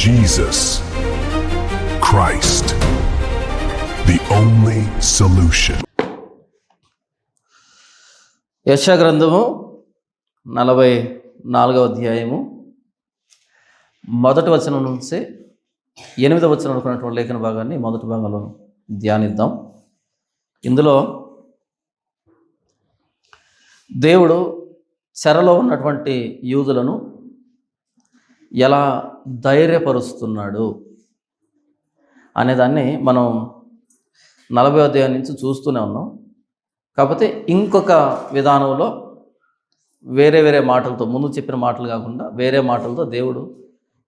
Jesus Christ, the only solution. యెషయా గ్రంథము 44వ అధ్యాయము మొదటి వచనం నుంచి 8వ వచనం అనుకున్నటువంటి లేఖన భాగాన్ని మొదటి భాగంలో ధ్యానిద్దాం. ఇందులో దేవుడు చెరలో ఉన్నటువంటి యూదులను ఎలా ధైర్యపరుస్తున్నాడు అనేదాన్ని మనం 40వ అధ్యాయం నుంచి చూస్తూనే ఉన్నాం. కాకపోతే ఇంకొక విధానంలో వేరే మాటలతో, ముందు చెప్పిన మాటలు కాకుండా వేరే మాటలతో దేవుడు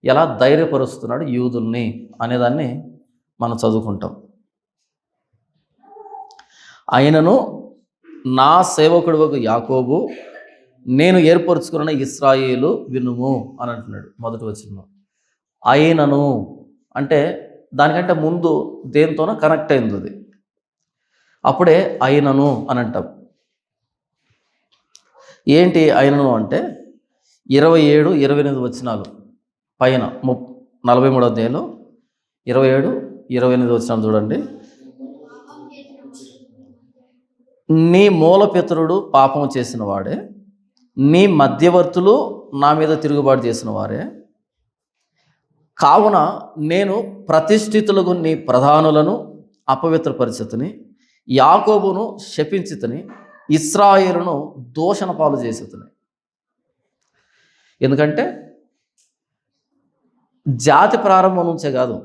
ఎలా ధైర్యపరుస్తున్నాడు యూదుల్ని అనేదాన్ని మనం చదువుకుంటాం. ఆయనను నా సేవకుడు యాకోబు, నేను ఏర్పరచుకున్న ఇశ్రాయేలు వినుము అని అంటున్నాడు మొదటి వచనంలో. ఆయనను అంటే దానికంటే ముందు దేనితోనో కనెక్ట్ అయింది అది, అప్పుడే ఆయనను అని అంటాం. ఏంటి ఆయనను అంటే 27-28 వచనాలు పైన 43వ అధ్యాయంలో 27-28 వచనాలు చూడండి. నీ మూలపితరుడు పాపము చేసిన వాడే, నీ మధ్యవర్తులు నా మీద తిరుగుబాటు చేసిన వారే, కావున నేను ప్రతిష్ఠితులకు నీ ప్రధానులను అపవిత్రపరిచితిని, యాకోబును శపించితిని, ఇశ్రాయేలును దూషణ పాలు చేసితిని. ఎందుకంటే జాతి ప్రారంభం నుంచే కాదు,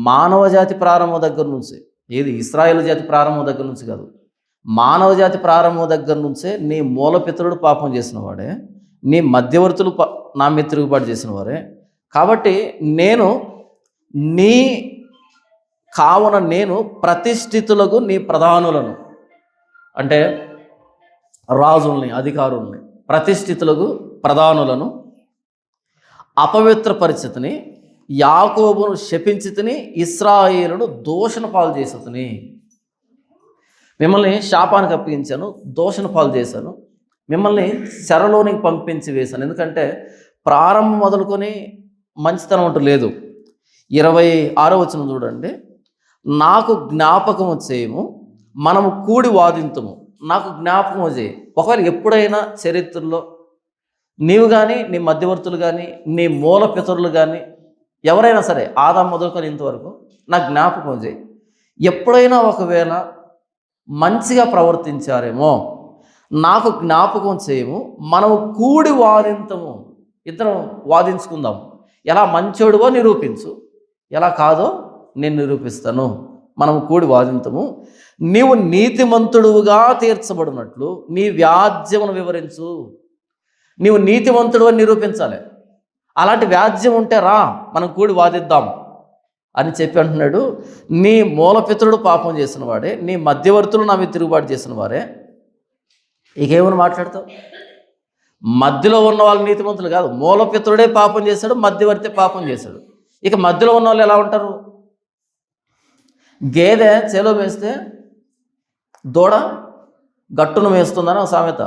మానవ జాతి ప్రారంభం దగ్గర నుంచి, ఏది ఇశ్రాయేలు జాతి ప్రారంభం దగ్గర నుంచి కాదు, మానవ జాతి ప్రారంభం దగ్గర నుంచే నీ మూలపితరుడు పాపం చేసిన వాడే, నీ మధ్యవర్తులు నా మీద తిరుగుబాటు చేసిన వారే. కాబట్టి నేను ప్రతిష్ఠితులకు నీ ప్రధానులను, అంటే రాజుల్ని, అధికారుల్ని, ప్రతిష్ఠితులకు ప్రధానులను అపవిత్రపరిచితిని, యాకోబును శపించితిని, ఇశ్రాయేలును దూషణ పాలు చేసితిని. మిమ్మల్ని శాపానికి అప్పగించాను, దూషణ పాలు చేశాను, మిమ్మల్ని చెరలోనికి పంపించి వేశాను. ఎందుకంటే ప్రారంభం మొదలుకొని మంచితనం అంటూ లేదు. 26వ వచనం చూడండి. నాకు జ్ఞాపకము చేయము, మనము కూడి వాదింతుము. నాకు జ్ఞాపకము చేయి. ఒకవేళ ఎప్పుడైనా చరిత్రలో నీవు కానీ, నీ మధ్యవర్తులు కానీ, నీ మూల పితరులు కానీ, ఎవరైనా సరే ఆదాం మొదలుకొని ఇంతవరకు నాకు జ్ఞాపకం చేయి. ఎప్పుడైనా ఒకవేళ మంచిగా ప్రవర్తించారేమో నాకు జ్ఞాపకం చేయము, మనము కూడి వాదింతము. ఇద్దరం వాదించుకుందాం. ఎలా మంచోడువో నిరూపించు, ఎలా కాదో నేను నిరూపిస్తాను. మనము కూడి వాదింతము. నీవు నీతిమంతుడుగా తీర్చబడినట్లు నీ వ్యాజ్యమును వివరించు. నీవు నీతిమంతుడు అని నిరూపించాలి. అలాంటి వ్యాజ్యం ఉంటే రా, మనం కూడి వాదిద్దాం అని చెప్పి అంటున్నాడు. నీ మూలపితరుడు పాపం చేసిన వాడే, నీ మధ్యవర్తులు నా మీద తిరుగుబాటు చేసిన వారే. ఇకేమని మాట్లాడతావు? మధ్యలో ఉన్న వాళ్ళు నీతిమంతులు కాదు, మూలపితరుడే పాపం చేశాడు, మధ్యవర్తి పాపం చేశాడు. ఇక మధ్యలో ఉన్న వాళ్ళు ఎలా ఉంటారు? గేదె చేలో వేస్తే దూడ గట్టును వేస్తుందని ఒక సామెత.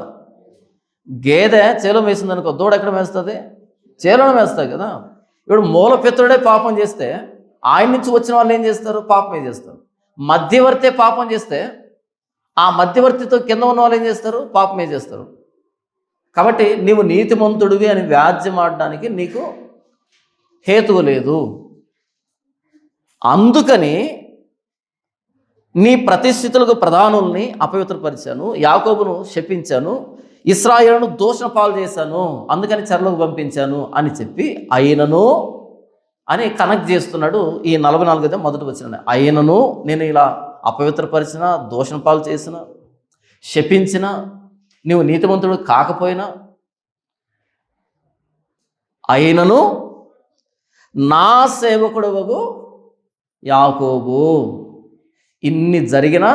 గేదె చేలో వేసింది అనుకో, దూడ ఎక్కడ వేస్తుంది? చేలోనే వేస్తుంది కదా. ఇప్పుడు మూలపితరుడే పాపం చేస్తే ఆయన నుంచి వచ్చిన వాళ్ళు ఏం చేస్తారు? పాపమే చేస్తారు. మధ్యవర్తే పాపం చేస్తే ఆ మధ్యవర్తితో కింద ఉన్న వాళ్ళు ఏం చేస్తారు? పాపమే చేస్తారు. కాబట్టి నీవు నీతిమంతుడివి అని వ్యాజ్యం ఆడడానికి నీకు హేతువు లేదు. అందుకని నీ ప్రతిష్ఠితులకు ప్రధానుల్ని అపవిత్రపరిచాను, యాకోబును శపించాను, ఇశ్రాయేలును దూషణ పాలు చేశాను, అందుకని చెరలోకి పంపించాను అని చెప్పి ఆయనను అని కనెక్ట్ చేస్తున్నాడు. ఈ 44వ మొదటి వచనం. ఆయనను నేను ఇలా అపవిత్రపరిచిన, దూషణ పాలు చేసిన, శపించిన, నీవు నీతిమంతుడు కాకపోయినా, ఆయనను నా సేవకుడు యాకోబు. ఇన్ని జరిగినా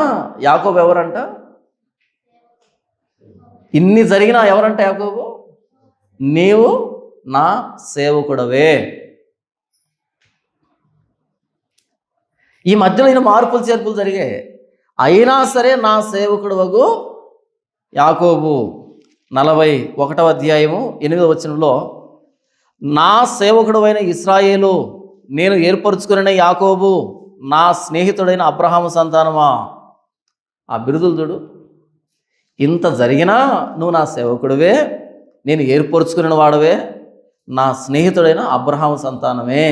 యాకోబు ఎవరంట? ఇన్ని జరిగినా ఎవరంట యాకోబు? నీవు నా సేవకుడవే. ఈ మధ్యలో ఈయన మార్పులు చేర్పులు జరిగాయి. అయినా సరే నా సేవకుడు యాకోబు 41వ అధ్యాయము 8వ వచనంలో నా సేవకుడు అయిన ఇశ్రాయేలు నేను ఏర్పరచుకున్న యాకోబు, నా స్నేహితుడైన అబ్రహాము సంతానమా. ఆ బిరుదులు చూడు. ఇంత జరిగినా నువ్వు నా సేవకుడివే, నేను ఏర్పరచుకున్న వాడవే, నా స్నేహితుడైన అబ్రహాము సంతానమే.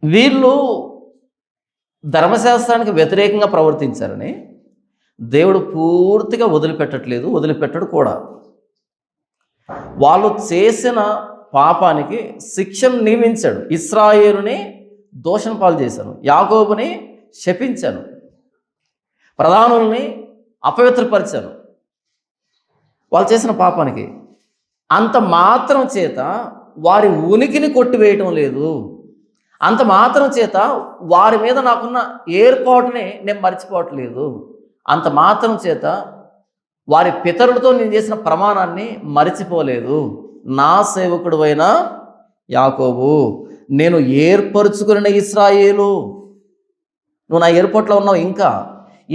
వీళ్ళు ధర్మశాస్త్రానికి వ్యతిరేకంగా ప్రవర్తించారని దేవుడు పూర్తిగా వదిలిపెట్టట్లేదు, వదిలిపెట్టడు కూడా. వాళ్ళు చేసిన పాపానికి శిక్షను నియమించాడు. ఇశ్రాయేలుని దోషణ పాలు చేశాను, యాకోబుని శపించాను, ప్రధానుల్ని అపవిత్రపరిచాను వాళ్ళు చేసిన పాపానికి. అంత మాత్రం చేత వారి ఉనికిని కొట్టివేయటం లేదు, అంత మాత్రం చేత వారి మీద నాకున్న ఏర్పాటుని నేను మర్చిపోవట్లేదు, అంత మాత్రం చేత వారి పితరులతో నేను చేసిన ప్రమాణాన్ని మరిచిపోలేదు. నా సేవకుడు అయిన యాకోబు, నేను ఏర్పరచుకున్న ఇశ్రాయేలు, నువ్వు నా ఏర్పాట్లో ఉన్నావు. ఇంకా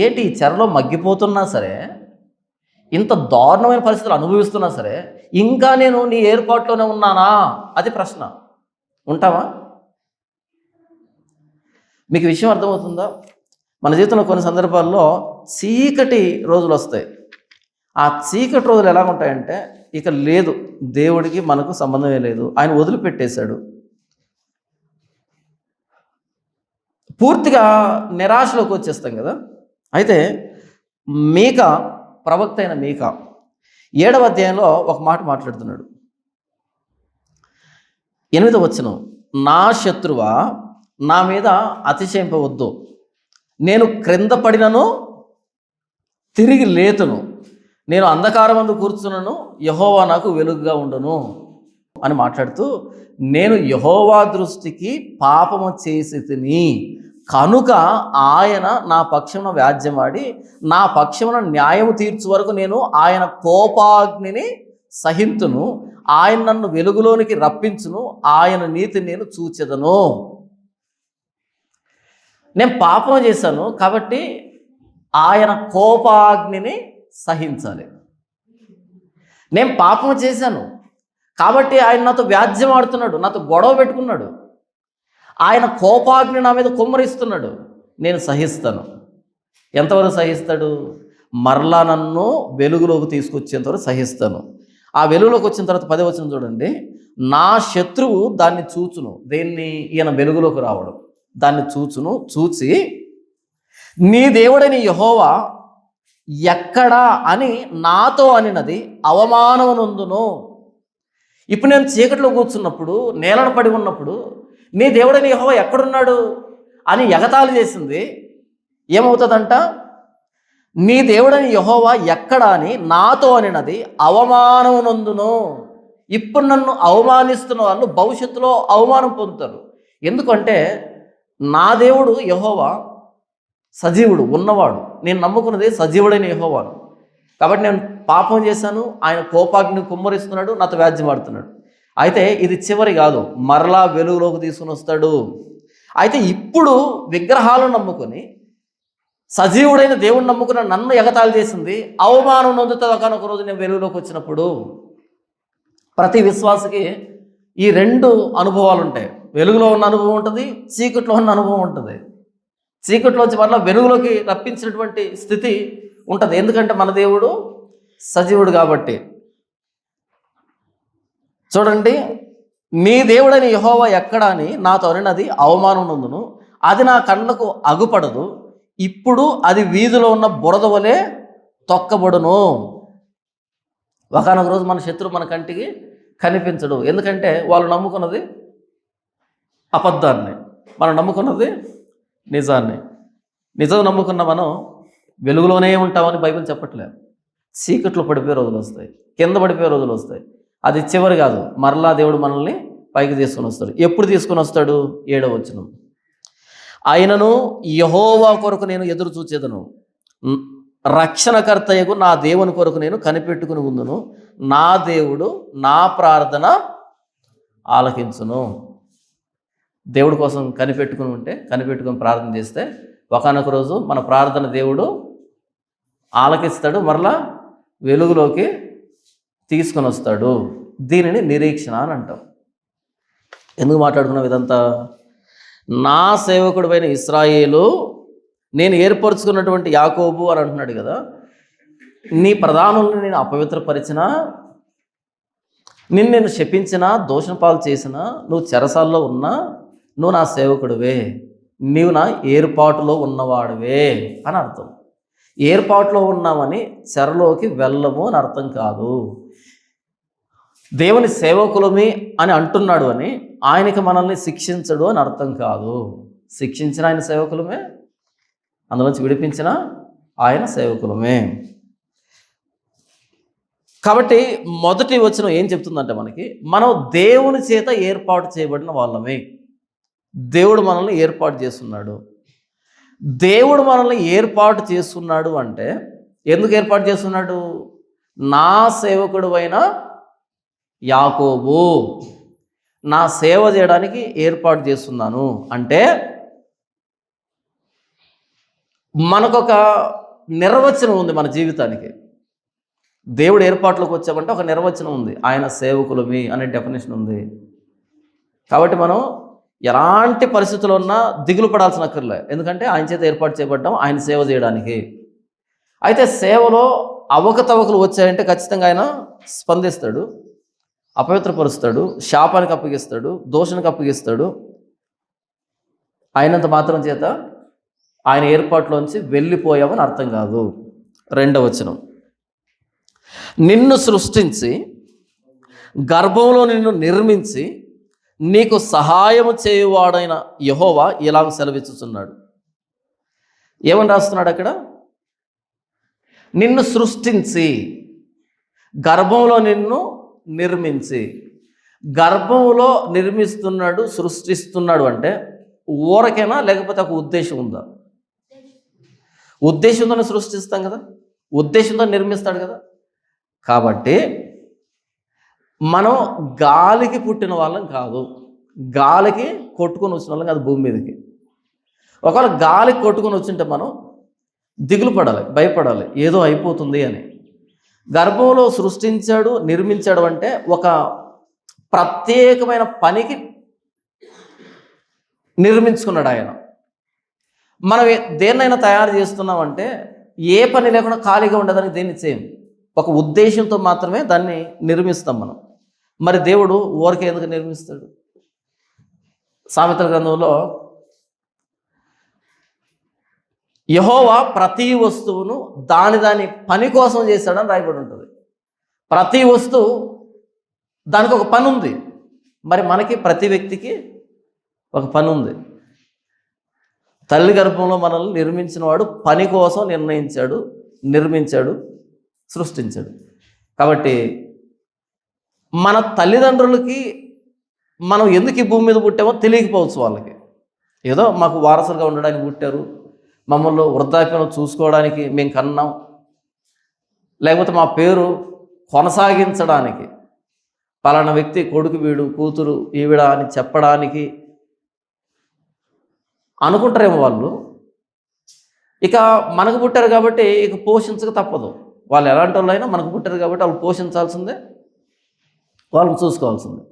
ఏంటి, ఈ చెరలో మగ్గిపోతున్నా సరే, ఇంత దారుణమైన పరిస్థితులు అనుభవిస్తున్నా సరే, ఇంకా నేను నీ ఏర్పాట్లోనే ఉన్నానా? అది ప్రశ్న. ఉంటావా? మీకు విషయం అర్థమవుతుందా? మన జీవితంలో కొన్ని సందర్భాల్లో చీకటి రోజులు వస్తాయి. ఆ చీకటి రోజులు ఎలా ఉంటాయంటే, ఇక లేదు, దేవుడికి మనకు సంబంధమే లేదు, ఆయన వదిలిపెట్టేశాడు. పూర్తిగా నిరాశలోకి వచ్చేస్తాం కదా. అయితే మీకా, ప్రవక్త అయిన మీకా 7వ అధ్యాయంలో ఒక మాట మాట్లాడుతున్నాడు. 8వ వచనం, నా శత్రువా, నా మీద అతిశయింపవద్దు, నేను క్రింద పడినను తిరిగి లేతును, నేను అంధకారమందు కూర్చున్నను, యెహోవా నాకు వెలుగుగా ఉండును అని మాట్లాడుతూ, నేను యెహోవా దృష్టికి పాపము చేసి తిని కనుక ఆయన నా పక్షమున వ్యాజ్యమాడి నా పక్షమున న్యాయము తీర్చు వరకు నేను ఆయన కోపాగ్నిని సహింతును, ఆయన నన్ను వెలుగులోనికి రప్పించును, ఆయన నీతిని నేను చూచెదను. నేను పాపం చేశాను కాబట్టి ఆయన కోపాగ్నిని సహించాలి. నేను పాపం చేశాను కాబట్టి ఆయన నాతో వ్యాజ్యం ఆడుతున్నాడు, నాతో గొడవ పెట్టుకున్నాడు, ఆయన కోపాగ్ని నా మీద కుమ్మరిస్తున్నాడు, నేను సహిస్తాను. ఎంతవరకు సహిస్తాడు? మరలా నన్ను వెలుగులోకి తీసుకొచ్చేంతవరకు సహిస్తాను. ఆ వెలుగులోకి వచ్చిన తర్వాత 10వ వచనం చూడండి, నా శత్రువు దాన్ని చూచును. దేన్ని? ఈయన వెలుగులోకి రావడం. దాన్ని చూచును, చూచి నీ దేవుడని యెహోవా ఎక్కడా అని నాతో అనినది అవమానమునందును. ఇప్పుడు నేను చీకట్లో కూర్చున్నప్పుడు, నేలను పడి ఉన్నప్పుడు, నీ దేవుడని యెహోవా ఎక్కడున్నాడు అని ఎగతాళి చేసింది ఏమవుతుందంట? నీ దేవుడని యెహోవా ఎక్కడా అని నాతో అనినది అవమానమునందును. ఇప్పుడు నన్ను అవమానిస్తున్న వాళ్ళు భవిష్యత్తులో అవమానం పొందుతారు. ఎందుకంటే నా దేవుడు యెహోవా సజీవుడు, ఉన్నవాడు. నేను నమ్ముకున్నది సజీవుడైన యెహోవాను. కాబట్టి నేను పాపం చేశాను, ఆయన కోపాగ్ని కుమ్మరిస్తున్నాడు, నాతో వ్యాజ్యమాడుతున్నాడు. అయితే ఇది చివరి కాదు, మరలా వెలుగులోకి తీసుకుని వస్తాడు. అయితే ఇప్పుడు విగ్రహాలను నమ్ముకొని సజీవుడైన దేవుడిని నమ్ముకున్న నన్ను ఎగతాళి చేసింది అవమానం నొందుతుంది ఒకనొక రోజు నేను వెలుగులోకి వచ్చినప్పుడు. ప్రతి విశ్వాసకి ఈ 2 అనుభవాలు ఉంటాయి. వెలుగులో ఉన్న అనుభవం ఉంటుంది, చీకట్లో ఉన్న అనుభవం ఉంటుంది. చీకట్లోంచి మరలా వెలుగులోకి రప్పించినటువంటి స్థితి ఉంటుంది. ఎందుకంటే మన దేవుడు సజీవుడు కాబట్టి. చూడండి, నీ దేవుడని యెహోవా ఎక్కడా అని నాతో అనినది అవమానం నందును, అది నా కళ్ళకు అగుపడదు, ఇప్పుడు అది వీధిలో ఉన్న బురద వలె తొక్కబడును. ఒకనొక రోజు మన శత్రువు మన కంటికి కనిపించడు. ఎందుకంటే వాళ్ళు నమ్ముకున్నది అబద్ధాన్ని, మనం నమ్ముకున్నది నిజాన్ని. నిజం నమ్ముకున్న మనం వెలుగులోనే ఉంటామని బైబిల్ చెప్పట్లేదు. చీకట్లో పడిపోయే రోజులు వస్తాయి, కింద పడిపోయే రోజులు వస్తాయి. అది చివరి కాదు, మరలా దేవుడు మనల్ని పైకి తీసుకొని వస్తాడు. ఎప్పుడు తీసుకొని వస్తాడు? 7వ వచనం, ఆయనను యెహోవా కొరకు నేను ఎదురు చూచేదను, రక్షణకర్తయగు నా దేవుని కొరకు నేను కనిపెట్టుకుని ఉందును, నా దేవుడు నా ప్రార్థన ఆలకించును. దేవుడి కోసం కనిపెట్టుకుని ఉంటే, కనిపెట్టుకుని ప్రార్థన చేస్తే ఒకనొక రోజు మన ప్రార్థన దేవుడు ఆలకిస్తాడు, మరలా వెలుగులోకి తీసుకొని వస్తాడు. దీనిని నిరీక్షణ అని అంటాం. ఎందుకు మాట్లాడుకున్నాం ఇదంతా? నా సేవకుడైన ఇశ్రాయేలు, నేను ఏర్పరచుకున్నటువంటి యాకోబు అని అంటున్నాడు కదా. నీ ప్రధానుల్ని నేను అపవిత్రపరిచినా, నేను శపించినా, దోషణ పాలు చేసినా, నువ్వు చెరసాల్లో ఉన్నా నువ్వు నా సేవకుడివే, నీవు నా ఏర్పాటులో ఉన్నవాడివే అని అర్థం. ఏర్పాటులో ఉన్నామని చెరలోకి వెళ్ళము అని అర్థం కాదు. దేవుని సేవకులమే అని అంటున్నాడు అని ఆయనకి మనల్ని శిక్షించడు అని అర్థం కాదు. శిక్షించిన ఆయన సేవకులమే, అందులోంచి విడిపించిన ఆయన సేవకులమే. కాబట్టి మొదటి వచనం ఏం చెప్తుందంటే మనకి, మనం దేవుని చేత ఏర్పాటు చేయబడిన వాళ్ళమే. దేవుడు మనల్ని ఏర్పాటు చేస్తున్నాడు. దేవుడు మనల్ని ఏర్పాటు చేస్తున్నాడు అంటే ఎందుకు ఏర్పాటు చేస్తున్నాడు? నా సేవకుడు అయిన యాకోబు, నా సేవ చేయడానికి ఏర్పాటు చేస్తున్నాను అంటే మనకొక నిర్వచనం ఉంది మన జీవితానికి. దేవుడు ఏర్పాట్లోకి వచ్చామంటే ఒక నిర్వచనం ఉంది, ఆయన సేవకులమి అనే డెఫినేషన్ ఉంది. కాబట్టి మనం ఎలాంటి పరిస్థితుల్లో ఉన్నా దిగులు పడాల్సిన అక్కర్లే, ఎందుకంటే ఆయన చేత ఏర్పాటు చేయబడ్డాం ఆయన సేవ చేయడానికి. అయితే సేవలో అవకతవకలు వచ్చాయంటే ఖచ్చితంగా ఆయన స్పందిస్తాడు, అపవిత్రపరుస్తాడు, శాపానికి అప్పగిస్తాడు, దోషానికి అప్పగిస్తాడు. అయినంత మాత్రం చేత ఆయన ఏర్పాట్లోంచి వెళ్ళిపోయామని అర్థం కాదు. 2వ వచనం, నిన్ను సృష్టించి గర్భంలో నిన్ను నిర్మించి నీకు సహాయము చేయువాడైన యెహోవా ఇలాగ సెలవిచ్చుచున్నాడు. ఏమని రాస్తున్నాడు అక్కడ? నిన్ను సృష్టించి, గర్భంలో నిన్ను నిర్మించి. గర్భంలో నిర్మిస్తున్నాడు, సృష్టిస్తున్నాడు అంటే ఊరకేనా, లేకపోతే ఒక ఉద్దేశం ఉందా? ఉద్దేశంతోనే సృష్టిస్తాం కదా, ఉద్దేశంతో నిర్మిస్తాడు కదా. కాబట్టి మనం గాలికి పుట్టిన వాళ్ళం కాదు, గాలికి కొట్టుకొని వచ్చిన వాళ్ళం కాదు భూమి మీదకి. ఒకవేళ గాలికి కొట్టుకొని వచ్చింటే మనం దిగులు పడాలి, భయపడాలి, ఏదో అయిపోతుంది అని. గర్భంలో సృష్టించాడు, నిర్మించాడు అంటే ఒక ప్రత్యేకమైన పనికి నిర్మించుకున్నాడు ఆయన. మనం దేన్నైనా తయారు చేస్తున్నామంటే ఏ పని లేకుండా ఖాళీగా ఉండదని దేన్ని చేయం, ఒక ఉద్దేశంతో మాత్రమే దాన్ని నిర్మిస్తాం మనం. మరి దేవుడు ఊరికే ఎందుకు నిర్మిస్తాడు? సామెతల గ్రంథంలో యెహోవా ప్రతి వస్తువును దాని పని కోసం చేశాడని రాయబడి ఉంటుంది. ప్రతి వస్తువు దానికి ఒక పని ఉంది. మరి మనకి ప్రతి వ్యక్తికి ఒక పని ఉంది. తల్లి గర్భంలో మనల్ని నిర్మించిన వాడు పని కోసం నిర్ణయించాడు, నిర్మించాడు, సృష్టించాడు. కాబట్టి మన తల్లిదండ్రులకి మనం ఎందుకు ఈ భూమి మీద పుట్టామో తెలియకపోవచ్చు. వాళ్ళకి ఏదో మాకు వారసులుగా ఉండడానికి పుట్టారు, మమ్మల్ని వృద్ధాప్యంలో చూసుకోవడానికి మేము కన్నాం, లేకపోతే మా పేరు కొనసాగించడానికి పలానా వ్యక్తి కొడుకు వీడు, కూతురు ఈవిడ అని చెప్పడానికి అనుకుంటారేమో వాళ్ళు. ఇక మనకు పుట్టారు కాబట్టి ఇక పోషించక తప్పదు. వాళ్ళు ఎలాంటి వాళ్ళు అయినా మనకు పుట్టారు కాబట్టి వాళ్ళు పోషించాల్సిందే, వాళ్ళని చూసుకోవాల్సిందే.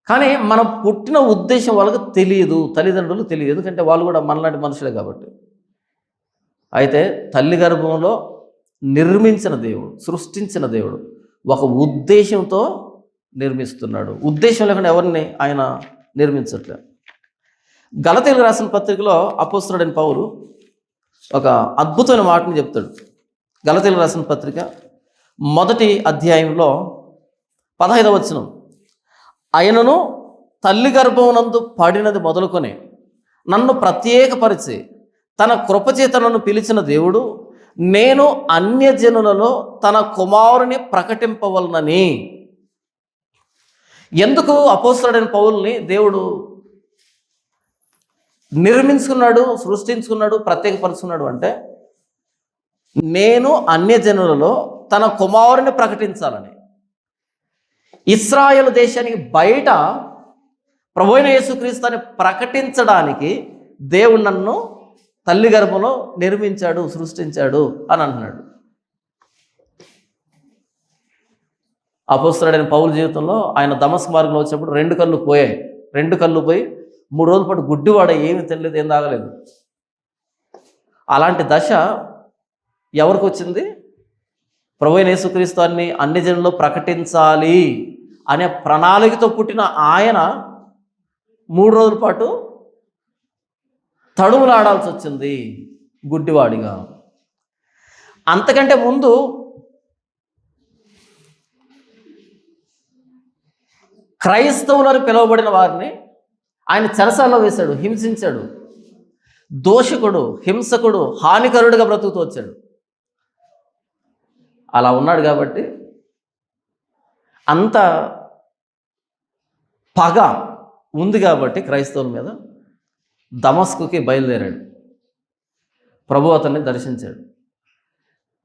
కానీ మనం పుట్టిన ఉద్దేశం వాళ్ళకి తెలియదు, తల్లిదండ్రులకు తెలియదు, ఎందుకంటే వాళ్ళు కూడా మనలాంటి మనుషులే కాబట్టి. అయితే తల్లి గర్భంలో నిర్మించిన దేవుడు, సృష్టించిన దేవుడు ఒక ఉద్దేశంతో నిర్మిస్తున్నాడు. ఉద్దేశం లేకుండా ఎవరిని ఆయన నిర్మించట్లేదు. గలతీయులకు రాసిన పత్రికలో అపోస్తలుడైన పౌలు ఒక అద్భుతమైన మాటని చెప్తాడు. గలతీయులకు రాసిన పత్రిక 1వ అధ్యాయంలో 15వ వచనం, ఆయనను తల్లి గర్భమునందు పడినది మొదలుకొని నన్ను ప్రత్యేకపరిచి తన కృపచేత నన్ను పిలిచిన దేవుడు, నేను అన్యజనులలో తన కుమారుని ప్రకటింపవలనని. ఎందుకు అపోస్తలుడైన పౌలుని దేవుడు నిర్మించుకున్నాడు, సృష్టించుకున్నాడు, ప్రత్యేకపరుచుకున్నాడు అంటే నేను అన్యజనులలో తన కుమారుని ప్రకటించాలని. ఇశ్రాయేలు దేశానికి బయట ప్రభువైన యేసుక్రీస్తుని ప్రకటించడానికి దేవుడు నన్ను తల్లి గర్భంలో నిర్మించాడు, సృష్టించాడు అని అంటున్నాడు. అపోస్తలుడైన పౌలు జీవితంలో ఆయన దమస్కు మార్గంలో వచ్చినప్పుడు 2 కళ్ళు పోయాయి. 2 కళ్ళు పోయి 3 రోజుల పాటు గుడ్డివాడ, ఏమి తినలేదు, ఏం తాగలేదు. అలాంటి దశ ఎవరికి వచ్చింది? ప్రభువైన యేసుక్రీస్తుని అన్ని జనుల్లో ప్రకటించాలి అనే ప్రణాళికతో పుట్టిన ఆయన 3 రోజుల పాటు తడుములాడాల్సి వచ్చింది గుడ్డివాడిగా. అంతకంటే ముందు క్రైస్తవులని పిలువబడిన వారిని ఆయన చెరసాల్లో వేశాడు, హింసించాడు. దోషకుడు, హింసకుడు, హానికరుడిగా బ్రతుకుతూ వచ్చాడు. అలా ఉన్నాడు కాబట్టి అంత పగ ఉంది కాబట్టి క్రైస్తవుల మీద దమస్కుకి బయలుదేరాడు. ప్రభు అతన్ని దర్శించాడు.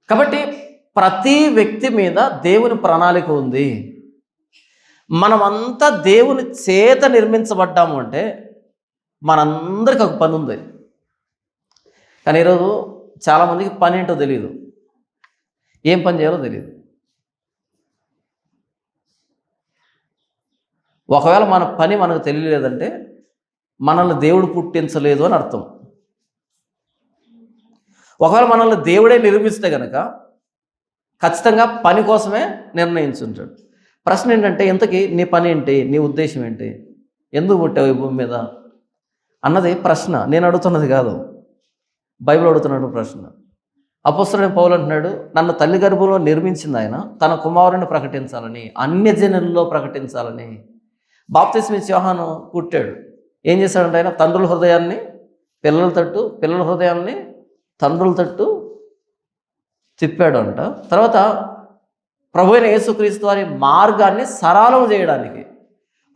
కాబట్టి ప్రతి వ్యక్తి మీద దేవుని ప్రణాళిక ఉంది. మనమంతా దేవుని చేత నిర్మించబడ్డాము అంటే మనందరికి ఒక పని ఉంది. కానీ ఈరోజు చాలామందికి పని ఏంటో తెలియదు, ఏం పని చేయాలో తెలియదు. ఒకవేళ మన పని మనకు తెలియలేదంటే మనల్ని దేవుడు పుట్టించలేదు అని అర్థం. ఒకవేళ మనల్ని దేవుడే నిర్మిస్తే కనుక ఖచ్చితంగా పని కోసమే నిర్ణయించుంటాడు. ప్రశ్న ఏంటంటే, ఇంతకీ నీ పని ఏంటి, నీ ఉద్దేశం ఏంటి, ఎందుకు పుట్టావు ఈ భూమి మీద అన్నది ప్రశ్న. నేను అడుగుతున్నది కాదు, బైబిల్ అడుగుతున్నాడు ప్రశ్న. అపోస్తలుడైన పౌలు అంటున్నాడు, నన్ను తల్లి గర్భంలో నిర్మించింది ఆయన తన కుమారుని ప్రకటించాలని, అన్యజనుల్లో ప్రకటించాలని. బాప్తిస్మా ఇచ్చే యోహాను పుట్టాడు. ఏం చేశాడంటే ఆయన తండ్రుల హృదయాన్ని పిల్లల తట్టు, పిల్లల హృదయాన్ని తండ్రుల తట్టు తిప్పాడు అంట. తర్వాత ప్రభువైన యేసుక్రీస్తు వారి మార్గాన్ని సరళం చేయడానికి,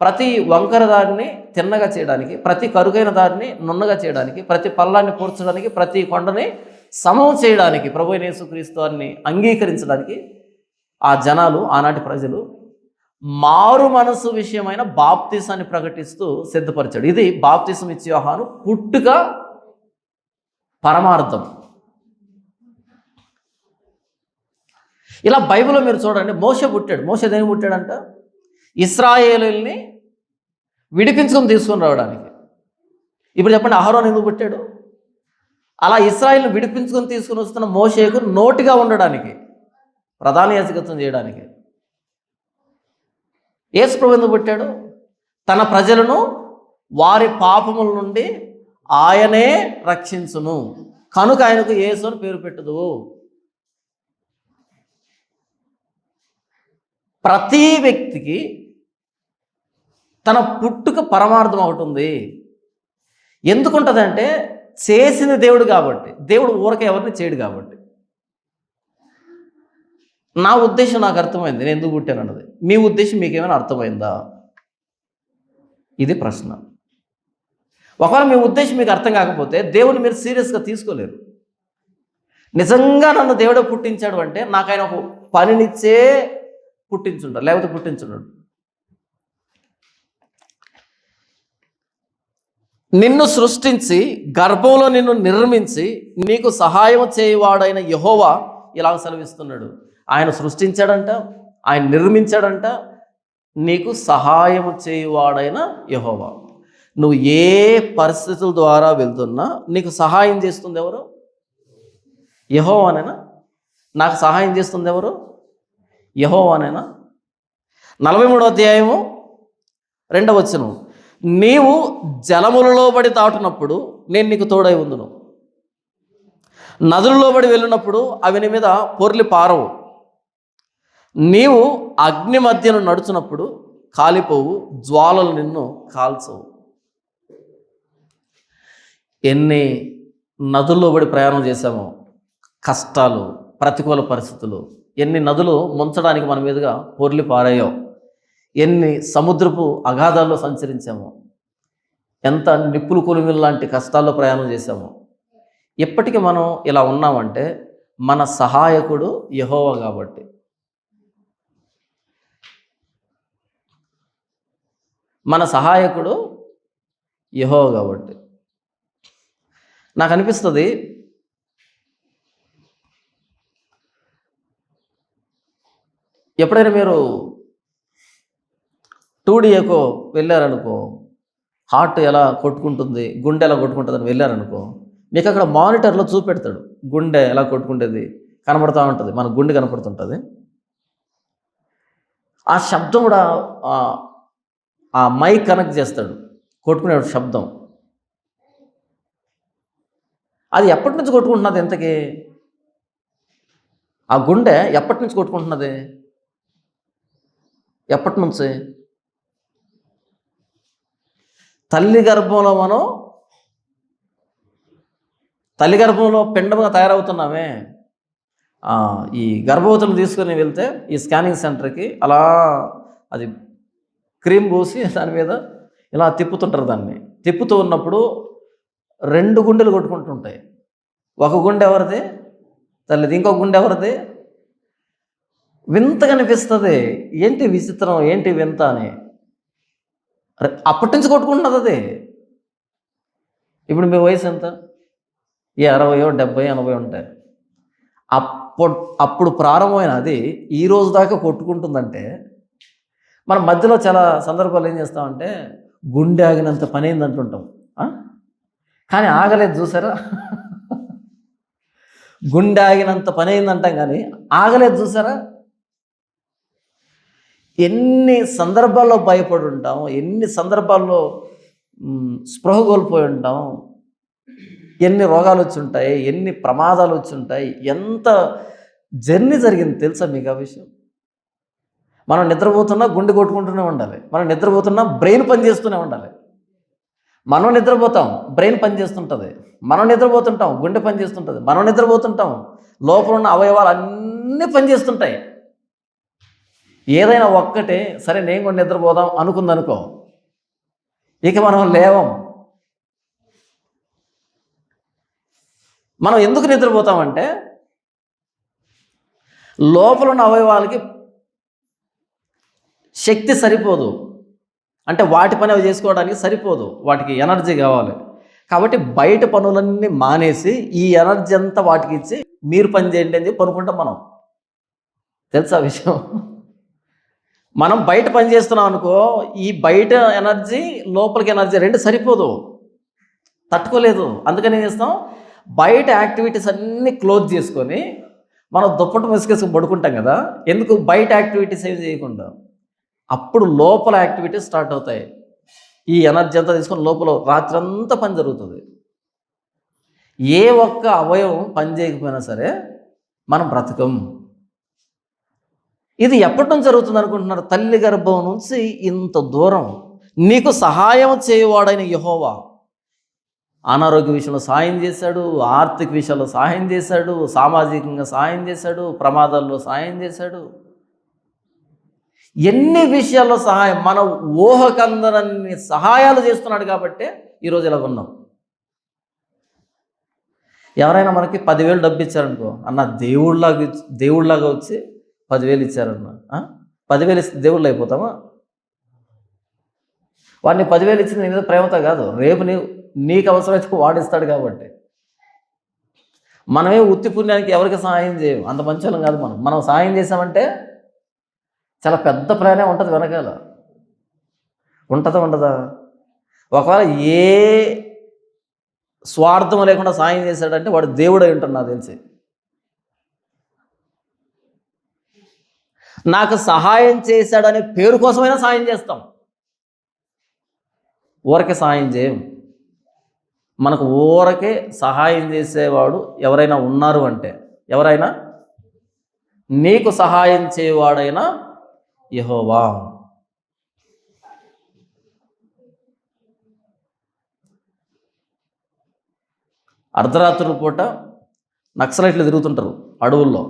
ప్రతి వంకర దారిని తిన్నగా చేయడానికి, ప్రతి కరుగైన దారిని నున్నగా చేయడానికి, ప్రతి పల్లాన్ని పూడ్చడానికి, ప్రతి కొండని సమం చేయడానికి, ప్రభువైన యేసుక్రీస్తు వారిని అంగీకరించడానికి ఆ జనాలు, ఆనాటి ప్రజలు మారు మనసు విషయమైన బాప్తిసాన్ని ప్రకటిస్తూ సిద్ధపరిచాడు. ఇది బాప్తిసం ఇచ్చే యోహాను పుట్టుక పరమార్థం. ఇలా బైబిల్లో మీరు చూడండి, మోషే పుట్టాడు. మోషే దేని పుట్టాడంట? ఇశ్రాయేలుల్ని విడిపించుకొని తీసుకొని రావడానికి. ఇప్పుడు చెప్పండి, అహరోను ఎందుకు పుట్టాడు? అలా ఇశ్రాయేల్ని విడిపించుకొని తీసుకుని వస్తున్న మోషేకు నోటిగా ఉండడానికి, ప్రధాన యాజకత్వం చేయడానికి. యేసు ప్రభు ఎందుకు పుట్టాడు? తన ప్రజలను వారి పాపముల నుండి ఆయనే రక్షించును, కనుక ఆయనకు యేసు అని పేరు పెట్టదు. ప్రతి వ్యక్తికి తన పుట్టుక పరమార్థం ఒకటి ఉంది. ఎందుకుంటుందంటే చేసింది దేవుడు కాబట్టి. దేవుడు ఊరక ఎవరిని చేయడు కాబట్టి. నా ఉద్దేశం నాకు అర్థమైంది, నేను ఎందుకు పుట్టాను అన్నది. మీ ఉద్దేశం మీకేమైనా అర్థమైందా? ఇది ప్రశ్న. ఒకవేళ మీ ఉద్దేశం మీకు అర్థం కాకపోతే దేవుని మీరు సీరియస్గా తీసుకోలేరు. నిజంగా నన్ను దేవుడే పుట్టించాడు అంటే నాకు ఆయన ఒక పనినిచ్చే పుట్టించుంటాడు, లేకపోతే పుట్టించున్నాడు. నిన్ను సృష్టించి గర్భంలో నిన్ను నిర్మించి నీకు సహాయం చేయవాడైన యెహోవా ఇలా సెలవిస్తున్నాడు. ఆయన సృష్టించాడంట, ఆయన నిర్మించాడంట, నీకు సహాయం చేయవాడైన యెహోవా. నువ్వు ఏ పరిస్థితుల ద్వారా వెళ్తున్నా నీకు సహాయం చేస్తుంది ఎవరు? యెహోవానేనా? నాకు సహాయం చేస్తుంది ఎవరు? యెహోవానేనా? 43వ అధ్యాయము 2వ వచనం, నీవు జలములలో పడి దాటునప్పుడు నేను నీకు తోడై ఉందును, నదులలో పడి వెళ్ళినప్పుడు అవి నీ మీద పొర్లి పారవు, నీవు అగ్ని మధ్యను నడుచునప్పుడు కాలిపోవు, జ్వాలలు నిన్ను కాల్చవు. ఎన్ని నదుల్లో పడి ప్రయాణం చేశామో, కష్టాలు, ప్రతికూల పరిస్థితులు, ఎన్ని నదులు ముంచడానికి మన మీదుగా పొర్లి పారాయో, ఎన్ని సముద్రపు అగాధాల్లో సంచరించామో, ఎంత నిప్పులు కొలిమిలు లాంటి కష్టాల్లో ప్రయాణం చేశామో, ఇప్పటికీ మనం ఇలా ఉన్నామంటే మన సహాయకుడు యెహోవా కాబట్టి. మన సహాయకుడు యెహోవా కాబట్టి. నాకు అనిపిస్తుంది, ఎప్పుడైనా మీరు 2D ఎకో వెళ్ళారనుకో, హార్ట్ ఎలా కొట్టుకుంటుంది, గుండె ఎలా కొట్టుకుంటుందని వెళ్ళారనుకో, మీకు అక్కడ మానిటర్లో చూపెడతాడు గుండె ఎలా కొట్టుకుంటుంది కనబడుతూ ఉంటుంది, మన గుండె కనపడుతుంటుంది. ఆ శబ్దం కూడా ఆ మైక్ కనెక్ట్ చేస్తాడు, కొట్టుకునే శబ్దం. అది ఎప్పటి నుంచి కొట్టుకుంటున్నది ఇంతకీ? ఆ గుండె ఎప్పటి నుంచి కొట్టుకుంటున్నది? ఎప్పటి నుంచి? తల్లి గర్భంలో పిండంగా తయారవుతున్నామే. ఈ గర్భవతులను తీసుకొని వెళ్తే ఈ స్కానింగ్ సెంటర్కి అలా అది క్రీమ్ పూసి దాని మీద ఇలా తిప్పుతుంటారు. దాన్ని తిప్పుతూ ఉన్నప్పుడు 2 గుండెలు కొట్టుకుంటుంటాయి. ఒక గుండె ఎవరిది? తల్లిది. ఇంకొక గుండె ఎవరిది? వింతగా అనిపిస్తుంది. ఏంటి విచిత్రం, ఏంటి వింత అని. అప్పటి నుంచి కొట్టుకుంటున్నది అది. ఇప్పుడు మీ వయసు ఎంత? 60, 70, 80 ఉంటాయి. అప్పుడు ప్రారంభమైన అది ఈ రోజు దాకా కొట్టుకుంటుందంటే, మనం మధ్యలో చాలా సందర్భాలు ఏం చేస్తామంటే గుండె ఆగినంత పని అయింది అంటుంటాం. కానీ ఆగలేదు, చూసారా? గుండె ఆగినంత పని అయిందంటాం కానీ ఆగలేదు, చూసారా? ఎన్ని సందర్భాల్లో భయపడి ఉంటాం, ఎన్ని సందర్భాల్లో స్పృహ కోల్పోయి ఉంటాం, ఎన్ని రోగాలు వచ్చి ఉంటాయి, ఎన్ని ప్రమాదాలు వచ్చి ఉంటాయి, ఎంత జర్నీ జరిగింది తెలుసా మీకు ఆ విషయం? మనం నిద్రపోతున్నా గుండె కొట్టుకుంటూనే ఉండాలి, మనం నిద్రపోతున్నా బ్రెయిన్ పనిచేస్తూనే ఉండాలి. మనం నిద్రపోతాం, బ్రెయిన్ పనిచేస్తుంటుంది, మనం నిద్రపోతుంటాం, గుండె పనిచేస్తుంటుంది, మనం నిద్రపోతుంటాం, లోపల ఉన్న అవయవాలు అన్నీ పనిచేస్తుంటాయి. ఏదైనా ఒక్కటే సరే నేను కూడా నిద్రపోదాం అనుకుందనుకో, ఇక మనం లేవం. మనం ఎందుకు నిద్రపోతామంటే లోపల ఉన్న అవయవాలకి శక్తి సరిపోదు, అంటే వాటి పని అవి చేసుకోవడానికి సరిపోదు, వాటికి ఎనర్జీ కావాలి. కాబట్టి బయట పనులన్నీ మానేసి ఈ ఎనర్జీ అంతా వాటికి ఇచ్చి మీరు పని చేయండి అని చెప్పి అనుకుంటాం మనం. తెలుసా విషయం? మనం బయట పని చేస్తున్నాం అనుకో, ఈ బయట ఎనర్జీ లోపలికి ఎనర్జీ 2 సరిపోదు, తట్టుకోలేదు. అందుకని ఏం చేస్తాం, బయట యాక్టివిటీస్ అన్నీ క్లోజ్ చేసుకొని మనం దుప్పటి ముసుకేసుకొని పడుకుంటాం కదా. ఎందుకు? బయట యాక్టివిటీస్ ఏం చేయకుండా. అప్పుడు లోపల యాక్టివిటీస్ స్టార్ట్ అవుతాయి. ఈ ఎనర్జీ అంతా తీసుకొని లోపల రాత్రి అంతా పని జరుగుతుంది. ఏ ఒక్క అవయవం పని చేయకపోయినా సరే మనం బ్రతకం. ఇది ఎప్పటి నుంచి జరుగుతుంది అనుకుంటున్నారు? తల్లి గర్భం నుంచి ఇంత దూరం నీకు సహాయం చేయవాడైన యెహోవా అనారోగ్య విషయంలో సహాయం చేశాడు, ఆర్థిక విషయాల్లో సహాయం చేశాడు, సామాజికంగా సహాయం చేశాడు, ప్రమాదాల్లో సహాయం చేశాడు, ఎన్ని విషయాల్లో సహాయం, మన ఊహకందనన్ని సహాయాలు చేస్తున్నాడు. కాబట్టి ఈరోజు ఇలా ఉన్నాం. ఎవరైనా మనకి 10,000 డబ్బు ఇచ్చారనుకో, అన్న దేవుళ్ళలాగా వచ్చి 10,000 ఇచ్చారన్న, 10,000 ఇస్తే దేవుళ్ళు అయిపోతామా? వాడిని 10,000 ఇచ్చింది నీ మీద ప్రేమతో కాదు, రేపు నీకు అవసరమైతే వాడిస్తాడు. కాబట్టి మనమే ఉత్తి పుణ్యానికి ఎవరికి సహాయం చేయం, అంత మంచి వాళ్ళం కాదు. మనం సహాయం చేసామంటే చాలా పెద్ద ప్లానే ఉంటుంది వెనకాల. ఉండదా? ఒకవేళ ఏ స్వార్థం లేకుండా సాయం చేశాడంటే వాడు దేవుడు అయి ఉంటాడు నాకు తెలిసి. నాకు సహాయం చేశాడనే పేరు కోసమైనా సాయం చేస్తాం, ఊరకే సహాయం చేయం. మనకు ఊరకే సహాయం చేసేవాడు ఎవరైనా ఉన్నారు అంటే, ఎవరైనా నీకు సహాయం చేయవాడైనా యెహోవా. అర్ధరాత్రుల పూట నక్సలైట్లు తిరుగుతుంటారు అడవుల్లో,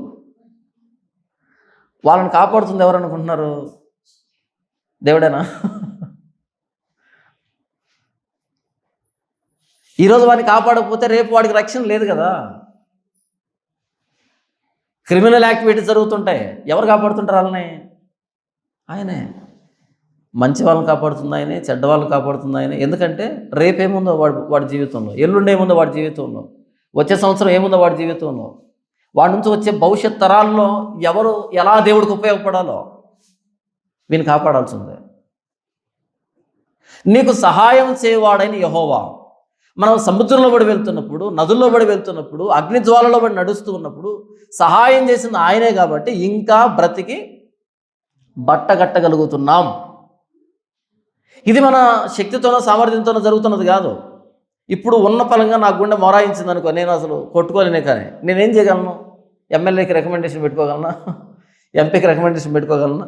వాళ్ళని కాపాడుతుంది ఎవరు అనుకుంటున్నారు? దేవుడేనా? ఈరోజు వాడిని కాపాడకపోతే రేపు వాడికి రక్షణ లేదు కదా. క్రిమినల్ యాక్టివిటీస్ జరుగుతుంటాయి, ఎవరు కాపాడుతుంటారు వాళ్ళని? ఆయనే. మంచి వాళ్ళని కాపాడుతుంది ఆయనే, చెడ్డ వాళ్ళని కాపాడుతుంది ఆయనే. ఎందుకంటే రేపేముందో వాడి జీవితంలో, ఎల్లుండేముందో వాడి జీవితంలో, వచ్చే సంవత్సరం ఏముందో వాడి జీవితంలో, వాడి నుంచి వచ్చే భవిష్యత్ తరాల్లో ఎవరు ఎలా దేవుడికి ఉపయోగపడాలో వీని కాపాడాల్సిందే. నీకు సహాయం చేయవాడైన యెహోవా. మనం సముద్రంలో పడి వెళ్తున్నప్పుడు, నదుల్లో పడి వెళ్తున్నప్పుడు, అగ్నిజ్వాలలో పడి నడుస్తూ ఉన్నప్పుడు సహాయం చేసింది ఆయనే కాబట్టి ఇంకా బ్రతికి బట్టగట్టగలుగుతున్నాం. ఇది మన శక్తితోనో సామర్థ్యంతోనో జరుగుతున్నది కాదు. ఇప్పుడు ఉన్న పలంగా నా గుండె మొరాయించింది అనుకో, నేను అసలు కొట్టుకోలేనే, కానీ నేనేం చేయగలను? ఎమ్మెల్యేకి రికమెండేషన్ పెట్టుకోగలనా? ఎంపీకి రికమెండేషన్ పెట్టుకోగలనా?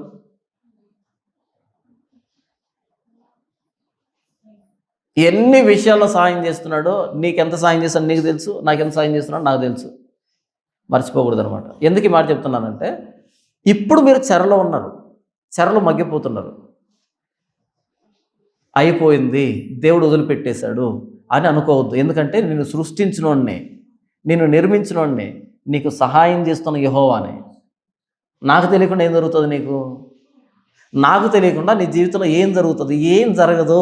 ఎన్ని విషయాల్లో సాయం చేస్తున్నాడో, నీకెంత సాయం చేస్తాడో నీకు తెలుసు, నాకెంత సాయం చేస్తున్నాడో నాకు తెలుసు. మర్చిపోకూడదు అనమాట. ఎందుకు ఈ మాట చెప్తున్నానంటే, ఇప్పుడు మీరు చెరలో ఉన్నారు, చెరలో మగ్గిపోతున్నారు. అయిపోయింది, దేవుడు వదిలిపెట్టేశాడు అని అనుకోవద్దు. ఎందుకంటే నిన్ను సృష్టించినోడిని, నిన్ను నిర్మించినోడిని, నీకు సహాయం చేస్తున్న యెహోవానే. నాకు తెలియకుండా ఏం జరుగుతుంది నీకు? నాకు తెలియకుండా నీ జీవితంలో ఏం జరుగుతుంది? ఏం జరగదు.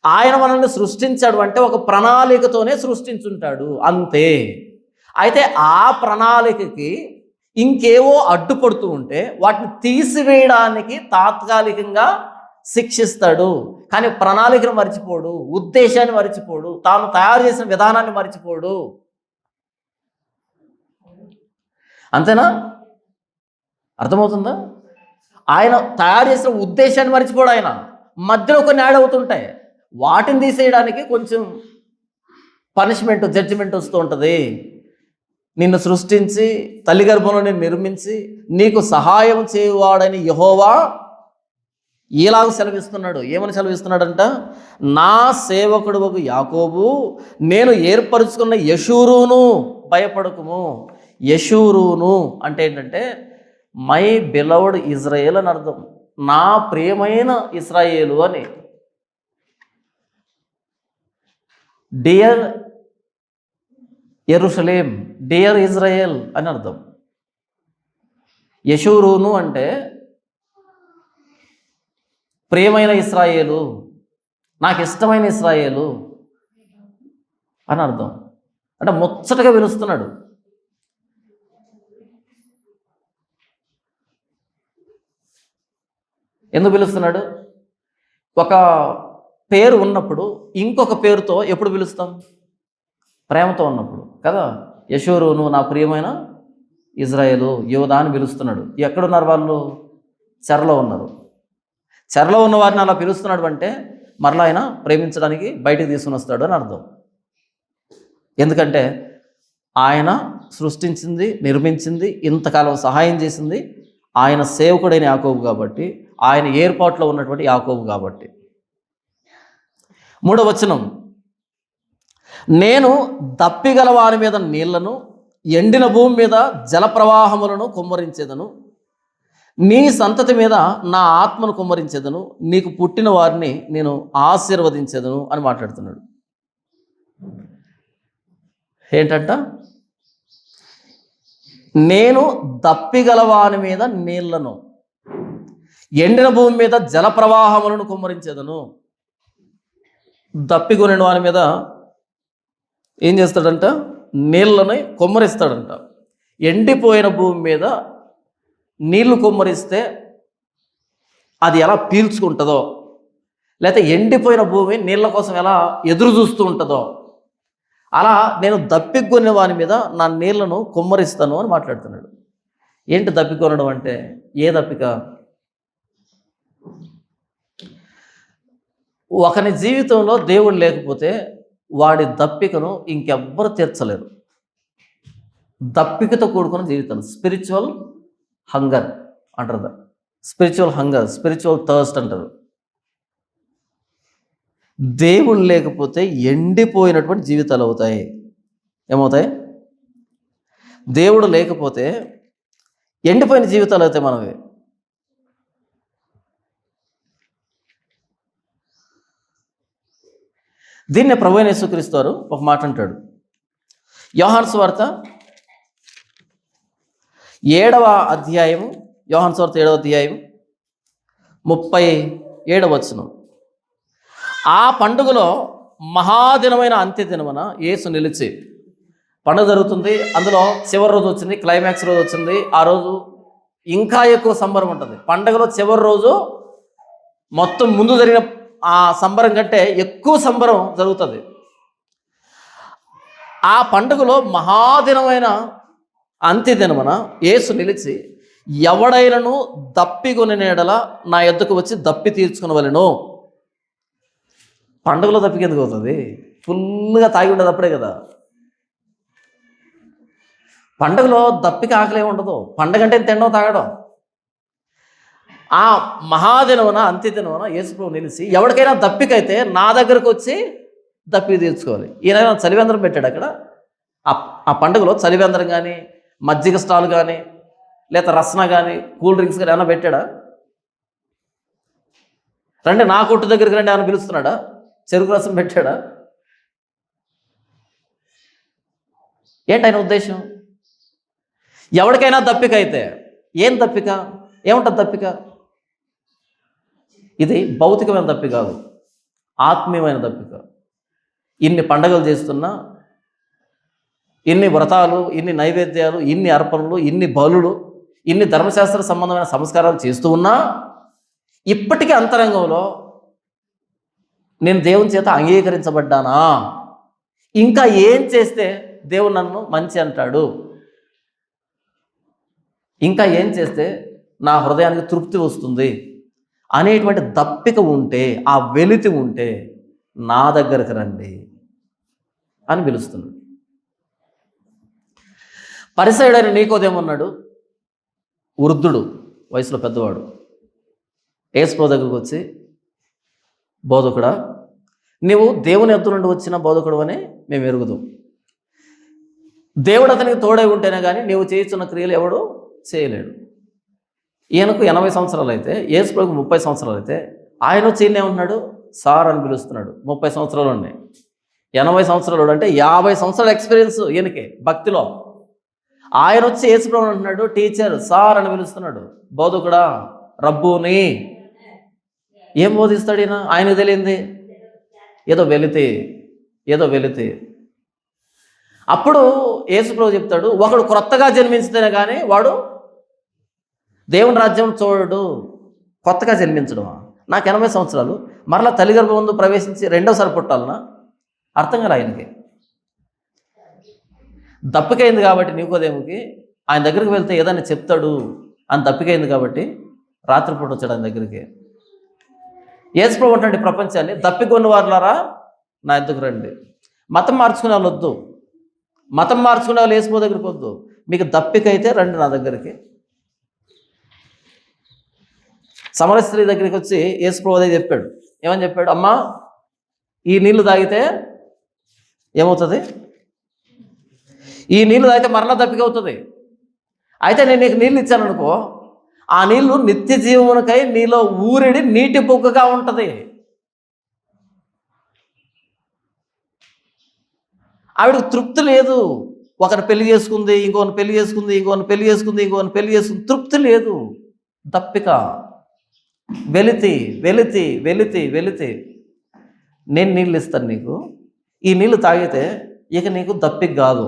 ఆయన మనల్ని సృష్టించాడు అంటే ఒక ప్రణాళికతోనే సృష్టించుంటాడు, అంతే. అయితే ఆ ప్రణాళికకి ఇంకేవో అడ్డుపడుతూ ఉంటే వాటిని తీసివేయడానికి తాత్కాలికంగా శిక్షిస్తాడు. కానీ ప్రణాళికను మర్చిపోడు, ఉద్దేశాన్ని మర్చిపోడు, తాను తయారు చేసిన విధానాన్ని మర్చిపోడు. అంతేనా? అర్థమవుతుందా? ఆయన తయారు చేసిన ఉద్దేశాన్ని మర్చిపోడు. ఆయన మధ్యలో కొన్ని యాడ్ అవుతుంటాయి, వాటిని తీసేయడానికి కొంచెం పనిష్మెంట్, జడ్జిమెంట్ వస్తూ ఉంటుంది. నిన్ను సృష్టించి తల్లి గర్భంలో నిన్ను నిర్మించి నీకు సహాయం చేయవాడని యెహోవా ఇలాగ సెలవిస్తున్నాడు. ఏమని సెలవిస్తున్నాడంట? నా సేవకుడు యాకోబు, నేను ఏర్పరుచుకున్న యెషూరును భయపడకుము. యెషూరును అంటే ఏంటంటే మై బిలవ్డ్ ఇజ్రాయేల్ అని అర్థం. నా ప్రియమైన ఇశ్రాయేలు అని. డియర్ యెరూషలేం, డియర్ ఇజ్రాయేల్ అని అర్థం. యెషూరును అంటే ప్రియమైన ఇశ్రాయేలు, నాకు ఇష్టమైన ఇశ్రాయేలు అని అర్థం. అంటే ముచ్చటగా పిలుస్తున్నాడు. ఎందుకు పిలుస్తున్నాడు? ఒక పేరు ఉన్నప్పుడు ఇంకొక పేరుతో ఎప్పుడు పిలుస్తాం? ప్రేమతో ఉన్నప్పుడు కదా. యెషూరును నా ప్రియమైన ఇజ్రాయేలు, యోధా అని పిలుస్తున్నాడు. ఎక్కడున్నారు వాళ్ళు? చెరలో ఉన్నారు. చెరలో ఉన్న వారిని అలా పిలుస్తున్నాడు అంటే మరలా ఆయన ప్రేమించడానికి బయటికి తీసుకుని వస్తాడు అని అర్థం. ఎందుకంటే ఆయన సృష్టించింది, నిర్మించింది, ఇంతకాలం సహాయం చేసింది ఆయన సేవకుడైన యాకోబు కాబట్టి, ఆయన ఏర్పాట్లో ఉన్నటువంటి యాకోబు కాబట్టి. 3వ వచనం, నేను దప్పిగల వారి మీద నీళ్లను, ఎండిన భూమి మీద జలప్రవాహములను కుమ్మరించేదను, నీ సంతతి మీద నా ఆత్మను కుమ్మరించేదను, నీకు పుట్టిన వారిని నేను ఆశీర్వదించేదను అని మాట్లాడుతున్నాడు. ఏంటంట? నేను దప్పిగల వారి మీద నీళ్లను, ఎండిన భూమి మీద జలప్రవాహములను కుమ్మరించేదను. దప్పికొనిన వారి మీద ఏం చేస్తాడంట? నీళ్ళని కుమ్మరిస్తాడంట. ఎండిపోయిన భూమి మీద నీళ్లు కుమ్మరిస్తే అది ఎలా పీల్చుకుంటుందో, లేకపోతే ఎండిపోయిన భూమి నీళ్ళ కోసం ఎలా ఎదురు చూస్తూ ఉంటుందో, అలా నేను దప్పికొనిన వాని మీద నా నీళ్లను కుమ్మరిస్తాను అని మాట్లాడుతున్నాడు. ఏంటి దప్పికొనడం అంటే? ఏ దప్పిక? ఒకని జీవితంలో దేవుడు లేకపోతే వాడి దప్పికను ఇంకెవ్వరు తీర్చలేరు. దప్పికతో కూడుకున్న జీవితం, స్పిరిచువల్ హంగర్ అంటారు. స్పిరిచువల్ హంగర్, స్పిరిచువల్ థర్స్ట్ అంటారు. దేవుడు లేకపోతే ఎండిపోయినటువంటి జీవితాలు అవుతాయి. ఏమవుతాయి? దేవుడు లేకపోతే ఎండిపోయిన జీవితాలు అవుతాయి మనవి. దీన్నే ప్రభువైన యేసుక్రీస్తు వారు ఒక మాట అంటాడు. యోహాను సువార్త 7వ అధ్యాయము, యోహాను సువార్త 7వ అధ్యాయం 37వ వచనం. ఆ పండుగలో మహాదినమైన అంత్యదినమున యేసు నిలిచి, పండుగ జరుగుతుంది, అందులో చివరి రోజు వచ్చింది, క్లైమాక్స్ రోజు వచ్చింది. ఆ రోజు ఇంకా ఎక్కువ సంబరం ఉంటుంది. పండగలో చివరి రోజు మొత్తం ముందు జరిగిన ఆ సంబరం కంటే ఎక్కువ సంబరం జరుగుతుంది. ఆ పండుగలో మహాదినమైన అంత్యదినమున యేసు నిలిచి, ఎవడైనను దప్పికొని ఎడల నా యొద్దకు వచ్చి దప్పి తీర్చుకునవలెను. పండుగలో దప్పికి ఎందుకు అవుతుంది? ఫుల్గా తాగి ఉండదు అప్పుడే కదా. పండుగలో దప్పికి ఆకలి ఉండదు. పండగ అంటే తినడం తాగడం. ఆ మహాదినమున అంత్యదినమున యేసుప్రభు నిలిచి, ఎవరికైనా దప్పికైతే నా దగ్గరకు వచ్చి దప్పి తీర్చుకోవాలి. ఈయన చలివేంద్రం పెట్టాడు అక్కడ. ఆ పండుగలో చలివేంద్రం కానీ, మజ్జిగ స్టాల్ కానీ, లేదా రసన కానీ, కూల్ డ్రింక్స్ కానీ ఏమైనా పెట్టాడా? రండి నా కొట్టు దగ్గరికి రండి ఏమైనా పిలుస్తున్నాడా? చెరుకు రసం పెట్టాడా? ఏంటి ఆయన ఉద్దేశం? ఎవరికైనా దప్పిక అయితే, ఏం దప్పిక? ఏముంటుంది దప్పిక? ఇది భౌతికమైన దప్పిక కాదు, ఆత్మీయమైన దప్పిక. ఇన్ని పండగలు చేస్తున్నా, ఇన్ని వ్రతాలు, ఇన్ని నైవేద్యాలు, ఇన్ని అర్పణలు, ఇన్ని బలులు, ఇన్ని ధర్మశాస్త్ర సంబంధమైన సంస్కారాలు చేస్తూ ఉన్నా ఇప్పటికీ అంతరంగంలో నేను దేవుని చేత అంగీకరించబడ్డానా? ఇంకా ఏం చేస్తే దేవుడు నన్ను మంచి అంటాడు? ఇంకా ఏం చేస్తే నా హృదయానికి తృప్తి వస్తుంది అనేటువంటి దప్పిక ఉంటే, ఆ వెలితి ఉంటే నా దగ్గరకు రండి అని పిలుస్తున్నాడు. పరిసయుడైన నీకోదేమన్నాడు, వృద్ధుడు, వయసులో పెద్దవాడు, యేసుప్రభు దగ్గరకు వచ్చి, బోధకుడా, నీవు దేవుని ఎద్దు నుండి వచ్చిన బోధకుడు అని మేము ఎరుగుదాం. దేవుడు అతనికి తోడై ఉంటేనే కానీ నీవు చేస్తున్న క్రియలు ఎవడు చేయలేడు. ఈయనకు 80 సంవత్సరాలు అయితే, యేసుప్రభుకు 30 సంవత్సరాలు అయితే, ఆయన వచ్చి ఈయన ఏమంటున్నాడు, సార్ అని పిలుస్తున్నాడు. 30 సంవత్సరాలు ఉన్నాయి, 80 సంవత్సరాలు అంటే 50 సంవత్సరాల ఎక్స్పీరియన్స్ ఈయనకి భక్తిలో. ఆయన వచ్చి యేసుప్రభు అంటున్నాడు, టీచర్, సార్ అని పిలుస్తున్నాడు. బోధకుడా, రబ్బూని. ఏం బోధిస్తాడు ఈయన? ఆయనకు తెలియంది ఏదో వెలితే. అప్పుడు యేసుప్రభు చెప్తాడు, ఒకడు క్రొత్తగా జన్మించితేనే కానీ వాడు దేవుని రాజ్యం చూడడు. కొత్తగా జన్మించడం. నాకు 80 సంవత్సరాలు, మరలా తల్లి గర్భం ముందు ప్రవేశించి రెండోసారి పుట్టాలనా? అర్థం కాదు ఆయనకి. దప్పికైంది కాబట్టి నీకోదేముకి ఆయన దగ్గరికి వెళ్తే ఏదైనా చెప్తాడు అని దప్పికైంది కాబట్టి రాత్రిపూట వచ్చాడు ఆయన దగ్గరికి. యేసుప్రభు అంటాడు ప్రపంచాన్ని, దప్పికొన్న వారులారా నా ఎద్దుకు రండి. మతం మార్చుకునే వాళ్ళు వద్దు, మతం మార్చుకునే వాళ్ళు యేసుప్రభు దగ్గరికి వద్దు. మీకు దప్పికైతే రండి నా దగ్గరికి. సమర స్త్రీ దగ్గరికి వచ్చి యేసుప్రభు అదే చెప్పాడు. ఏమని చెప్పాడు? అమ్మా, ఈ నీళ్లు తాగితే ఏమవుతుంది? ఈ నీళ్లు తాగితే మరలా దప్పిక అవుతుంది. అయితే నేను నీకు నీళ్ళు ఇచ్చాను అనుకో, ఆ నీళ్లు నిత్య జీవమునకై నీలో ఊరిడి నీటి బొగ్గగా ఉంటుంది. ఆవిడకు తృప్తి లేదు. ఒకరిని పెళ్లి చేసుకుంది, ఇంకొకరిని పెళ్లి చేసుకుంది, ఇంకొకరిని పెళ్లి చేసుకుంది, ఇంకొకరిని పెళ్లి చేసుకుంది, తృప్తి లేదు. దప్పిక, వెలితి. నేను నీళ్ళు ఇస్తాను నీకు, ఈ నీళ్ళు తాగితే ఇక నీకు దప్పిక కాదు.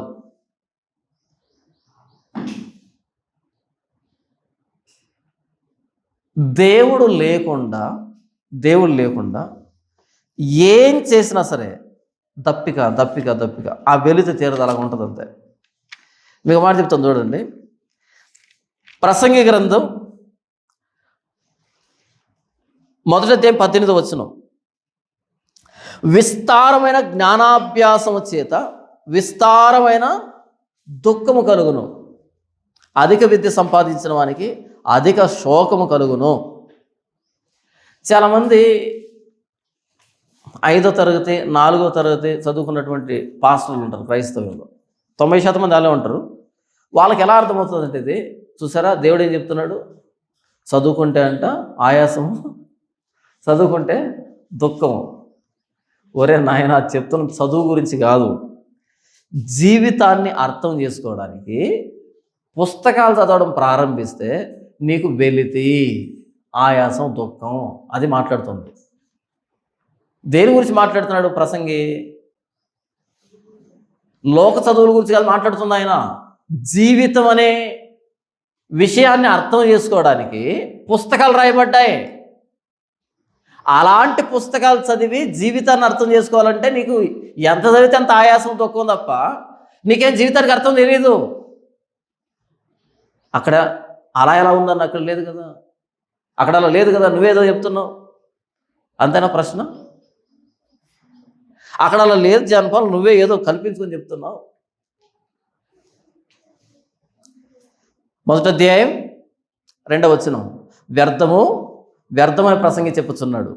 దేవుడు లేకుండా ఏం చేసినా సరే దప్పిక. ఆ వెలితి తీరదు, అలాగ ఉంటుంది అంతే. మీకు మాట చెప్తాను చూడండి. ప్రసంగి గ్రంథం 1వ అధ్యాయం 18వ వచనం, విస్తారమైన జ్ఞానాభ్యాసము చేత విస్తారమైన దుఃఖము కలుగును, అధిక విద్య సంపాదించిన వానికి అధిక శోకము కలుగును. చాలామంది 5వ తరగతి 4వ తరగతి చదువుకున్నటువంటి పాస్టర్లు ఉంటారు క్రైస్తవుల్లో. 90% మంది అలా ఉంటారు. వాళ్ళకి ఎలా అర్థమవుతుందంటే, ఇది చూసారా, దేవుడు ఏం చెప్తున్నాడు, చదువుకుంటే అంట ఆయాసము, చదువుకుంటే దుఃఖము. ఒరే నాయన, చెప్తున్న చదువు గురించి కాదు, జీవితాన్ని అర్థం చేసుకోవడానికి పుస్తకాలు చదవడం ప్రారంభిస్తే నీకు వెలితి, ఆయాసం, దుఃఖం అది మాట్లాడుతుంది. దేని గురించి మాట్లాడుతున్నాడు ప్రసంగి? లోక చదువుల గురించి కాదు మాట్లాడుతుంది ఆయన. జీవితం అనే విషయాన్ని అర్థం చేసుకోవడానికి పుస్తకాలు రాయబడ్డాయి. అలాంటి పుస్తకాలు చదివి జీవితాన్ని అర్థం చేసుకోవాలంటే నీకు ఎంత చదివితే అంత ఆయాసం తక్కువ తప్ప నీకేం జీవితానికి అర్థం తెలియదు. అక్కడ అలా ఎలా ఉందని అక్కడ లేదు కదా, అక్కడ అలా లేదు కదా, నువ్వేదో చెప్తున్నావు అంతేనా ప్రశ్న? అక్కడ అలా లేదు జానపాల్, నువ్వే ఏదో కల్పించుకొని చెప్తున్నావు. మొదటి అధ్యాయం 2వ వచనం, వ్యర్థము వ్యర్థమని ప్రసంగి చెప్పుచున్నాడు.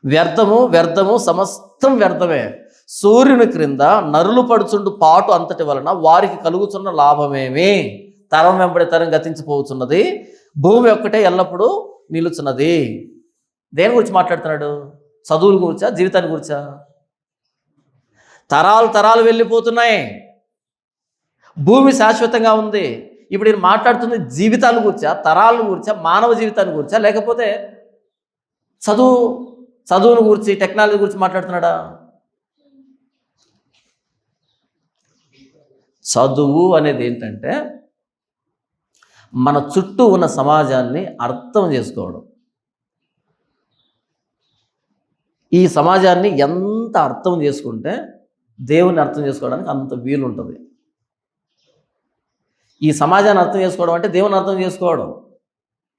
వ్యర్థము వ్యర్థము సమస్తం వ్యర్థమే, సూర్యుని క్రింద నరులు పడుచుండు పాటు అంతటి వలన వారికి కలుగుతున్న లాభమేమి? తరం వెంబడి తరం గతించిపోతున్నది, భూమి ఒక్కటే ఎల్లప్పుడూ నిలుచున్నది. దేని గురించి మాట్లాడుతున్నాడు? చదువుల గురించా, జీవితాన్ని గురించా? తరాలు తరాలు వెళ్ళిపోతున్నాయి, భూమి శాశ్వతంగా ఉంది. ఇప్పుడు నేను మాట్లాడుతుంది జీవితాల గురించా, తరాల గురించా, మానవ జీవితాన్ని గురించా, లేకపోతే చదువుని గురించి, టెక్నాలజీ గురించి మాట్లాడుతున్నాడా? చదువు అనేది ఏంటంటే మన చుట్టూ ఉన్న సమాజాన్ని అర్థం చేసుకోవడం. ఈ సమాజాన్ని ఎంత అర్థం చేసుకుంటే దేవుని అర్థం చేసుకోవడానికి అంత వీలుంటుంది. ఈ సమాజాన్ని అర్థం చేసుకోవడం అంటే దేవుని అర్థం చేసుకోవడం,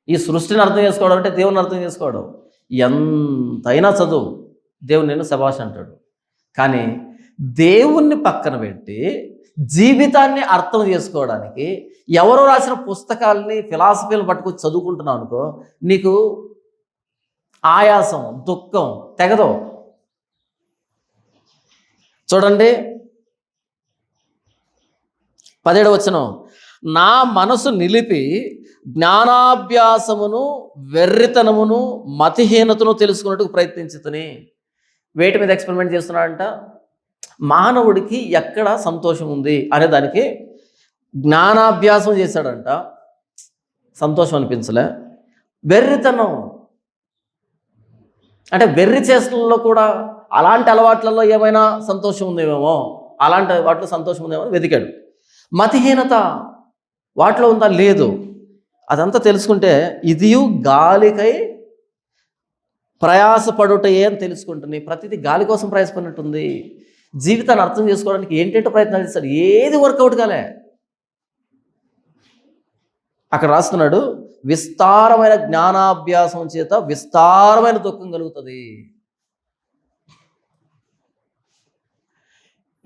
ఈ సృష్టిని అర్థం చేసుకోవడం అంటే దేవుని అర్థం చేసుకోవడం. ఎంతైనా చదువు, దేవుని నేను శభాష్ అంటాడు. కానీ దేవుణ్ణి పక్కన పెట్టి జీవితాన్ని అర్థం చేసుకోవడానికి ఎవరో రాసిన పుస్తకాలని, ఫిలాసఫీలు పట్టుకొచ్చి చదువుకుంటున్నావు అనుకో, నీకు ఆయాసం, దుఃఖం తెగదు. చూడండి 17వ వచనం, నా మనసు నిలిపి జ్ఞానాభ్యాసమును వెర్రితనమును మతిహీనతను తెలుసుకున్నట్టుకు ప్రయత్నించుతని. వేటి మీద ఎక్స్పెరిమెంట్ చేస్తున్నాడంట? మానవుడికి ఎక్కడ సంతోషం ఉంది అనే దానికి జ్ఞానాభ్యాసం చేశాడంట. సంతోషం అనిపించలే. వెర్రితనం అంటే వెర్రి చేష్టలలో కూడా అలాంటి అలవాట్లలో ఏమైనా సంతోషం ఉందేమో, అలాంటి వాటిలో సంతోషం ఉందేమో వెతికాడు. మతిహీనత వాటిలో ఉందా? లేదు. అదంతా తెలుసుకుంటే ఇదియు గాలికై ప్రయాసపడుటయే అని తెలుసుకుంటుంది. ప్రతిదీ గాలి కోసం ప్రయాసపడినట్టుంది. జీవితాన్ని అర్థం చేసుకోవడానికి ఏంటంటే ప్రయత్నాలు చేస్తాడు, ఏది వర్కౌట్ కాలే. అక్కడ రాస్తున్నాడు, విస్తారమైన జ్ఞానాభ్యాసం చేత విస్తారమైన దుఃఖం కలుగుతుంది.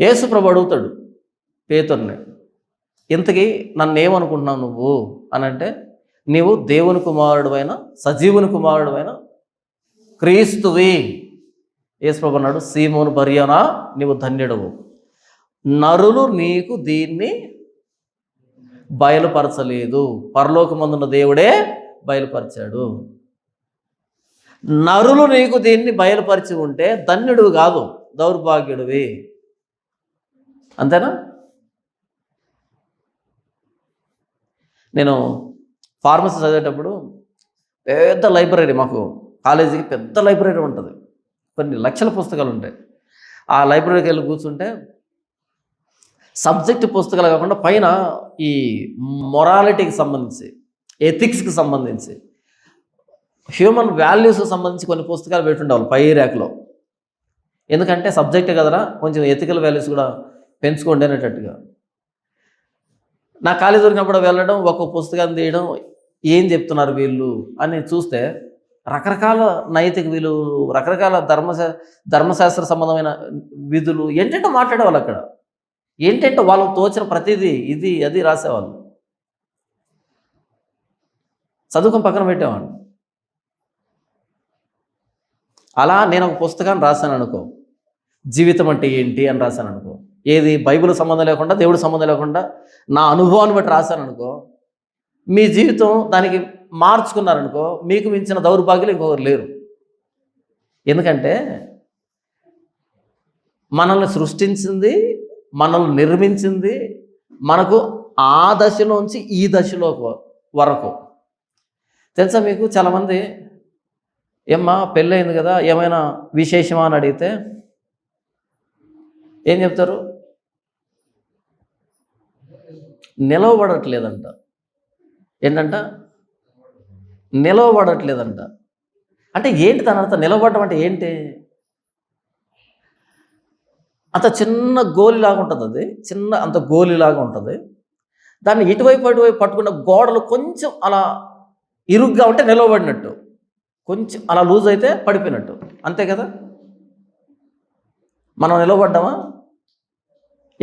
యేసు ప్రభు అడుగుతాడు పేతురుని, ఇంతకీ నన్ను ఏమనుకుంటున్నావు నువ్వు అని అంటే, నీవు దేవుని కుమారుడువైన సజీవుని కుమారుడువైన క్రీస్తువి. యేసు ప్రభు అన్నాడు, సీమోను బర్యోనా, నీవు ధన్యుడవు, నరులు నీకు దీన్ని బయలుపరచలేదు, పరలోకమందున్న దేవుడే బయలుపరిచాడు. నరులు నీకు దీన్ని బయలుపరిచి ఉంటే ధన్యుడు కాదు, దౌర్భాగ్యుడివి. అంతేనా? నేను ఫార్మసీ చదివేటప్పుడు పెద్ద లైబ్రరీ, మాకు కాలేజీకి పెద్ద లైబ్రరీ ఉంటుంది, కొన్ని లక్షల పుస్తకాలు ఉంటాయి. ఆ లైబ్రరీకి వెళ్ళి కూర్చుంటే సబ్జెక్ట్ పుస్తకాలు కాకుండా పైన ఈ మొరాలిటీకి సంబంధించి, ఎథిక్స్కి సంబంధించి, హ్యూమన్ వాల్యూస్కి సంబంధించి కొన్ని పుస్తకాలు పెట్టుండేవాళ్ళు పై ర్యాక్లో. ఎందుకంటే సబ్జెక్టే కదరా, కొంచెం ఎథికల్ వాల్యూస్ కూడా పెంచుకోండి అనేటట్టుగా. నా కాలేజీ దొరికినప్పుడు వెళ్ళడం, ఒక పుస్తకాన్ని తీయడం, ఏం చెప్తున్నారు వీళ్ళు అని చూస్తే రకరకాల నైతిక విలువలు, రకరకాల ధర్మశాస్త్ర సంబంధమైన విధులు ఏంటంటే మాట్లాడేవాళ్ళు. అక్కడ ఏంటంటే వాళ్ళకు తోచిన ప్రతిదీ ఇది అది రాసేవాళ్ళు. చదువుకొని పక్కన పెట్టేవాళ్ళు. అలా నేను ఒక పుస్తకాన్ని రాశాను అనుకో, జీవితం అంటే ఏంటి అని రాశాను అనుకో, ఏది బైబిల్ సంబంధం లేకుండా, దేవుడి సంబంధం లేకుండా నా అనుభవాన్ని బట్టి రాశాను అనుకో, మీ జీవితం దానికి మార్చుకున్నారనుకో, మీకు మించిన దౌర్భాగ్యులు ఇంకొకరు లేరు. ఎందుకంటే మనల్ని సృష్టించింది, మనల్ని నిర్మించింది మనకు ఆ దశలోంచి ఈ దశలో వరకు. తెలుసా మీకు? చాలామంది ఏమ్మా పెళ్ళయింది కదా, ఏమైనా విశేషమా అని అడిగితే ఏం చెప్తారు? నిలవబడట్లేదంట. ఏంటంట? నిలవబడట్లేదంట. అంటే ఏంటి దాని అర్థం? నిలబడడం అంటే ఏంటి? అంత చిన్న గోలిలాగా ఉంటుంది, అది చిన్న అంత గోలిలాగా ఉంటుంది. దాన్ని ఇటువైపు అటువైపు పట్టుకున్న గోడలు కొంచెం అలా ఇరుగ్గా ఉంటే నిలవబడినట్టు, కొంచెం అలా లూజ్ అయితే పడిపోయినట్టు, అంతే కదా? మనం నిలబడ్డామా?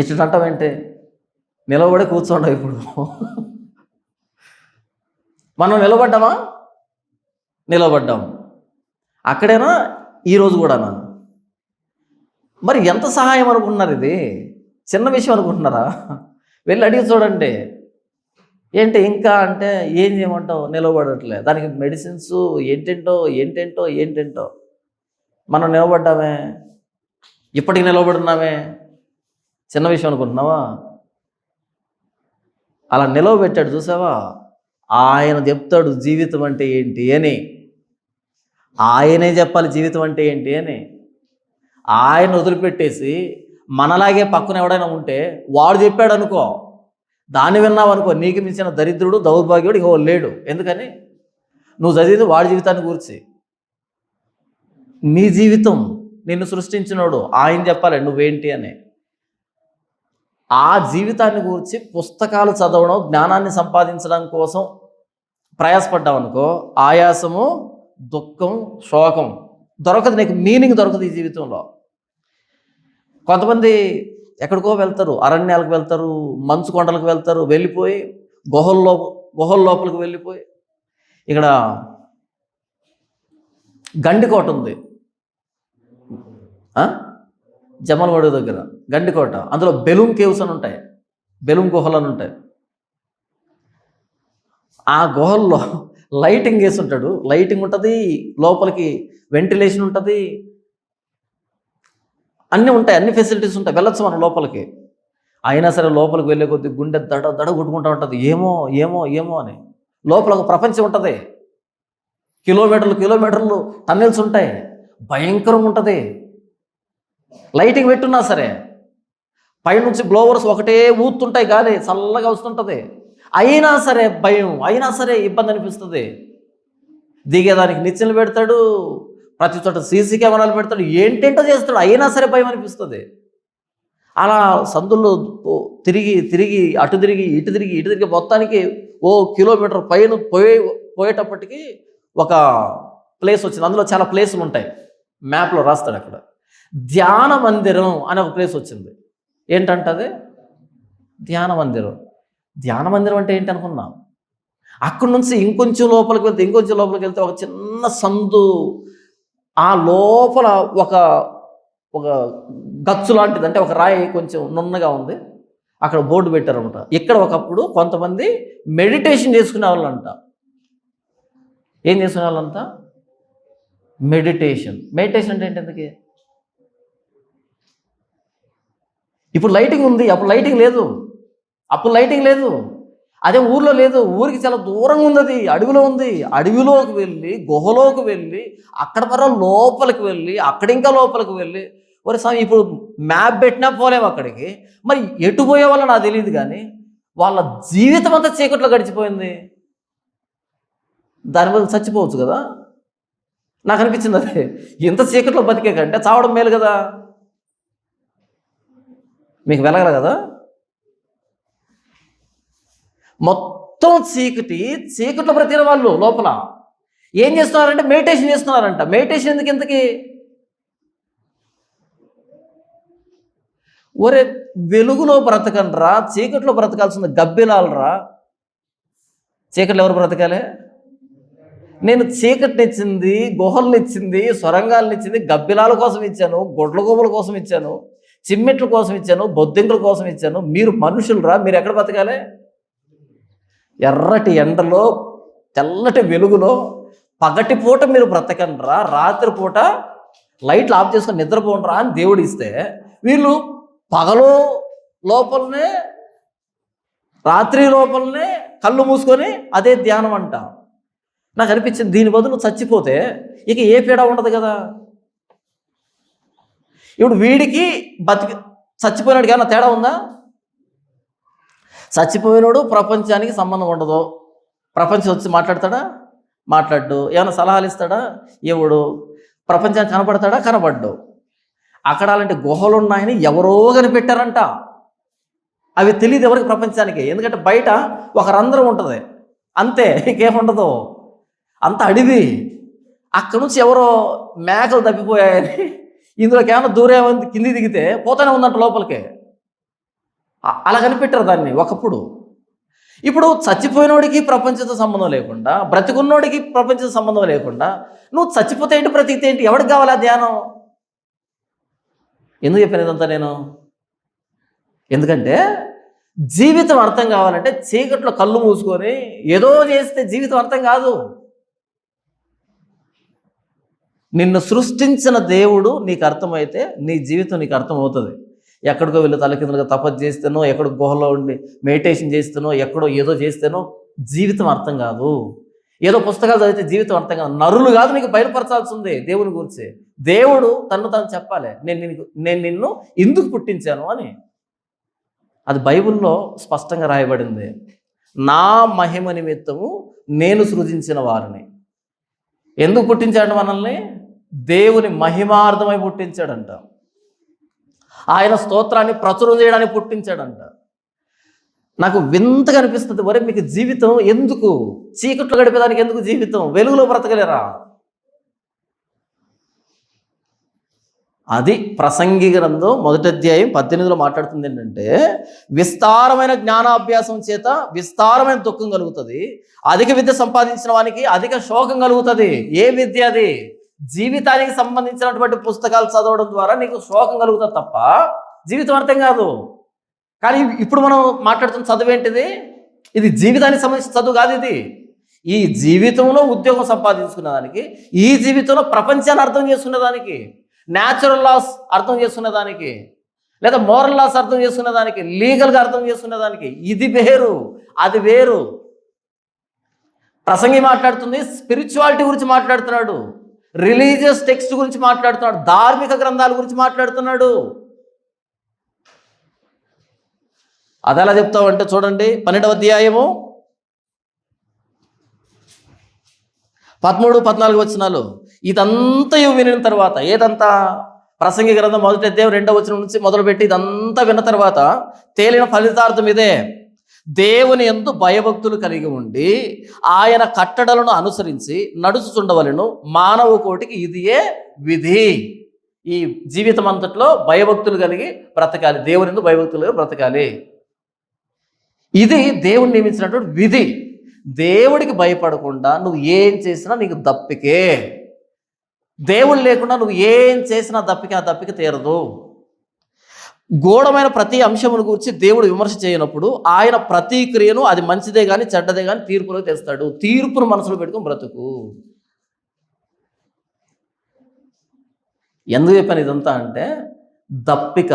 ఇట్లా అంటామేంటి? నిలబడి కూర్చోండి. ఇప్పుడు మనం నిలబడ్డామా? నిలబడ్డాం. అక్కడేనా? ఈరోజు కూడానా? మరి ఎంత సహాయం అనుకుంటున్నారు? ఇది చిన్న విషయం అనుకుంటున్నారా? వెళ్ళి అడిగి చూడండి. ఏంటి ఇంకా అంటే ఏం చేయమంటావు? నిలబడట్లే. దానికి మెడిసిన్స్ ఏంటేంటో ఏంటేంటో ఏంటేంటో. మనం నిలబడ్డామే, ఇప్పటికి నిలబడున్నామే. చిన్న విషయం అనుకుంటున్నావా? అలా నిలవబెట్టాడు, చూసావా? ఆయన చెప్తాడు జీవితం అంటే ఏంటి అని. ఆయనే చెప్పాలి జీవితం అంటే ఏంటి అని. ఆయన వదిలిపెట్టేసి మనలాగే పక్కన ఎవడైనా ఉంటే వాడు చెప్పాడు అనుకో, దాన్ని విన్నావు అనుకో, నీకు మించిన దరిద్రుడు దౌర్భాగ్యుడు ఇంకో లేడు. ఎందుకని? నువ్వు చదివింది వాడి జీవితాన్ని గురించి. నీ జీవితం నిన్ను సృష్టించినోడు ఆయన చెప్పాలి నువ్వేంటి అని. ఆ జీవితాన్ని గురించి పుస్తకాలు చదవడం, జ్ఞానాన్ని సంపాదించడం కోసం ప్రయాసపడ్డావు అనుకో, ఆయాసము, దుఃఖం, శోకం దొరకదు, నీకు మీనింగ్ దొరకదు ఈ జీవితంలో. కొంతమంది ఎక్కడికో వెళ్తారు, అరణ్యాలకు వెళ్తారు, మంచు కొండలకు వెళ్తారు, వెళ్ళిపోయి గుహల లోపలికి వెళ్ళిపోయి, ఇక్కడ గండికోట ఉంది, జమలమడుగు దగ్గర గండికోట. అందులో బెలూమ్ కేవ్స్ అని ఉంటాయి, బెలూమ్ గుహలు అని ఉంటాయి. ఆ గుహల్లో లైటింగ్ వేసి ఉంటాడు, లైటింగ్ ఉంటుంది, లోపలికి వెంటిలేషన్ ఉంటుంది, అన్నీ ఉంటాయి, అన్ని ఫెసిలిటీస్ ఉంటాయి, వెళ్ళొచ్చు మనం లోపలికి. అయినా సరే లోపలికి వెళ్ళే కొద్ది గుండె దడ దడ కొట్టుకుంటూ ఉంటుంది, ఏమో ఏమో ఏమో అని. లోపల ఒక ప్రపంచం ఉంటుంది, కిలోమీటర్లు టన్నెల్స్ ఉంటాయి, భయంకరంగా ఉంటుంది. లైటింగ్ పెట్టున్నా సరే పైనుంచి బ్లోవర్స్ ఒకటే ఊతుంటాయి, గాలి చల్లగా వస్తుంటుంది. అయినా సరే భయం, అయినా సరే ఇబ్బంది అనిపిస్తుంది. దిగేదానికి నిచ్చెనలు పెడతాడు, ప్రతి చోట సీసీ కెమెరాలు పెడతాడు, ఏంటేంటో చేస్తాడు, అయినా సరే భయం అనిపిస్తుంది. అలా సందుల్లో తిరిగి తిరిగి అటు తిరిగి ఇటు తిరిగి మొత్తానికి ఓ కిలోమీటర్ పైన పోయేటప్పటికి ఒక ప్లేస్ వచ్చింది. అందులో చాలా ప్లేసులు ఉంటాయి, మ్యాప్లో రాస్తాడు. అక్కడ ధ్యాన మందిరం అనే ఒక ప్లేస్ వచ్చింది. ఏంటంటే ధ్యాన మందిరం. ధ్యాన మందిరం అంటే ఏంటి అనుకున్నాం? అక్కడి నుంచి ఇంకొంచెం లోపలికి వెళ్తే ఒక చిన్న సందు, ఆ లోపల ఒక ఒక గచ్చు లాంటిది, అంటే ఒక రాయి కొంచెం నున్నగా ఉంది. అక్కడ బోర్డు పెట్టారనమాట, ఇక్కడ ఒకప్పుడు కొంతమంది మెడిటేషన్ చేసుకునే వాళ్ళంట. ఏం చేసుకునే వాళ్ళంతా? మెడిటేషన్ అంటే ఏంటి? ఎందుకు? ఇప్పుడు లైటింగ్ ఉంది, అప్పుడు లైటింగ్ లేదు. అదే ఊర్లో లేదు, ఊరికి చాలా దూరంగా ఉంది, అది అడవిలో ఉంది. అడవిలోకి వెళ్ళి, గుహలోకి వెళ్ళి, అక్కడ లోపలికి వెళ్ళి, అక్కడ ఇంకా లోపలికి వెళ్ళి, ఒరే స్వామి ఇప్పుడు మ్యాప్ పెట్టినా పోలేము అక్కడికి. మరి ఎటు పోయే వాళ్ళో నాకు తెలియదు, కానీ వాళ్ళ జీవితం అంతా చీకట్లో గడిచిపోయింది. దానివల్ల చచ్చిపోవచ్చు కదా. నాకు అనిపించింది అదే, ఇంత చీకట్లో బతికే కంటే చావడం మేలు కదా. మీకు వెలగల కదా. మొత్తం చీకట్లో బ్రతికిన వాళ్ళు లోపల ఏం చేస్తున్నారంటే మెడిటేషన్ చేస్తున్నారంట. మెడిటేషన్ ఎందుకు ఇంతకీ? ఒరే వెలుగులో బ్రతకండ్రా, చీకట్లో బ్రతకాల్సింది గబ్బిలాలరా. చీకట్లో ఎవరు బ్రతకాలి? నేను చీకటినిచ్చింది, గుహలనిచ్చింది, సొరంగాలనిచ్చింది గబ్బిలాల కోసం ఇచ్చాను, గొడ్ల గోపుల కోసం ఇచ్చాను, చిమ్మెట్ల కోసం ఇచ్చాను, బొద్దింకల కోసం ఇచ్చాను. మీరు మనుషులరా, మీరు ఎక్కడ బ్రతకాలి? ఎర్రటి ఎండలో, తెల్లటి వెలుగులో పగటిపూట మీరు బ్రతకండ్రా, రాత్రిపూట లైట్లు ఆఫ్ చేసుకొని నిద్రపోండ్రా అని దేవుడు ఇస్తే, వీళ్ళు పగలు లోపలనే రాత్రి లోపలనే కళ్ళు మూసుకొని అదే ధ్యానం అంట. నాకు అనిపించింది, దీని బదులు చచ్చిపోతే ఇక ఏ పీడ ఉండదు కదా. ఇప్పుడు వీడికి చచ్చిపోయినాడికి ఏమన్నా తేడా ఉందా? చచ్చిపోయినాడు ప్రపంచానికి సంబంధం ఉండదు, ప్రపంచం వచ్చి మాట్లాడతాడా? మాట్లాడ్డు. ఏమైనా సలహాలు ఇస్తాడా? ఎవడు? ప్రపంచానికి కనపడతాడా? కనపడ్డు. అక్కడ అలాంటి గుహలు ఉన్నాయని ఎవరో కనిపెట్టారంట. అవి తెలియదు ఎవరికి, ప్రపంచానికి. ఎందుకంటే బయట ఒక రంధ్రం ఉంటుంది అంతే, ఇంకేముండదు, అంత అడవి. అక్కడ నుంచి ఎవరో మేకలు తప్పిపోయాయని ఇందులోకి ఏమైనా దూరం కింది దిగితే పోతానే ఉందంట లోపలికి. అలా కనిపెట్టారు దాన్ని ఒకప్పుడు. ఇప్పుడు చచ్చిపోయినోడికి ప్రపంచంతో సంబంధం లేకుండా, బ్రతికున్నోడికి ప్రపంచంతో సంబంధం లేకుండా నువ్వు చచ్చిపోతే ఏంటి, బ్రతికితే ఏంటి, ఎవరికి కావాలా ధ్యానం? ఎందుకు చెప్పాను ఇదంతా నేను? ఎందుకంటే జీవితం అర్థం కావాలంటే చీకట్లో కళ్ళు మూసుకొని ఏదో చేస్తే జీవితం అర్థం కాదు. నిన్ను సృష్టించిన దేవుడు నీకు అర్థమైతే నీ జీవితం నీకు అర్థమవుతుంది. ఎక్కడికో వెళ్ళి తలకిందులుగా తపస్సు చేస్తేనో, ఎక్కడికో గుహలో ఉండి మెడిటేషన్ చేస్తేనో, ఎక్కడో ఏదో చేస్తేనో జీవితం అర్థం కాదు. ఏదో పుస్తకాలు చదివితే జీవితం అర్థం కాదు. నరులు కాదు నీకు బయలుపరచాల్సి ఉంది దేవుని గురించి. దేవుడు తను చెప్పాలి, నేను నిన్ను ఎందుకు పుట్టించాను అని. అది బైబిల్లో స్పష్టంగా రాయబడింది. నా మహిమ నిమిత్తము నేను సృజించిన వారిని. ఎందుకు పుట్టించాడు మనల్ని? దేవుని మహిమార్థమై పుట్టించాడంట. ఆయన స్తోత్రాన్ని ప్రచురం చేయడానికి పుట్టించాడంట. నాకు వింతగా అనిపిస్తుంది, వరే మీకు జీవితం ఎందుకు? చీకట్లో గడిపేదానికి ఎందుకు జీవితం? వెలుగులో బ్రతకలేరా? అది ప్రసంగి గ్రంథం 1వ అధ్యాయం 18లో మాట్లాడుతుంది ఏంటంటే, విస్తారమైన జ్ఞానాభ్యాసం చేత విస్తారమైన దుఃఖం కలుగుతుంది, అధిక విద్య సంపాదించిన వానికి అధిక శోకం కలుగుతుంది. ఏ విద్య అది? జీవితానికి సంబంధించినటువంటి పుస్తకాలు చదవడం ద్వారా నీకు శోకం కలుగుతుంది తప్ప జీవితం అర్థం కాదు. కానీ ఇప్పుడు మనం మాట్లాడుతున్న చదువు ఏంటిది? ఇది జీవితానికి సంబంధించిన చదువు కాదు. ఇది ఈ జీవితంలో ఉద్యోగం సంపాదించుకునేదానికి, ఈ జీవితంలో ప్రపంచాన్ని అర్థం చేసుకునేదానికి, న్యాచురల్ లాస్ అర్థం చేసుకునేదానికి, లేదా మోరల్ లాస్ అర్థం చేసుకునేదానికి, లీగల్గా అర్థం చేసుకునేదానికి. ఇది వేరు, అది వేరు. ప్రసంగి మాట్లాడుతుంది స్పిరిచువాలిటీ గురించి మాట్లాడుతున్నాడు, రిలీజియస్ టెక్స్ట్ గురించి మాట్లాడుతున్నాడు, ధార్మిక గ్రంథాల గురించి మాట్లాడుతున్నాడు. అది ఎలా చెప్తావంటే చూడండి, 12వ అధ్యాయము 13-14 వచనాలు. ఇదంతా వినిన తర్వాత, ఏదంతా? ప్రసంగి గ్రంథం 1వ అధ్యాయం 2వ వచనం నుంచి మొదలుపెట్టి ఇదంతా విన్న తర్వాత తేలిన ఫలితార్థం ఇదే: దేవుని యందు భయభక్తులు కలిగి ఉండి ఆయన కట్టడలను అనుసరించి నడుచుచుండవలెను. మానవ కోటికి ఇదియే విధి. ఈ జీవితం అంతట్లో భయభక్తులు కలిగి బ్రతకాలి, దేవుని యందు భయభక్తులు కలిగి బ్రతకాలి. ఇది దేవుని నియమించినటువంటి విధి. దేవుడికి భయపడకుండా నువ్వు ఏం చేసినా నీకు దప్పికే. దేవుడు లేకుండా నువ్వు ఏం చేసినా దప్పిక, ఆ దప్పిక తీరదు. గూఢమైన ప్రతి అంశమును గురించి దేవుడు విమర్శ చేయనప్పుడు ఆయన ప్రతి క్రియను, అది మంచిదే కానీ చెడ్డదే కానీ, తీర్పులో తెస్తాడు. తీర్పును మనసులో పెట్టుకుని బ్రతుకు. ఎందుకు చెప్పాను ఇదంతా అంటే, దప్పిక.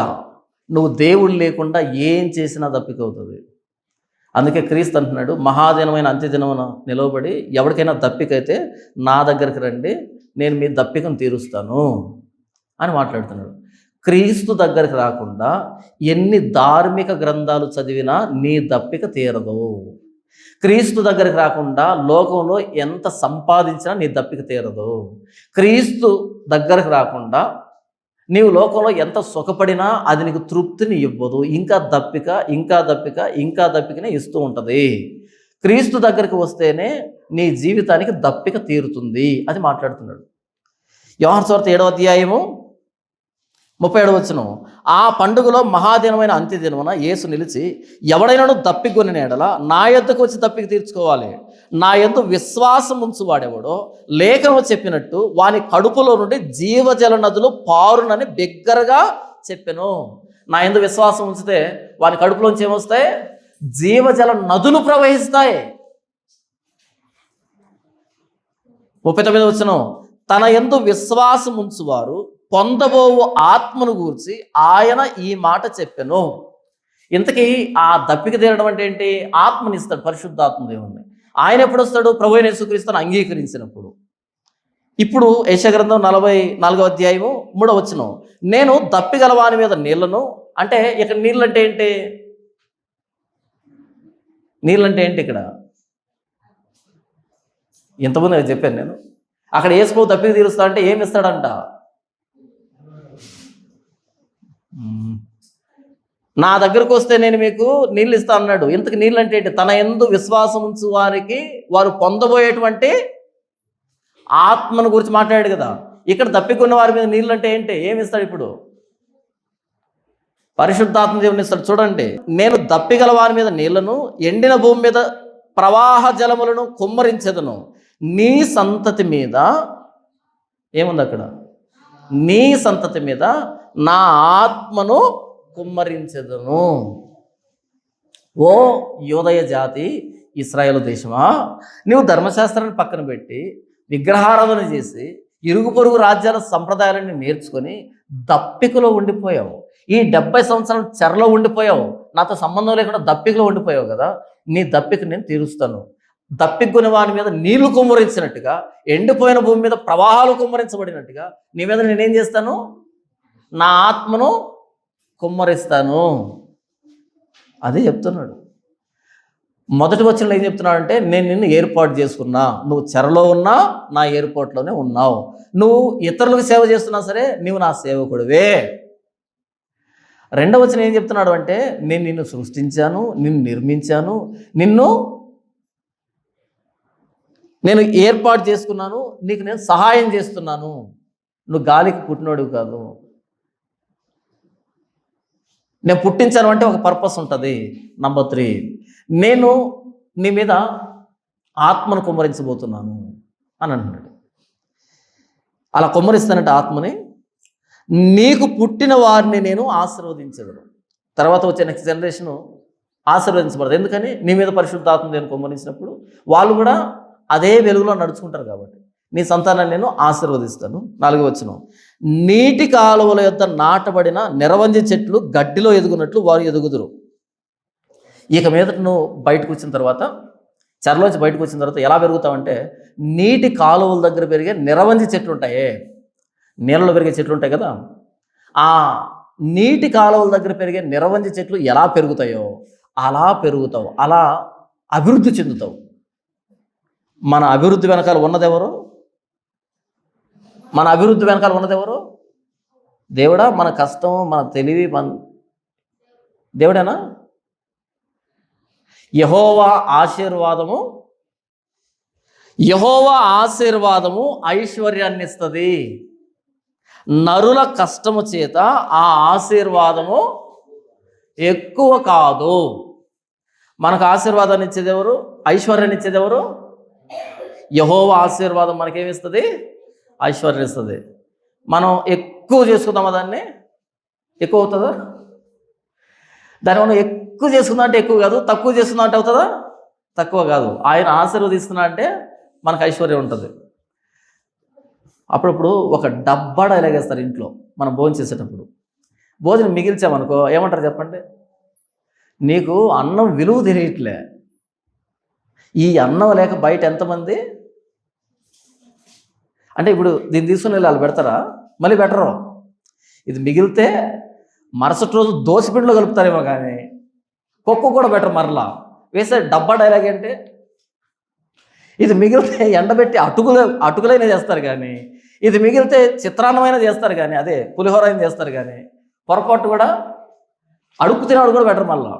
నువ్వు దేవుడు లేకుండా ఏం చేసినా దప్పిక అవుతుంది. అందుకే క్రీస్తు అంటున్నాడు, మహాదినమైన అంత్యదినమున నిలవబడి ఎవరికైనా దప్పికైతే నా దగ్గరికి రండి, నేను మీ దప్పికను తీరుస్తాను అని మాట్లాడుతున్నాడు. క్రీస్తు దగ్గరికి రాకుండా ఎన్ని ధార్మిక గ్రంథాలు చదివినా నీ దప్పిక తీరదు. క్రీస్తు దగ్గరికి రాకుండా లోకంలో ఎంత సంపాదించినా నీ దప్పిక తీరదు. క్రీస్తు దగ్గరికి రాకుండా నీవు లోకంలో ఎంత సుఖపడినా అది నీకు తృప్తిని ఇవ్వదు. ఇంకా దప్పిక, ఇంకా దప్పిక, ఇంకా దప్పికనే ఇస్తూ ఉంటుంది. క్రీస్తు దగ్గరికి వస్తేనే నీ జీవితానికి దప్పిక తీరుతుంది. అది మాట్లాడుతున్నాడు. యోహాను సువార్త 7వ అధ్యాయము 37వ వచనం. ఆ పండుగలో మహాదినమైన అంత్యదినమున యేసు నిలిచి, ఎవడైనాను దప్పికొనిన ఎడల నా యొద్దకు వచ్చి దప్పిక తీర్చుకోవాలి. నా యందు విశ్వాసం ఉంచువాడెవడో లేఖనం చెప్పినట్టు వాని కడుపులో నుండి జీవజల నదులు పారునని బిగ్గరగా చెప్పెను. నా యందు విశ్వాసం ఉంచితే వాని కడుపులోంచి ఏమొస్తాయి? జీవజల నదులు ప్రవహిస్తాయి. 39వ వచనం. తన యందు విశ్వాసం ఉంచువారు పొందబోవు ఆత్మను గూర్చి ఆయన ఈ మాట చెప్పెను. ఇంతకీ ఆ దప్పిక తీరడం అంటే ఏంటి? ఆత్మనిస్తాడు, పరిశుద్ధాత్మ దేవుణ్ణి. ఆయన ఎప్పుడు వస్తాడు? ప్రభు అయిన యేసుక్రీస్తును అంగీకరించినప్పుడు. ఇప్పుడు యెషయా గ్రంథం 44వ అధ్యాయము 3వ వచనం. నేను దప్పిగల వాని మీద నీళ్లను, అంటే ఇక్కడ నీళ్ళు అంటే ఏంటి? నీళ్ళు అంటే ఏంటి? ఇక్కడ ఇంతకుముందు నేను చెప్పాను నేను. అక్కడ ఏసుకో తప్పిక తీరుస్తా అంటే ఏమి ఇస్తాడంట? నా దగ్గరకు వస్తే నేను మీకు నీళ్ళు ఇస్తా అన్నాడు. ఇంతకు నీళ్ళు అంటే ఏంటి? తన యందు విశ్వాసం ఉంచు వారికి వారు పొందబోయేటువంటి ఆత్మను గురించి మాట్లాడాడు కదా. ఇక్కడ తప్పికొన్న వారి మీద నీళ్ళు అంటే ఏంటి? ఏమి ఇస్తాడు ఇప్పుడు? పరిశుద్ధాత్మ దేవుని ఇస్తాడు. చూడండి, నేను దప్పిగల వారి మీద నీళ్లను, ఎండిన భూమి మీద ప్రవాహ జలములను కుమ్మరించెదను. నీ సంతతి మీద ఏముంది అక్కడ? నీ సంతతి మీద నా ఆత్మను కుమ్మరించెదను. ఓ యోదయ జాతి, ఇశ్రాయేలు దేశమా, నువ్వు ధర్మశాస్త్రాన్ని పక్కన పెట్టి విగ్రహారాధన చేసి ఇరుగు పొరుగు రాజ్యాల సంప్రదాయాలన్నీ నేర్చుకొని దప్పికలో ఉండిపోయావు. ఈ 70 సంవత్సరాలు చెరలో ఉండిపోయావు. నాతో సంబంధం లేకుండా దప్పికలో ఉండిపోయావు కదా. నీ దప్పిక నేను తీరుస్తాను. దప్పికొని వాని మీద నీళ్లు కుమ్మరించినట్టుగా, ఎండిపోయిన భూమి మీద ప్రవాహాలు కుమ్మరించబడినట్టుగా నీ మీద నేనేం చేస్తాను? నా ఆత్మను కుమ్మరిస్తాను. అదే చెప్తున్నాడు. మొదటి వచనంలో ఏం చెప్తున్నాడంటే, నేను నిన్ను ఏర్పాటు చేసుకున్నా. నువ్వు చెరలో ఉన్నా నా ఏర్పాటులోనే ఉన్నావు. నువ్వు ఇతరులకు సేవ చేస్తున్నా సరే నువ్వు నా సేవకుడివే. రెండవ వచనం ఏం చెప్తున్నాడు అంటే, నేను నిన్ను సృష్టించాను, నిన్ను నిర్మించాను, నేను ఏర్పాటు చేసుకున్నాను, నీకు నేను సహాయం చేస్తున్నాను. నువ్వు గాలికి పుట్టినోడు కాదు. నేను పుట్టించాను అంటే ఒక పర్పస్ ఉంటుంది. నంబర్ 3, నేను నీ మీద ఆత్మను కుమ్మరించబోతున్నాను అని అంటున్నాడు. అలా కుమ్మరిస్తానంటే ఆత్మని, నీకు పుట్టిన వారిని నేను ఆశీర్వదించగలను. తర్వాత వచ్చే నెక్స్ట్ జనరేషను ఆశీర్వదించబడదు. ఎందుకని? నీ మీద పరిశుద్ధాత్మ నేను కుమ్మరించినప్పుడు వాళ్ళు కూడా అదే వెలుగులో నడుచుకుంటారు కాబట్టి నీ సంతానాన్ని నేను ఆశీర్వదిస్తాను. 4వ వచనం, నీటి కాలువల యొద్ద నాటబడిన నిరవంజి చెట్లు గడ్డిలో ఎదుగునట్లు వారు ఎదుగుదురు. ఇక మీద నువ్వు బయటకు వచ్చిన తర్వాత, చెరలోంచి బయటకు వచ్చిన తర్వాత ఎలా పెరుగుతావంటే, నీటి కాలువల దగ్గర పెరిగే నిరవంజి చెట్లు ఉంటాయే, నీళ్ళలో పెరిగే చెట్లు ఉంటాయి కదా, ఆ నీటి కాలువల దగ్గర పెరిగే నిరవంజి చెట్లు ఎలా పెరుగుతాయో అలా పెరుగుతావు, అలా అభివృద్ధి చెందుతావు. మన అభివృద్ధి వెనకాల ఉన్నదెవరు? మన అభివృద్ధి వెనకాల ఉన్నదెవరు? దేవుడా? మన కష్టం, మన తెలివి, దేవుడేనా? యెహోవా ఆశీర్వాదము ఐశ్వర్యాన్ని ఇస్తుంది. నరుల కష్టము చేత ఆ ఆశీర్వాదము ఎక్కువ కాదు. మనకు ఆశీర్వాదాన్ని ఇచ్చేది ఎవరు? ఐశ్వర్యాన్ని ఇచ్చేది ఎవరు? యెహోవా ఆశీర్వాదం మనకేమిస్తుంది? ఐశ్వర్యం ఇస్తుంది. మనం ఎక్కువ చేసుకుందామా? దాన్ని ఎక్కువ అవుతుందా? దాన్ని మనం ఎక్కువ చేసుకుందాం అంటే ఎక్కువ కాదు, తక్కువ చేసుకుందాం అంటే అవుతుందా? తక్కువ కాదు. ఆయన ఆశీర్వదిస్తున్నా అంటే మనకు ఐశ్వర్యం ఉంటుంది. అప్పుడప్పుడు ఒక డబ్బా ఎలాగేస్తారు ఇంట్లో మనం భోజనం చేసేటప్పుడు. భోజనం మిగిల్చామనుకో ఏమంటారు చెప్పండి? నీకు అన్నం విలువ తెలియట్లే. ఈ అన్నం లేక బయట ఎంతమంది అంటే ఇప్పుడు దీన్ని తీసుకుని వెళ్ళి వాళ్ళు పెడతారా? మళ్ళీ పెట్టరు. ఇది మిగిలితే మరుసటి రోజు దోసపిండిలో కలుపుతారేమో కానీ కుక్క కూడా బెటర్ మరలా వేసే డబ్బా డైలాగ్ అంటే, ఇది మిగిలితే ఎండబెట్టి అటుకులైనా చేస్తారు కానీ, ఇది మిగిలితే చిత్రాన్నమైనా చేస్తారు కానీ, అదే పులిహోర అయినా చేస్తారు కానీ, పొరపాటు కూడా అడుక్కు తినేవాడు కూడా బెటర్ మళ్ళా.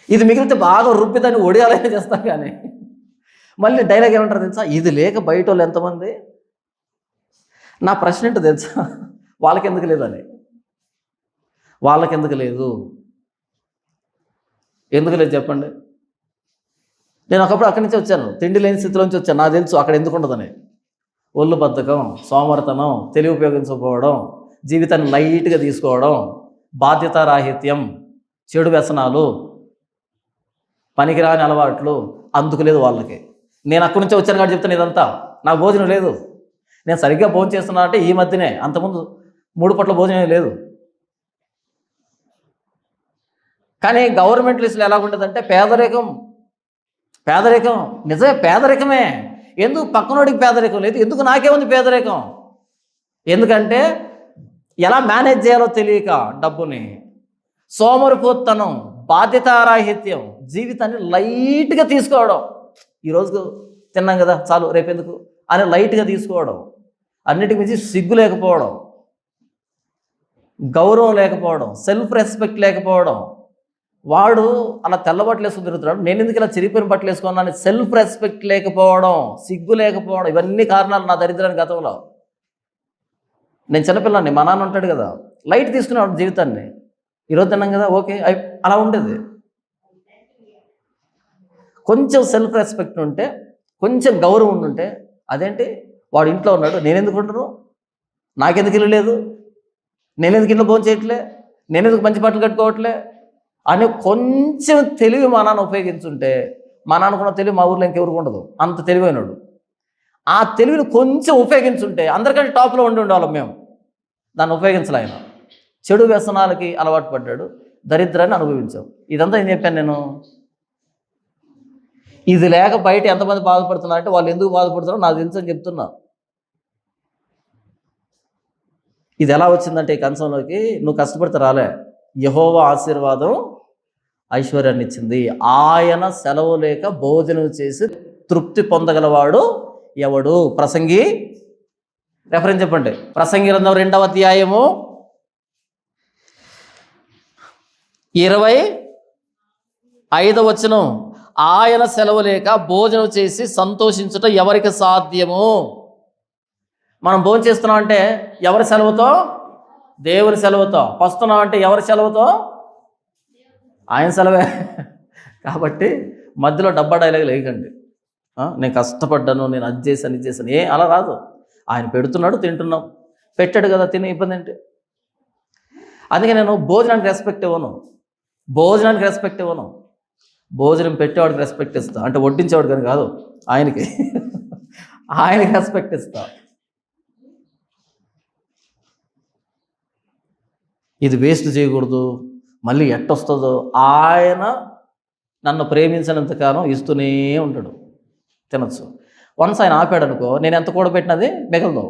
ఇది మిగిలితే బాగా రుబ్బి దాన్ని ఒడియాలైనా చేస్తారు కానీ, మళ్ళీ డైలాగ్ ఏమంటారు తెలుసా? ఇది లేక బయట వాళ్ళు ఎంతమంది. నా ప్రశ్న ఏంటో తెలుసా? వాళ్ళకెందుకు లేదని. వాళ్ళకెందుకు లేదు? ఎందుకు లేదు చెప్పండి? నేను ఒకప్పుడు అక్కడి నుంచి వచ్చాను, తిండి లేని స్థితిలోంచి వచ్చాను. నాకు తెలుసు అక్కడ ఎందుకు ఉండదని. ఒళ్ళు బద్ధకం, సోమర్తనం, తెలివి ఉపయోగించకపోవడం, జీవితాన్ని లైట్గా తీసుకోవడం, బాధ్యతారాహిత్యం, చెడు వ్యసనాలు, పనికిరాని అలవాట్లు, అందుకు లేదు వాళ్ళకి. నేను అక్కడి నుంచే వచ్చాను కాబట్టి చెప్తాను ఇదంతా. నాకు భోజనం లేదు. నేను సరిగ్గా భోజనం చేస్తున్నా అంటే ఈ మధ్యనే, అంతకుముందు 3 పూట్ల భోజనం లేదు. కానీ గవర్నమెంట్ లిస్టులో ఎలా ఉండదంటే పేదరికం నిజమే, పేదరికమే. ఎందుకు పక్కనోడికి పేదరికం లేదు? ఎందుకు నాకేముంది పేదరికం? ఎందుకంటే ఎలా మేనేజ్ చేయాలో తెలియక డబ్బుని, సోమరిపోతనం, బాధ్యతారాహిత్యం, జీవితాన్ని లైట్గా తీసుకోవడం. ఈరోజు తిన్నాం కదా చాలు రేపెందుకు అని లైట్గా తీసుకోవడం, అన్నిటికి మించి సిగ్గు లేకపోవడం, గౌరవం లేకపోవడం, సెల్ఫ్ రెస్పెక్ట్ లేకపోవడం. వాడు అలా తెల్ల బట్టలు వేసుకుని తిరుగుతున్నాడు, నేను ఎందుకు ఇలా చిరిగిపోయిన బట్టలు వేసుకున్నాను, సెల్ఫ్ రెస్పెక్ట్ లేకపోవడం, సిగ్గు లేకపోవడం, ఇవన్నీ కారణాలు నా దరిద్రానికి గతంలో. నేను చిన్నపిల్లాన్ని, మా నాన్న ఉంటాడు కదా, లైట్ తీసుకునేవాడు జీవితాన్ని. ఈరోజు తిన్నాం కదా ఓకే అలా ఉండేది. కొంచెం సెల్ఫ్ రెస్పెక్ట్ ఉంటే, కొంచెం గౌరవం ఉంటే, అదేంటి వాడు ఇంట్లో ఉన్నాడు నేనెందుకు ఉండను, నాకెందుకు ఇల్లు లేదు, నేనెందుకు ఇంట్లో భోజనం చేయట్లే, నేనెందుకు మంచి బట్టలు కట్టుకోవట్లే అని కొంచెం తెలివి మా నాన్న ఉపయోగించుంటే, మా నాన్నకున్న తెలివి మా ఊర్లో ఇంకెవరికి ఉండదు, అంత తెలివైనడు. ఆ తెలివిని కొంచెం ఉపయోగించుంటే అందరికంటే టాప్లో ఉండేవాళ్ళం మేము. దాన్ని ఉపయోగించాలి ఆయన. చెడు వ్యసనాలకి అలవాటు పడ్డాడు, దరిద్రాన్ని అనుభవించాం. ఇదంతా ఏం చెప్పాను నేను? ఇది లేక బయట ఎంతమంది బాధపడుతున్నారు అంటే వాళ్ళు ఎందుకు బాధపడుతున్నారో నాకు తెలుసు అని చెప్తున్నా. ఇది ఎలా వచ్చిందంటే ఈ కంచంలోకి, నువ్వు కష్టపడితే రాలే, యెహోవా ఆశీర్వాదం ఐశ్వర్యాన్ని ఇచ్చింది. ఆయన సెలవు లేక భోజనం చేసి తృప్తి పొందగలవాడు ఎవడు? ప్రసంగి, రెఫరెన్స్ చెప్పండి. ప్రసంగి గ్రంథం 2వ అధ్యాయము 25వ వచనం. ఆయన సెలవు లేక భోజనం చేసి సంతోషించుట ఎవరికి సాధ్యము? మనం భోజనం చేస్తున్నాం అంటే ఎవరి సెలవుతో? దేవుని సెలవుతో. వస్తున్నాం అంటే ఎవరి సెలవుతో? ఆయన సెలవే. కాబట్టి మధ్యలో డబ్బా డైలాగ్ లేకండి. నేను కష్టపడ్డాను, నేను అది చేశాను ఇది చేశాను, అలా రాదు. ఆయన పెడుతున్నాడు, తింటున్నాం, పెట్టాడు కదా, తినే ఇబ్బంది ఏంటి? అందుకే నేను భోజనానికి రెస్పెక్ట్ ఇవ్వను, భోజనానికి రెస్పెక్ట్ ఇవ్వను. భోజనం పెట్టేవాడికి రెస్పెక్ట్ ఇస్తా, అంటే వడ్డించేవాడు కానీ కాదు, ఆయనకి ఆయనకి రెస్పెక్ట్ ఇస్తా. ఇది వేస్ట్ చేయకూడదు, మళ్ళీ ఎట్టొస్తుందో. ఆయన నన్ను ప్రేమించినంతకాలం ఇస్తూనే ఉంటాడు, తినచ్చు. వన్స్ ఆయన ఆపాడు అనుకో, నేను ఎంత కూడబెట్టినది మిగలదు.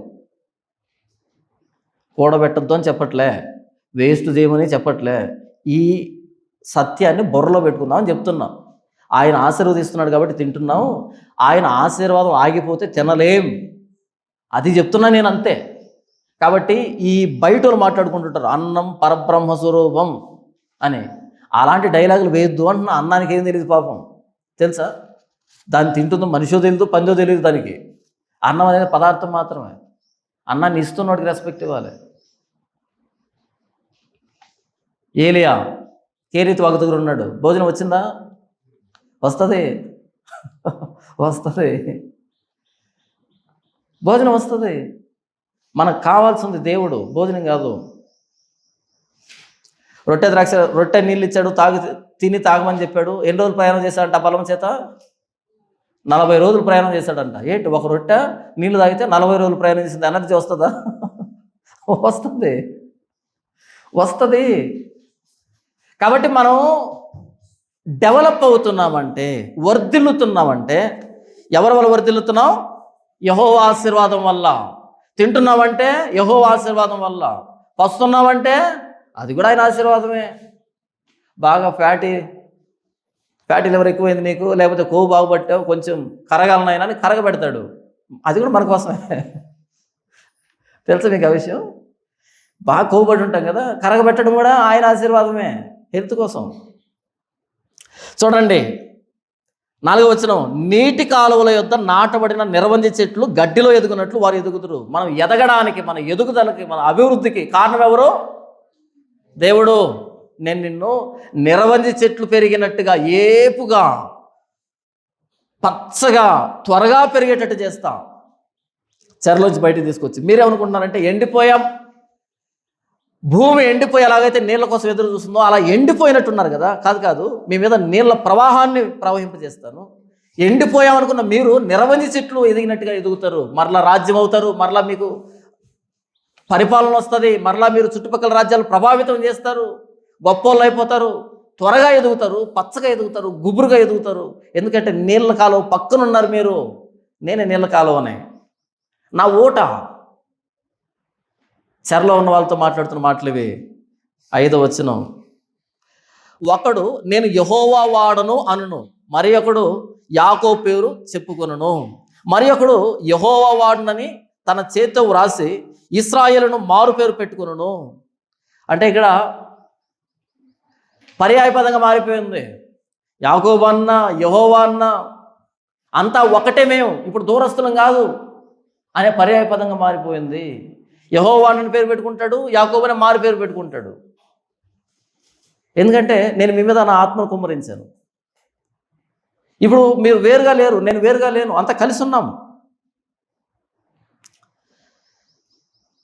కూడబెట్టద్దు అని చెప్పట్లే, వేస్ట్ చేయమని చెప్పట్లే, ఈ సత్యాన్ని బుర్రలో పెట్టుకుందామని చెప్తున్నాం. ఆయన ఆశీర్వదిస్తున్నాడు కాబట్టి తింటున్నాం, ఆయన ఆశీర్వాదం ఆగిపోతే తినలేం, అది చెప్తున్నా నేను, అంతే. కాబట్టి ఈ బయట వాళ్ళు మాట్లాడుకుంటుంటారు అన్నం పరబ్రహ్మ స్వరూపం అని, అలాంటి డైలాగులు వేయద్దు అంటున్నా. అన్నానికి ఏం తెలియదు పాపం, తెలుసా? దాన్ని తింటుందో మనిషో తెలియదు, పందో తెలియదు దానికి. అన్నం అనేది పదార్థం మాత్రమే. అన్నాన్ని ఇస్తున్నోడికి రెస్పెక్ట్ ఇవ్వాలి. ఏలియా కేరీతి వాగు దగ్గర ఉన్నాడు, భోజనం వచ్చిందా? వస్తుంది, వస్తుంది, భోజనం వస్తుంది. మనకు కావాల్సింది దేవుడు, భోజనం కాదు. రొట్టె నీళ్ళు ఇచ్చాడు, తిని తాగమని చెప్పాడు. ఎన్ని రోజులు ప్రయాణం చేశాడంట బలం చేత? 40 రోజులు ప్రయాణం చేశాడంట. ఏంటి, ఒక రొట్టె నీళ్ళు తాగితే 40 రోజులు ప్రయాణం చేసింది, ఎనర్జీ వస్తుందా? వస్తుంది, వస్తుంది. కాబట్టి మనం డెవలప్ అవుతున్నామంటే, వర్ధిల్లుతున్నామంటే, ఎవరి వల్ల వర్ధిల్లుతున్నాం? యెహోవా ఆశీర్వాదం వల్ల. తింటున్నామంటే యెహోవా ఆశీర్వాదం వల్ల. వస్తున్నామంటే అది కూడా ఆయన ఆశీర్వాదమే. బాగా ఫ్యాటీ లివర్ ఎక్కువైంది నీకు, లేకపోతే కొవ్వు బాగుపట్టావు, కొంచెం కరగాలనైనా అని కరగబెడతాడు, అది కూడా మన కోసమే. తెలుసా మీకు ఆ విషయం? బాగా కొవ్వుబడి ఉంటాం కదా, కరగబెట్టడం కూడా ఆయన ఆశీర్వాదమే, హెల్త్ కోసం. చూడండి 4వ వచనం. నీటి కాలువల యొద్ద నాటబడిన నిరవంజి చెట్లు గడ్డిలో ఎదుగునట్లు వారు ఎదుగుతురు. మనం ఎదగడానికి, మన ఎదుగుదలకి, మన అభివృద్ధికి కారణం ఎవరు? దేవుడు. నేను నిన్ను నిరవంజి చెట్లు పెరిగినట్టుగా, ఏపుగా, పచ్చగా, త్వరగా పెరిగేటట్టు చేస్తా. చెరలోంచి బయటకు తీసుకొచ్చి. మీరేమనుకుంటున్నారంటే ఎండిపోయాం, భూమి ఎండిపోయి ఎలాగైతే నీళ్ళ కోసం ఎదురు చూస్తుందో అలా ఎండిపోయినట్టున్నారు కదా. కాదు, మీ మీద నీళ్ళ ప్రవాహాన్ని ప్రవహింపజేస్తాను. ఎండిపోయామనుకున్న మీరు నిరవంజి చెట్లు ఎదిగినట్టుగా ఎదుగుతారు, మరలా రాజ్యం అవుతారు, మరలా మీకు పరిపాలన వస్తుంది, మరలా మీరు చుట్టుపక్కల రాజ్యాలు ప్రభావితం చేస్తారు, గొప్పోళ్ళు అయిపోతారు, త్వరగా ఎదుగుతారు, పచ్చగా ఎదుగుతారు, గుబురుగా ఎదుగుతారు. ఎందుకంటే నీళ్ళ కాలువ పక్కనున్నారు మీరు. నేనే నీళ్ళ కాలువనే. నా ఊట. చెరలో ఉన్న వాళ్ళతో మాట్లాడుతున్న మాటలు ఇవి. 5వ వచనం. ఒకడు నేను యెహోవా వాడను అనును, మరి ఒకడు యాకోబు పేరు చెప్పుకొనును, మరి ఒకడు యెహోవా వాడునని తన చేతితో వ్రాసి ఇశ్రాయేలును మారు పేరు పెట్టుకొనును. అంటే ఇక్కడ పర్యాయపదంగా మారిపోయింది. యాకోబు అన్న యెహోవా అన్న అంతా ఒకటే, మేము ఇప్పుడు దూరస్తులం కాదు అనే పర్యాయపదంగా మారిపోయింది. యెహోవా అని పేరు పెట్టుకుంటాడు, యాకోబు అనే మారు పేరు పెట్టుకుంటాడు. ఎందుకంటే నేను మీ మీద నా ఆత్మను కుమ్మరించాను. ఇప్పుడు మీరు వేరుగా లేరు, నేను వేరుగా లేను, అంతా కలిసి ఉన్నాం.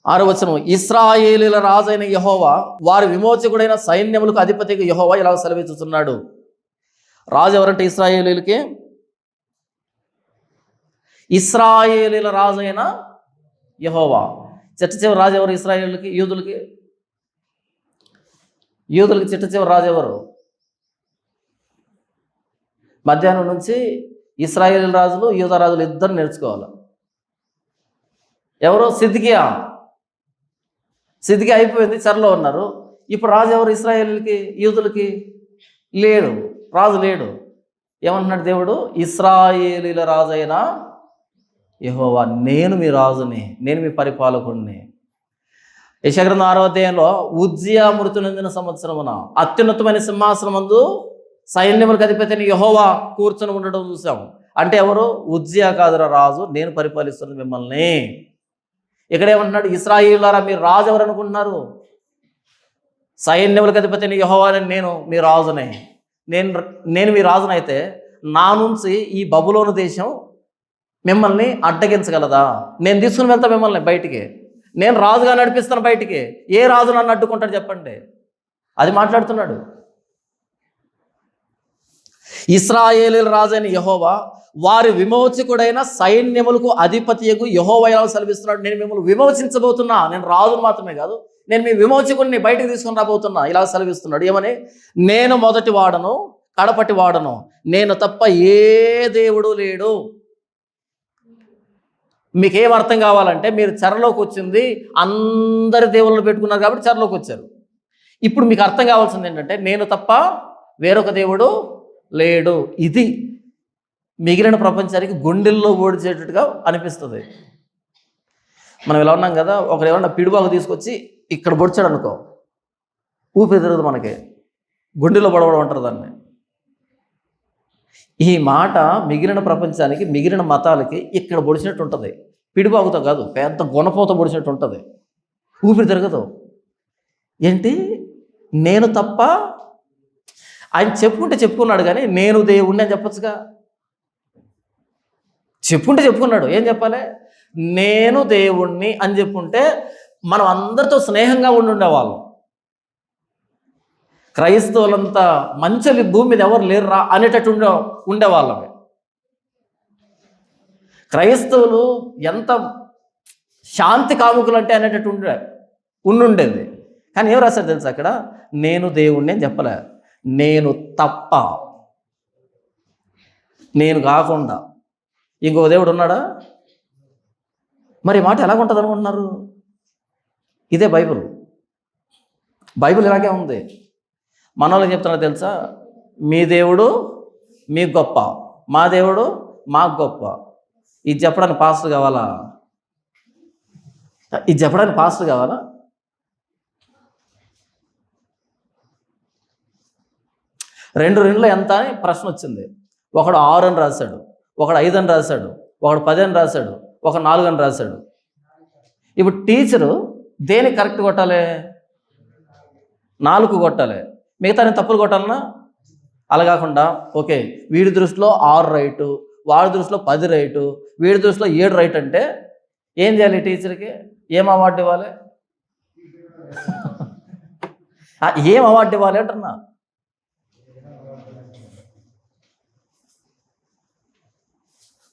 6వ వచనం, ఇశ్రాయేలీల రాజైన యెహోవా వారి విమోచకుడైన సైన్యములకు అధిపతిగా యెహోవా ఇలా సెలవిస్తున్నాడు. రాజు ఎవరంటే ఇశ్రాయేలీలకి, ఇశ్రాయేలీల రాజైన యెహోవా. చిట్ట చివరి రాజు ఎవరు ఇశ్రాయేలీలకి? యూదులకి చిట్ట చివరి రాజు ఎవరు? మధ్యాహ్నం నుంచి ఇశ్రాయేల్ రాజులు యూదా రాజులు ఇద్దరు నేర్చుకోవాలి. ఎవరు? సిద్కియా అయిపోయింది, చెరలో ఉన్నారు. ఇప్పుడు రాజు ఎవరు? ఇశ్రాయేలీలకి యూదులకి లేడు, రాజు లేడు. ఏమంటున్నాడు దేవుడు? ఇశ్రాయేలీల రాజైన యెహోవా, నేను మీ రాజుని, నేను మీ పరిపాలకుడిని. యెషయా గ్రంథం 6వ అధ్యాయంలో ఉజ్జియా మృతి నొందిన సంవత్సరమున అత్యున్నతమైన సింహాసనమందు సైన్యములకు అధిపతిని యెహోవా కూర్చొని ఉండడం చూసాం. అంటే ఎవరు? ఉజ్జియా కాదురా రాజు, నేను పరిపాలిస్తున్నాను మిమ్మల్ని. ఇక్కడ ఏమంటున్నాడు? ఇశ్రాయేలులారా, మీరు రాజు ఎవరు అనుకుంటున్నారు? సైన్యములకు అధిపతిని యెహోవా, నేను మీ రాజునే. నేను మీ రాజునైతే నా నుంచి ఈ బబులోను దేశం మిమ్మల్ని అడ్డగించగలదా? నేను తీసుకుని వెళ్తా మిమ్మల్ని బయటికి, నేను రాజుగా నడిపిస్తాను బయటికి. ఏ రాజు నన్ను అడ్డుకుంటాడు చెప్పండి? అది మాట్లాడుతున్నాడు. ఇశ్రాయేలీల రాజైన యెహోవా వారి విమోచకుడైన సైన్యములకు అధిపతియగు యెహోవా ఇలా సెలవిస్తున్నాడు. నేను మిమ్మల్ని విమోచించబోతున్నా, నేను రాజును మాత్రమే కాదు, నేను మీ విమోచకుడిని బయటికి తీసుకుని రాబోతున్నా, ఇలా సెలవిస్తున్నాడు. ఏమని? నేను మొదటి వాడను, కడపటి వాడను, నేను తప్ప ఏ దేవుడు లేడు. మీకేం అర్థం కావాలంటే, మీరు చెరలోకి వచ్చింది అందరి దేవుళ్ళను పెట్టుకున్నారు కాబట్టి చెరలోకి వచ్చారు. ఇప్పుడు మీకు అర్థం కావాల్సింది ఏంటంటే, నేను తప్ప వేరొక దేవుడు లేడు. ఇది మిగిలిన ప్రపంచానికి గుండెల్లో ఓడిచేటట్టుగా అనిపిస్తుంది. మనం ఇలా ఉన్నాం కదా, ఒకరు ఏమన్నా పిడుబాకు తీసుకొచ్చి ఇక్కడ పొడిచాడు అనుకో, ఊపిరి తిరగదు మనకి, గుండెలో పడవడం అంటారు దాన్ని. ఈ మాట మిగిలిన ప్రపంచానికి, మిగిలిన మతాలకి ఇక్కడ పొడిచినట్టు ఉంటుంది. పిడిబాగుతో కాదు, పెద్ద గుణపోత పొడిచినట్టు ఉంటుంది, ఊపిరి తిరగదు. ఏంటి? నేను తప్ప, ఆయన చెప్పుకున్నాడు కానీ నేను దేవుణ్ణి అని చెప్పొచ్చుగా. చెప్పుకున్నాడు, ఏం చెప్పాలి? నేను దేవుణ్ణి అని చెప్పుంటే మనం అందరితో స్నేహంగా ఉండేవాళ్ళం. క్రైస్తవులంతా మంచి భూమి మీద ఎవరు లేరురా అనేటట్టు ఉండేవాళ్ళమే. క్రైస్తవులు ఎంత శాంతి కాముకులు అంటే అనేటట్టు ఉండుండేది. కానీ ఏం రాశారు తెలుసా అక్కడ? నేను దేవుణ్ణి అని చెప్పలే, నేను తప్ప, నేను కాకుండా ఇంకో దేవుడు ఉన్నాడా? మరి ఈ మాట ఎలాగుంటుంది అనుకుంటున్నారు? ఇదే బైబిల్ ఇలాగే ఉంది. మన వాళ్ళకి చెప్తున్నారు తెలుసా? మీ దేవుడు మీకు గొప్ప, మా దేవుడు మాకు గొప్ప. ఇది చెప్పడానికి పాస్టర్ కావాలా? ఇది చెప్పడానికి పాస్టర్ కావాలా? రెండులో ఎంత అని ప్రశ్న వచ్చింది. ఒకడు 6 అని రాశాడు, ఒకడు 5 అని రాశాడు, ఒకడు 10 అని రాశాడు, ఒక 4 అని రాశాడు. ఇప్పుడు టీచరు దేనికి కరెక్ట్ కొట్టాలి? 4 కొట్టాలి, మిగతా నేను తప్పులు కొట్టాలన్నా? అలా కాకుండా ఓకే వీడి దృష్టిలో 6 రైటు, వాడి దృష్టిలో 10 రైటు, వీడి దృష్టిలో 7 రైట్ అంటే ఏం చేయాలి? టీచర్కి ఏం అవార్డు ఇవ్వాలి? ఏం అవార్డు ఇవ్వాలి అంటున్నా?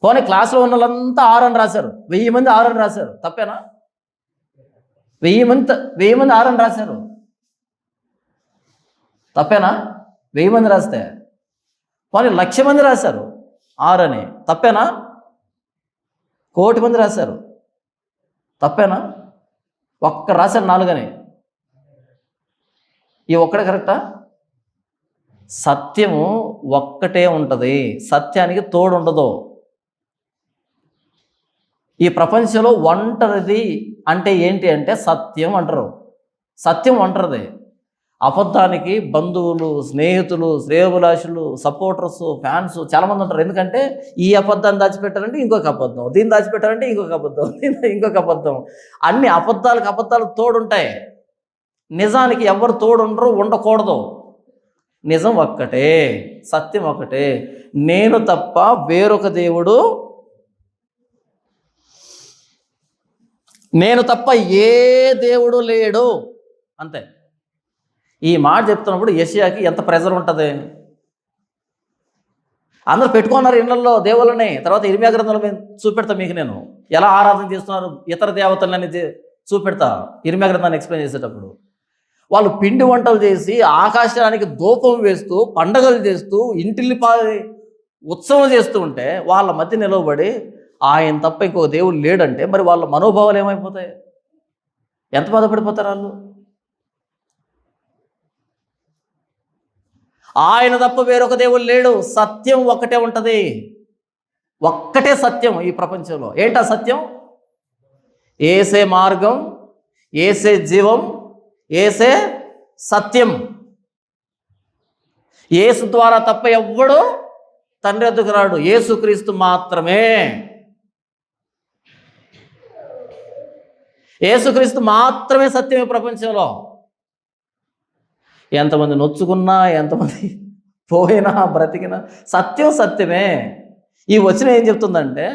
పోనీ క్లాస్లో ఉన్న వాళ్ళంతా 6 అని రాశారు, 1000 మంది 6 అని రాశారు, తప్పేనా? 1000 మంది 6 అని రాశారు, తప్పేనా? 1000 మంది రాస్తే. పోనీ 1,00,000 మంది రాశారు 6 అని, తప్పేనా? 1,00,00,000 మంది రాశారు, తప్పేనా? ఒక్క రాశారు 4 అని, ఈ ఒక్కడే కరెక్టా? సత్యము ఒక్కటే ఉంటుంది, సత్యానికి తోడు ఉండదు. ఈ ప్రపంచంలో ఒంటరిది అంటే ఏంటి అంటే సత్యం అంటారు. సత్యం ఒంటరిది. అబద్ధానికి బంధువులు, స్నేహితులు, శ్రేయోభిలాషులు, సపోర్టర్స్, ఫ్యాన్స్ చాలామంది ఉంటారు. ఎందుకంటే ఈ అబద్ధాన్ని దాచిపెట్టారంటే ఇంకొక అబద్ధం, దీన్ని దాచిపెట్టారంటే ఇంకొక అబద్ధం, ఇంకొక అబద్ధం. అన్ని అబద్ధాలు తోడుంటాయి. నిజానికి ఎవరు తోడు ఉండరు, ఉండకూడదు. నిజం ఒక్కటే, సత్యం ఒకటే. నేను తప్ప వేరొక దేవుడు, నేను తప్ప ఏ దేవుడు లేడు, అంతే. ఈ మాట చెప్తున్నప్పుడు యెషయాకి ఎంత ప్రెజర్ ఉంటుంది. అందరూ పెట్టుకున్నారు ఇళ్లలో దేవుళ్ళని. తర్వాత ఇర్మియా గ్రంథంలో మేము చూపెడతా మీకు, నేను ఎలా ఆరాధన చేస్తున్నారు ఇతర దేవతలని చూపెడతా ఇర్మియా గ్రంథాన్ని ఎక్స్ప్లెయిన్ చేసేటప్పుడు. వాళ్ళు పిండి వంటలు చేసి ఆకాశానికి ధూపం వేస్తూ, పండగలు చేస్తూ, ఇంటిల్లిపాది ఉత్సవం చేస్తూ ఉంటే వాళ్ళ మధ్య నిలవబడి ఆయన తప్ప ఇంకొక దేవుడు లేడంటే మరి వాళ్ళ మనోభావాలు ఏమైపోతాయి? ఎంత బాధపడిపోతారు వాళ్ళు? ఆయన తప్ప వేరొక దేవుడు లేడు, సత్యం ఒక్కటే ఉంటుంది. ఒక్కటే సత్యం ఈ ప్రపంచంలో. ఏంటా సత్యం? ఏసే మార్గం, ఏసే జీవం, ఏసే సత్యం. యేసు ద్వారా తప్ప ఎవ్వడు తండ్రి వద్దకు రాడు, యేసుక్రీస్తు మాత్రమే. యేసుక్రీస్తు మాత్రమే సత్యం ఈ ప్రపంచంలో. ఎంతమంది నొచ్చుకున్నా, ఎంతమంది పోయినా, బ్రతికినా సత్యం సత్యమే. ఈ వచనం ఏం చెప్తుందంటే,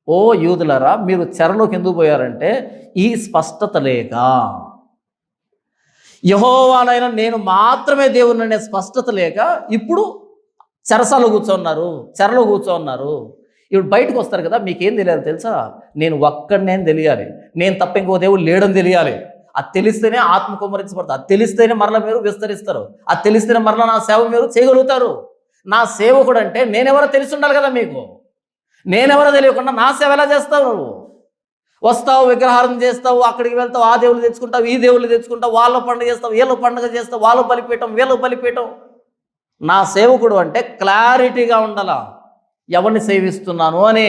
ఓ యూదులారా, మీరు చెరలోకి ఎందుకు పోయారంటే ఈ స్పష్టత లేక, యెహోవానైనా నేను మాత్రమే దేవుని అనే స్పష్టత లేక ఇప్పుడు చెరసాలో కూర్చోన్నారు. ఇప్పుడు బయటకు వస్తారు కదా, మీకేం తెలియాలి తెలుసా? నేను ఒక్కడినే తెలియాలి, నేను తప్ప ఇంకో దేవుడు లేడని తెలియాలి. అది తెలిస్తేనే ఆత్మ కుమ్మరించబడతారు, అది తెలిస్తేనే మరలా మీరు విస్తరిస్తారు, అది తెలిస్తేనే మరలా నా సేవ మీరు చేయగలుగుతారు. నా సేవకుడు అంటే నేనెవరో తెలిసి ఉండాలి కదా మీకు. నేనెవరో తెలియకుండా నా సేవ ఎలా చేస్తావు? నువ్వు వస్తావు, విగ్రహారం చేస్తావు, అక్కడికి వెళ్తావు, ఆ దేవుళ్ళు తెచ్చుకుంటావు, ఈ దేవుళ్ళు తెచ్చుకుంటావు, వాళ్ళ పండుగ చేస్తావు, వీళ్ళ పండుగ చేస్తావు, వాళ్ళ బలిపీఠం, వీళ్ళ బలిపీఠం. నా సేవకుడు అంటే క్లారిటీగా ఉండాలా, ఎవరిని సేవిస్తున్నాను అని.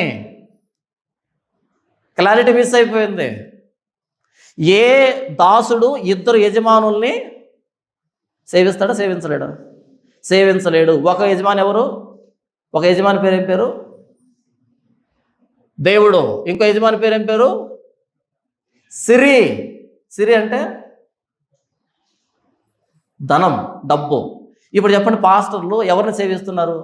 క్లారిటీ మిస్ అయిపోయింది. ఏ దాసుడు ఇద్దరు యజమానుల్ని సేవిస్తాడా? సేవించలేడు. ఒక యజమాని ఎవరు? ఒక యజమాని పేరు ఏం పేరు? దేవుడు. ఇంకో యజమాని పేరు ఏం పేరు? సిరి అంటే ధనం, డబ్బు. ఇప్పుడు చెప్పండి, పాస్టర్లు ఎవరిని సేవిస్తున్నారు?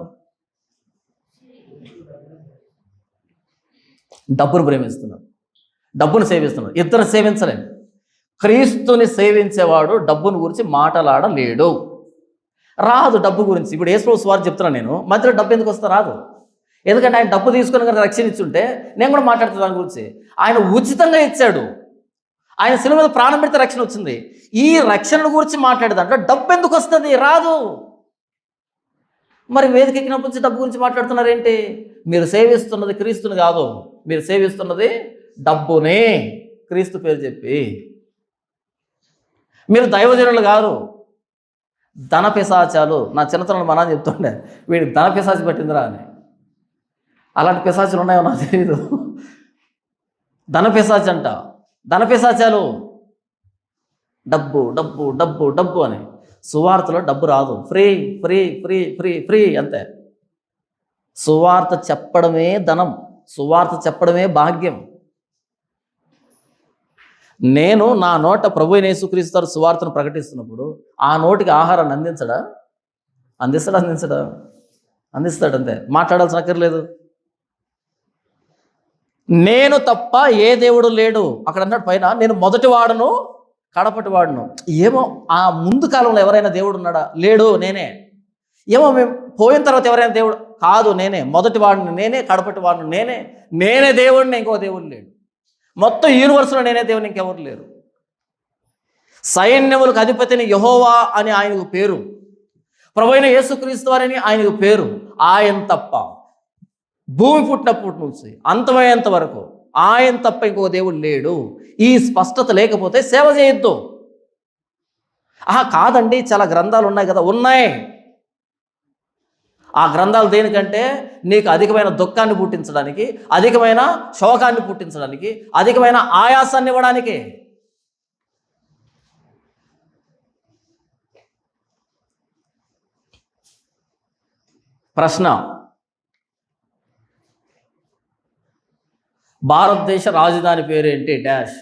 డబ్బును ప్రేమిస్తున్నారు, డబ్బును సేవిస్తున్నారు. ఇద్దరు సేవించలేము. క్రీస్తుని సేవించేవాడు డబ్బును గురించి మాట్లాడలేడు. రాదు డబ్బు గురించి. ఇప్పుడు యేసు వారు చెప్తున్నాను నేను, మధ్యలో డబ్బు ఎందుకు వస్తా? రాదు. ఎందుకంటే ఆయన డబ్బు తీసుకుని కనుక రక్షణ ఇచ్చుంటే నేను కూడా మాట్లాడుతాను దాని గురించి. ఆయన ఉచితంగా ఇచ్చాడు, ఆయన శిలువ మీద ప్రాణం పెడితే రక్షణ వచ్చింది. ఈ రక్షణ గురించి మాట్లాడేదాంట్లో డబ్బు ఎందుకు వస్తుంది? రాదు. మరి వేదిక ఎక్కినప్పటి నుంచి డబ్బు గురించి మాట్లాడుతున్నారేంటి? మీరు సేవిస్తున్నది క్రీస్తుని కాదు, మీరు సేవిస్తున్నది డబ్బునే, క్రీస్తు పేరు చెప్పి. మీరు దైవజనులు గారు, ధన పిశాచాలు. నా చిన్నతనంలో మా నాన్న చెప్తుండే, వీడికి ధన పిశాచి పట్టిందిరా అని. అలాంటి పిశాచులు ఉన్నాయో నాకు తెలియదు. ధన పిశాచి అంట, ధన పిశాచాలు. డబ్బు డబ్బు డబ్బు డబ్బు అని. సువార్తలో డబ్బు రాదు. Free free free free free అంతే. సువార్త చెప్పడమే ధనం, సువార్త చెప్పడమే భాగ్యం. నేను నా నోట ప్రభువైన యేసుక్రీస్తు సువార్తను ప్రకటిస్తున్నప్పుడు ఆ నోటికి ఆహారాన్ని అందిస్తాడు అంతే. మాట్లాడాల్సిన అక్కర్లేదు. నేను తప్ప ఏ దేవుడు లేడు. అక్కడ అన్నాడు పైన, నేను మొదటి వాడును కడపటి వాడును. ఏమో ఆ ముందు కాలంలో ఎవరైనా దేవుడు ఉన్నాడా? లేడు, నేనే. ఏమో మేము పోయిన తర్వాత ఎవరైనా దేవుడు? కాదు, నేనే. మొదటి వాడిని నేనే, కడపటి వాడిని నేనే దేవుడిని, ఇంకో దేవుడు లేడు. మొత్తం యూనివర్స్లో నేనే దేవుని, ఇంకెవరు లేరు. సైన్యములకు అధిపతిని యెహోవా అని ఆయనకు పేరు, ప్రభువైన యేసుక్రీస్తు వారని ఆయనకు పేరు. ఆయన తప్ప భూమి పుట్టినప్పటి నుంచి అంతమయ్యేంత వరకు ఆయన తప్ప ఇంకో దేవుడు లేడు. ఈ స్పష్టత లేకపోతే సేవ చేయొద్దు. కాదండి, చాలా గ్రంథాలు ఉన్నాయి కదా. ఉన్నాయి, ఆ గ్రంథాలు దేనికంటే నీకు అధికమైన దుఃఖాన్ని పుట్టించడానికి, అధికమైన శోకాన్ని పుట్టించడానికి, అధికమైన ఆయాసాన్ని ఇవ్వడానికి. ప్రశ్న, భారతదేశ రాజధాని పేరేంటి డాష్.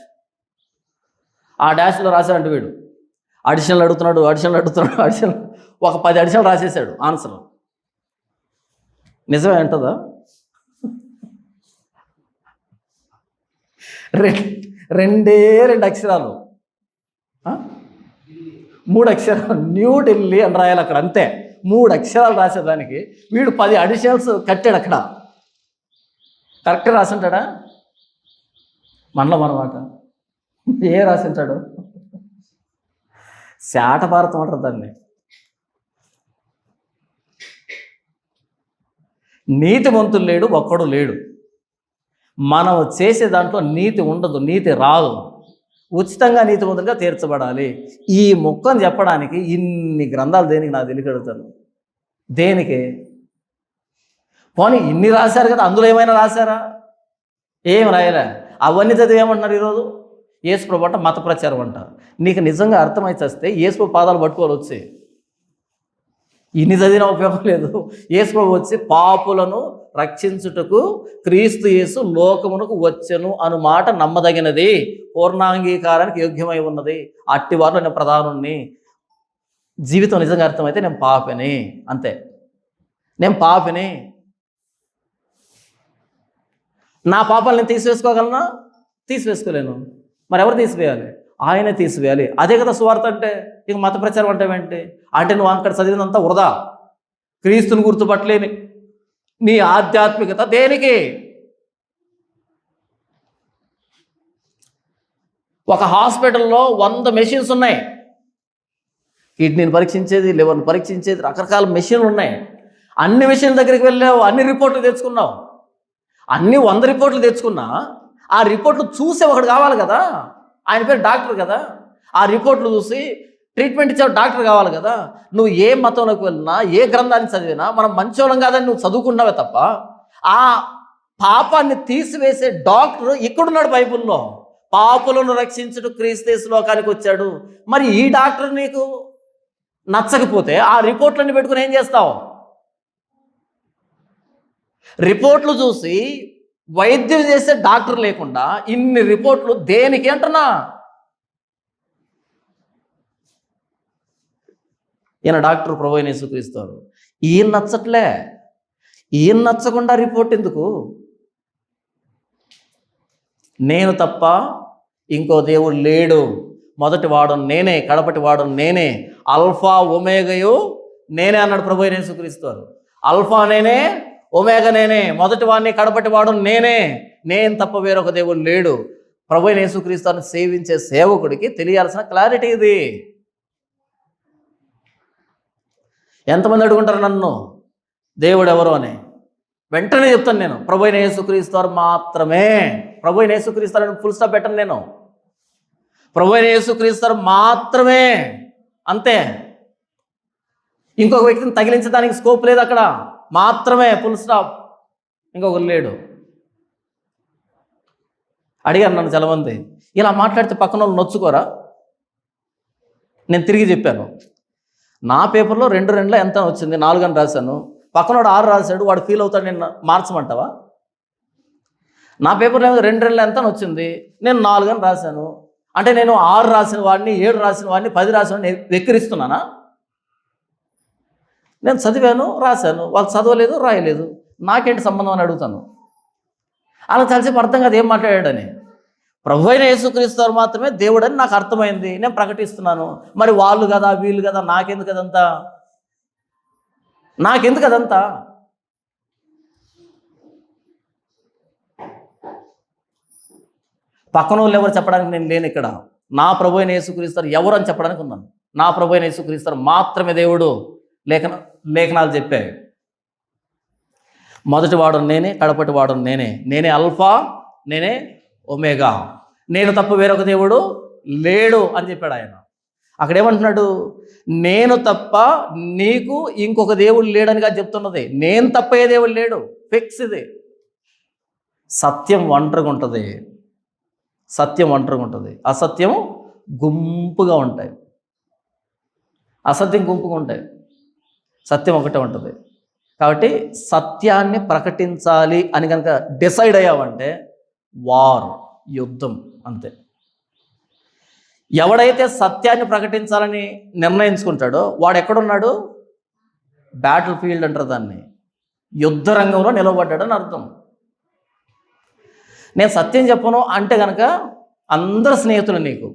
ఆ డాష్లో రాశాడంటే వీడు అడిషనల్ అడుగుతున్నాడు ఒక 10 అడిషనల్ రాసేసాడు ఆన్సర్. నిజమే అంటుందా? రెండే 2 అక్షరాలు, 3 అక్షరాలు, న్యూఢిల్లీ అని రాయాలి అక్కడ, అంతే. 3 అక్షరాలు రాసేదానికి వీడు 10 అడిషనల్స్ కట్టాడు అక్కడ. కరెక్ట్ రాసింటాడా? మనలో మనమాట ఏ రాసింటాడు? శాట భారతం అంటారు దాన్ని. నీతిమంతులు లేడు, ఒక్కడు లేడు. మనం చేసే దాంట్లో నీతి ఉండదు, నీతి రాదు. ఉచితంగా నీతిమంతులుగా తీర్చబడాలి. ఈ మొక్కను చెప్పడానికి ఇన్ని గ్రంథాలు దేనికి నాకు తెలియగలుగుతాను? దేనికి? పోనీ ఇన్ని రాశారు కదా, అందులో ఏమైనా రాశారా? ఏం రాయలే. అవన్నీ చదివి ఏమంటున్నారు ఈరోజు? యేసుప్రభు అంట మత ప్రచారం అంట. నీకు నిజంగా అర్థమై చేస్తే యేసుప్రభు పాదాలు పట్టుకోవాలి వచ్చి. ఇన్ని చదివిన ఉపయోగం లేదు. యేసుప్రభు వచ్చి పాపులను రక్షించుటకు క్రీస్తు యేసు లోకమునకు వచ్చెను అను మాట నమ్మదగినది, పూర్ణాంగీకారానికి యోగ్యమై ఉన్నది. అట్టి వారిలో నేను ప్రధానుణ్ణి. జీవితం నిజంగా అర్థమైతే నేను పాపిని, అంతే. నేను పాపిని. నా పాపాలు నేను తీసివేసుకోగలనా? తీసివేసుకోలేను. మరి ఎవరు తీసివేయాలి? ఆయనే తీసివేయాలి. అదే కదా సువార్త అంటే. ఇక మత ప్రచారం అంటే ఏంటి? అంటే నువ్వు అక్కడ చదివినంతా వృధా. క్రీస్తుని గుర్తుపట్టలేని నీ ఆధ్యాత్మికత దేనికి? ఒక హాస్పిటల్లో 100 మెషిన్స్ ఉన్నాయి. కిడ్నీని పరీక్షించేది, లివర్ని పరీక్షించేది, రకరకాల మెషిన్లు ఉన్నాయి. అన్ని మెషిన్ల దగ్గరికి వెళ్ళావు, అన్ని రిపోర్ట్లు తెచ్చుకున్నావు. అన్ని 100 రిపోర్ట్లు తెచ్చుకున్నా ఆ రిపోర్ట్లు చూసే ఒకడు కావాలి కదా. ఆయన పేరు డాక్టర్ కదా. ఆ రిపోర్ట్లు చూసి ట్రీట్మెంట్ ఇచ్చే డాక్టర్ కావాలి కదా. నువ్వు ఏ మతంలోకి వెళ్ళినా, ఏ గ్రంథాన్ని చదివినా మనం మంచోళం కాదని నువ్వు చదువుకున్నావే తప్ప ఆ పాపాన్ని తీసివేసే డాక్టర్ ఇక్కడున్నాడు బైబిల్లో. పాపులను రక్షించుటకు క్రీస్తు యేసు లోకానికి వచ్చాడు. మరి ఈ డాక్టర్ నీకు నచ్చకపోతే ఆ రిపోర్ట్లన్నీ పెట్టుకుని ఏం చేస్తావు? రిపోర్ట్లు చూసి వైద్యం చేసే డాక్టర్ లేకుండా ఇన్ని రిపోర్ట్లు దేనికి అంటున్నా? ఈయన డాక్టర్ ప్రభువైన యేసుక్రీస్తు. ఈయన నచ్చట్లే. ఈయన నచ్చకుండా రిపోర్ట్ ఎందుకు? నేను తప్ప ఇంకో దేవుడు లేడు. మొదటి వాడు నేనే, కడపటి వాడు నేనే, అల్ఫా ఒమేగయు నేనే అన్నాడు ప్రభువైన యేసుక్రీస్తు. అల్ఫా నేనే, ఒమేగా నేనే, మొదటి వాడిని, కడపటి వాడు నేనే. నేను తప్ప వేరొక దేవుడు లేడు. ప్రభువైన యేసుక్రీస్తుని సేవించే సేవకుడికి తెలియాల్సిన క్లారిటీ ఇది. ఎంతమంది అడుగుంటారు నన్ను దేవుడు ఎవరు అని? వెంటనే చెప్తాను నేను, ప్రభువైన యేసుక్రీస్తు మాత్రమే. ప్రభువైన యేసుక్రీస్తు అని ఫుల్ స్టాప్ పెట్టను నేను. ప్రభువైన యేసుక్రీస్తు మాత్రమే, అంతే. ఇంకొక వ్యక్తిని తగిలించడానికి స్కోప్ లేదు అక్కడ. మాత్రమే, ఫుల్ స్టాప్. ఇంకొకరు లేడు. అడిగారు నన్ను చాలామంది, ఇలా మాట్లాడితే పక్కన వాళ్ళు నొచ్చుకోరా? నేను తిరిగి చెప్పాను, నా పేపర్లో 2 ఎంత వచ్చింది, 4 అని రాశాను. పక్కనోడు 6 రాశాడు, వాడు ఫీల్ అవుతాడు, నేను మార్చమంటావా? నా పేపర్లో 2 ఎంత వచ్చింది, నేను 4 అని రాశాను. అంటే నేను 6 రాసిన వాడిని, 7 రాసిన వాడిని, 10 రాసిన వాడిని వెక్కిరిస్తున్నానా? నేను చదివాను, రాశాను, వాళ్ళు చదవలేదు, రాయలేదు, నాకేంటి సంబంధం అని అడుగుతాను. అలా చాలాసేపు అర్థం కాదు ఏం మాట్లాడాడని. ప్రభువైన యేసుక్రీస్తు మాత్రమే దేవుడని నాకు అర్థమైంది, నేను ప్రకటిస్తున్నాను. మరి వాళ్ళు కదా, వీళ్ళు కదా, నాకెందుకు అదంతా? నాకెందుకు అదంతా? పక్కన వాళ్ళు ఎవరు చెప్పడానికి నేను లేను ఇక్కడ. నా ప్రభువైన యేసుక్రీస్తు ఎవరు అని చెప్పడానికి ఉన్నాను. నా ప్రభువైన యేసుక్రీస్తు మాత్రమే దేవుడు. లేఖనాలు చెప్పాయి. మొదటి వాడు నేనే, కడపటి వాడు నేనే, నేనే అల్ఫా, నేనే ఒమేగా, నేను తప్ప వేరొక దేవుడు లేడు అని చెప్పాడు ఆయన. అక్కడ ఏమంటున్నాడు? నేను తప్ప నీకు ఇంకొక దేవుడు లేడనిగా చెప్తున్నది. నేను తప్ప ఏ దేవుడు లేడు, ఫిక్స్ ఇది. సత్యం ఒంటరిగా ఉంటుంది, సత్యం ఒంటరిగా ఉంటుంది, అసత్యం గుంపుగా ఉంటాయి. అసత్యం గుంపుగా ఉంటాయి, సత్యం ఒకటే ఉంటుంది. కాబట్టి సత్యాన్ని ప్రకటించాలి అని కనుక డిసైడ్ అయ్యావంటే వార్, యుద్ధం అంతే. ఎవడైతే సత్యాన్ని ప్రకటించాలని నిర్ణయించుకుంటాడో వాడు ఎక్కడున్నాడు? బ్యాటిల్ ఫీల్డ్ అంటారు దాన్ని, యుద్ధ రంగంలో నిలబడ్డాడని అర్థం. నేను సత్యం చెప్పను అంటే కనుక అందరు స్నేహితులు నీకు,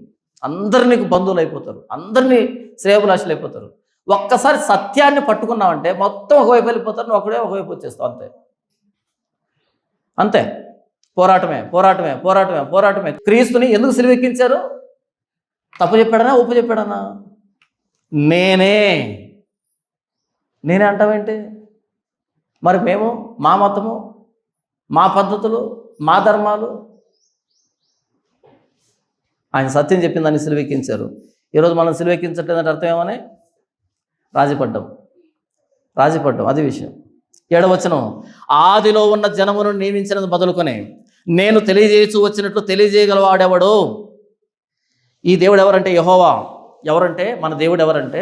అందరు నీకు బంధువులు అయిపోతారు, అందరినీ శ్రేయభిలాషులు అయిపోతారు. ఒక్కసారి సత్యాన్ని పట్టుకున్నావంటే మొత్తం ఒకవైపు వెళ్ళిపోతారు, నువ్వు ఒకడే ఒకవైపు వచ్చేస్తావు. అంతే అంతే. పోరాటమే పోరాటమే పోరాటమే పోరాటమే. క్రీస్తుని ఎందుకు సిలువెక్కించారు? తప్పు చెప్పాడనా ఒప్పు చెప్పాడనా? నేనే అంటావేంటి? మరి మేము మా మతము, మా పద్ధతులు, మా ధర్మాలు. ఆయన సత్యం చెప్పిన దాన్ని సిలువెక్కించారు. ఈరోజు మనం సిలువెక్కించట్లేదంటే అర్థం ఏమని? రాజీపడ్డం, అది విషయం. 7వ వచనం, ఆదిలో ఉన్న జనమును నియమించినది మొదలుకొని నేను తెలియజేయచ్చు వచ్చినట్లు తెలియజేయగలవాడెవడు? ఈ దేవుడు ఎవరంటే యెహోవా. ఎవరంటే మన దేవుడు ఎవరంటే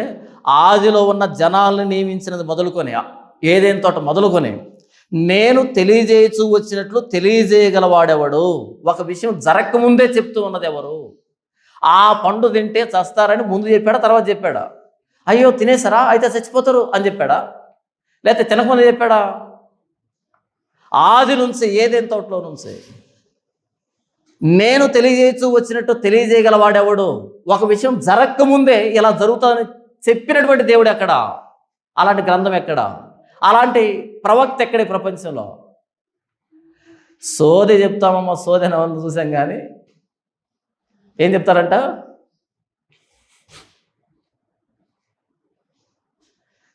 ఆదిలో ఉన్న జనాలను నియమించినది మొదలుకొని, ఏదైనా తోట మొదలుకొని నేను తెలియజేయచ్చు వచ్చినట్లు తెలియజేయగలవాడెవడు? ఒక విషయం జరగకముందే చెప్తూ ఉన్నది ఎవరు? ఆ పండు తింటే చస్తారని ముందు చెప్పాడా, తర్వాత చెప్పాడా? అయ్యో తినేసారా అయితే చచ్చిపోతారు అని చెప్పాడా, లేకపోతే తినకముందే చెప్పాడా? ఆది నుంచి ఏదైనా తోటలో నుంచి నేను తెలియజేయచ్చు వచ్చినట్టు తెలియజేయగలవాడెవడు? ఒక విషయం జరగకముందే ఇలా జరుగుతుందని చెప్పినటువంటి దేవుడు ఎక్కడ? అలాంటి గ్రంథం ఎక్కడ? అలాంటి ప్రవక్త ఎక్కడ ఈ ప్రపంచంలో? సోది చెప్తామమ్మా, సోది అని వాళ్ళు చూసాం, కానీ ఏం చెప్తారంట?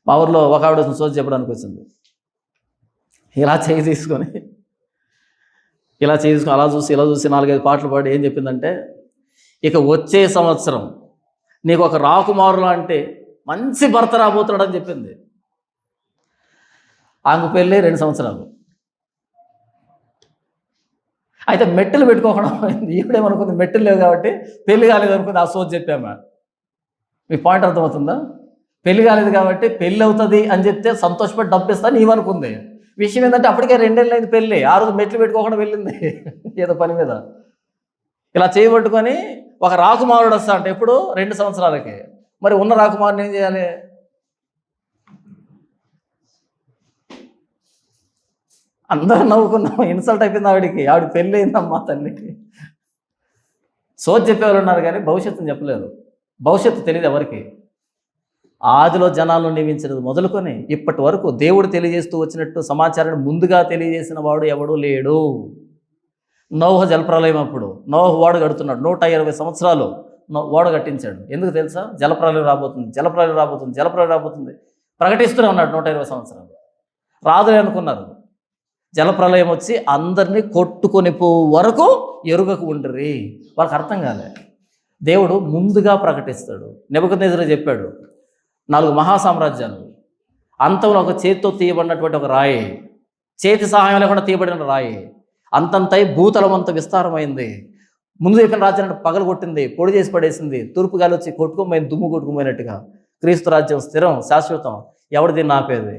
మా ఊర్లో ఒక ఆవిడ సోది చెప్పడానికి వచ్చింది. ఇలా చేయి తీసుకొని అలా చూసి 4-5 పాటలు పాడి ఏం చెప్పిందంటే, ఇక వచ్చే సంవత్సరం నీకు ఒక రాకుమారులు అంటే మంచి భర్త రాబోతున్నాడు అని చెప్పింది. ఆమె పెళ్ళి 2 సంవత్సరాలు. అయితే మెట్టులు పెట్టుకోకుండా ఈవిడేమనుకుంది, మెట్టులు లేవు కాబట్టి పెళ్లి కాలేదు అనుకుంది. ఆ సోది చెప్పామా? మీ పాయింట్ అర్థమవుతుందా? పెళ్లి కాలేదు కాబట్టి పెళ్ళి అవుతుంది అని చెప్తే సంతోషపడి డబ్బిస్తా నీవనుకుంది. విషయం ఏంటంటే అప్పటికే 2 ఏళ్ళు అయింది పెళ్ళి. ఆ రోజు మెట్లు పెట్టుకోకుండా వెళ్ళింది ఏదో పని మీద. ఇలా చేయబట్టుకొని ఒక రాకుమారుడు వస్తా అంటే ఎప్పుడు 2 సంవత్సరాలకి. మరి ఉన్న రాకుమారుని ఏం చేయాలి? అందరూ నవ్వుకున్నాం, ఇన్సల్ట్ అయిపోయింది ఆవిడికి. ఆవిడ పెళ్ళి అయిందమ్మా తల్లికి. సోది చెప్పేవాళ్ళు ఉన్నారు కానీ భవిష్యత్తుని చెప్పలేరు. భవిష్యత్తు తెలియదు ఎవరికి. ఆదిలో జనాలను నియమించినది మొదలుకొని ఇప్పటి వరకు దేవుడు తెలియజేస్తూ వచ్చినట్టు సమాచారాన్ని ముందుగా తెలియజేసిన వాడు ఎవడూ లేడు. నోహ జలప్రలయం అప్పుడు నోహ ఓడ కడుతున్నాడు. 120 సంవత్సరాలు ఓడ కట్టించాడు. ఎందుకు తెలుసా? జలప్రలయం రాబోతుంది ప్రకటిస్తూనే ఉన్నాడు 120 సంవత్సరాలు. రాదులే అనుకున్నారు. జలప్రలయం వచ్చి అందరినీ కొట్టుకొని పో వరకు ఎరుగకు ఉండ్రి. వాళ్ళకి అర్థం కాలే. దేవుడు ముందుగా ప్రకటిస్తాడు. నెబుకద్నెజరు చెప్పాడు, 4 మహాసామ్రాజ్యాలు అంతంలో ఒక చేతితో తీయబడినటువంటి ఒక రాయి, చేతి సహాయం లేకుండా తీయబడిన రాయి అంతంతై భూతలం అంత విస్తారమైంది. ముందు చెప్పిన రాజ్యాన్ని పగలు కొట్టింది, పొడి చేసి పడేసింది. తూర్పు గాలి వచ్చి కొట్టుకుపోయింది, దుమ్ము కొట్టుకుపోయినట్టుగా. క్రీస్తు రాజ్యం స్థిరం, శాశ్వతం. ఎవడు దీన్ని ఆపేది?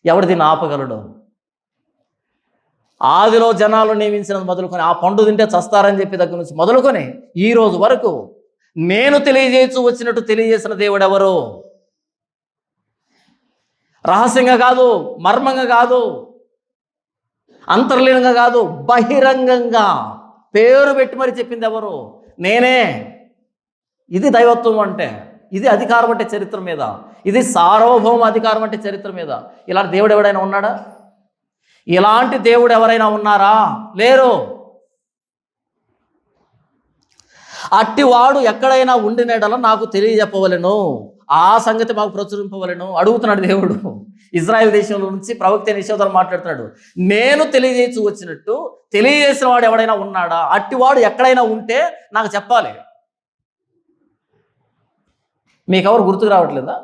ఎవడు దీన్ని ఆపగలడు? ఆదిలో జనాలు నియమించినది మొదలుకొని ఆ పండు తింటే చస్తారని చెప్పి దగ్గర నుంచి మొదలుకొని ఈ రోజు వరకు నేను తెలియజేయచ్చు వచ్చినట్టు తెలియజేసిన దేవుడు ఎవరు? రహస్యంగా కాదు, మర్మంగా కాదు, అంతర్లీనంగా కాదు, బహిరంగంగా పేరు పెట్టి మరి చెప్పింది ఎవరు? నేనే. ఇది దైవత్వం అంటే, ఇది అధికారం అంటే చరిత్ర మీద, ఇది సార్వభౌమ అధికారం అంటే చరిత్ర మీద. ఇలాంటి దేవుడు ఎవడైనా ఉన్నాడా? ఇలాంటి దేవుడు ఎవరైనా ఉన్నారా? లేరు. అట్టివాడు ఎక్కడైనా ఉండినడల నాకు తెలియజెప్పవలెను, ఆ సంగతి మాకు ప్రచురింపవలెను అడుగుతున్నాడు దేవుడు. ఇజ్రాయెల్ దేశంలో నుంచి ప్రవక్త నిషేధాలు మాట్లాడుతున్నాడు. నేను తెలియజేసి వచ్చినట్టు తెలియజేసిన వాడు ఎవడైనా ఉన్నాడా? అట్టివాడు ఎక్కడైనా ఉంటే నాకు చెప్పాలి. మీకెవరు గుర్తుకు రావట్లేదా?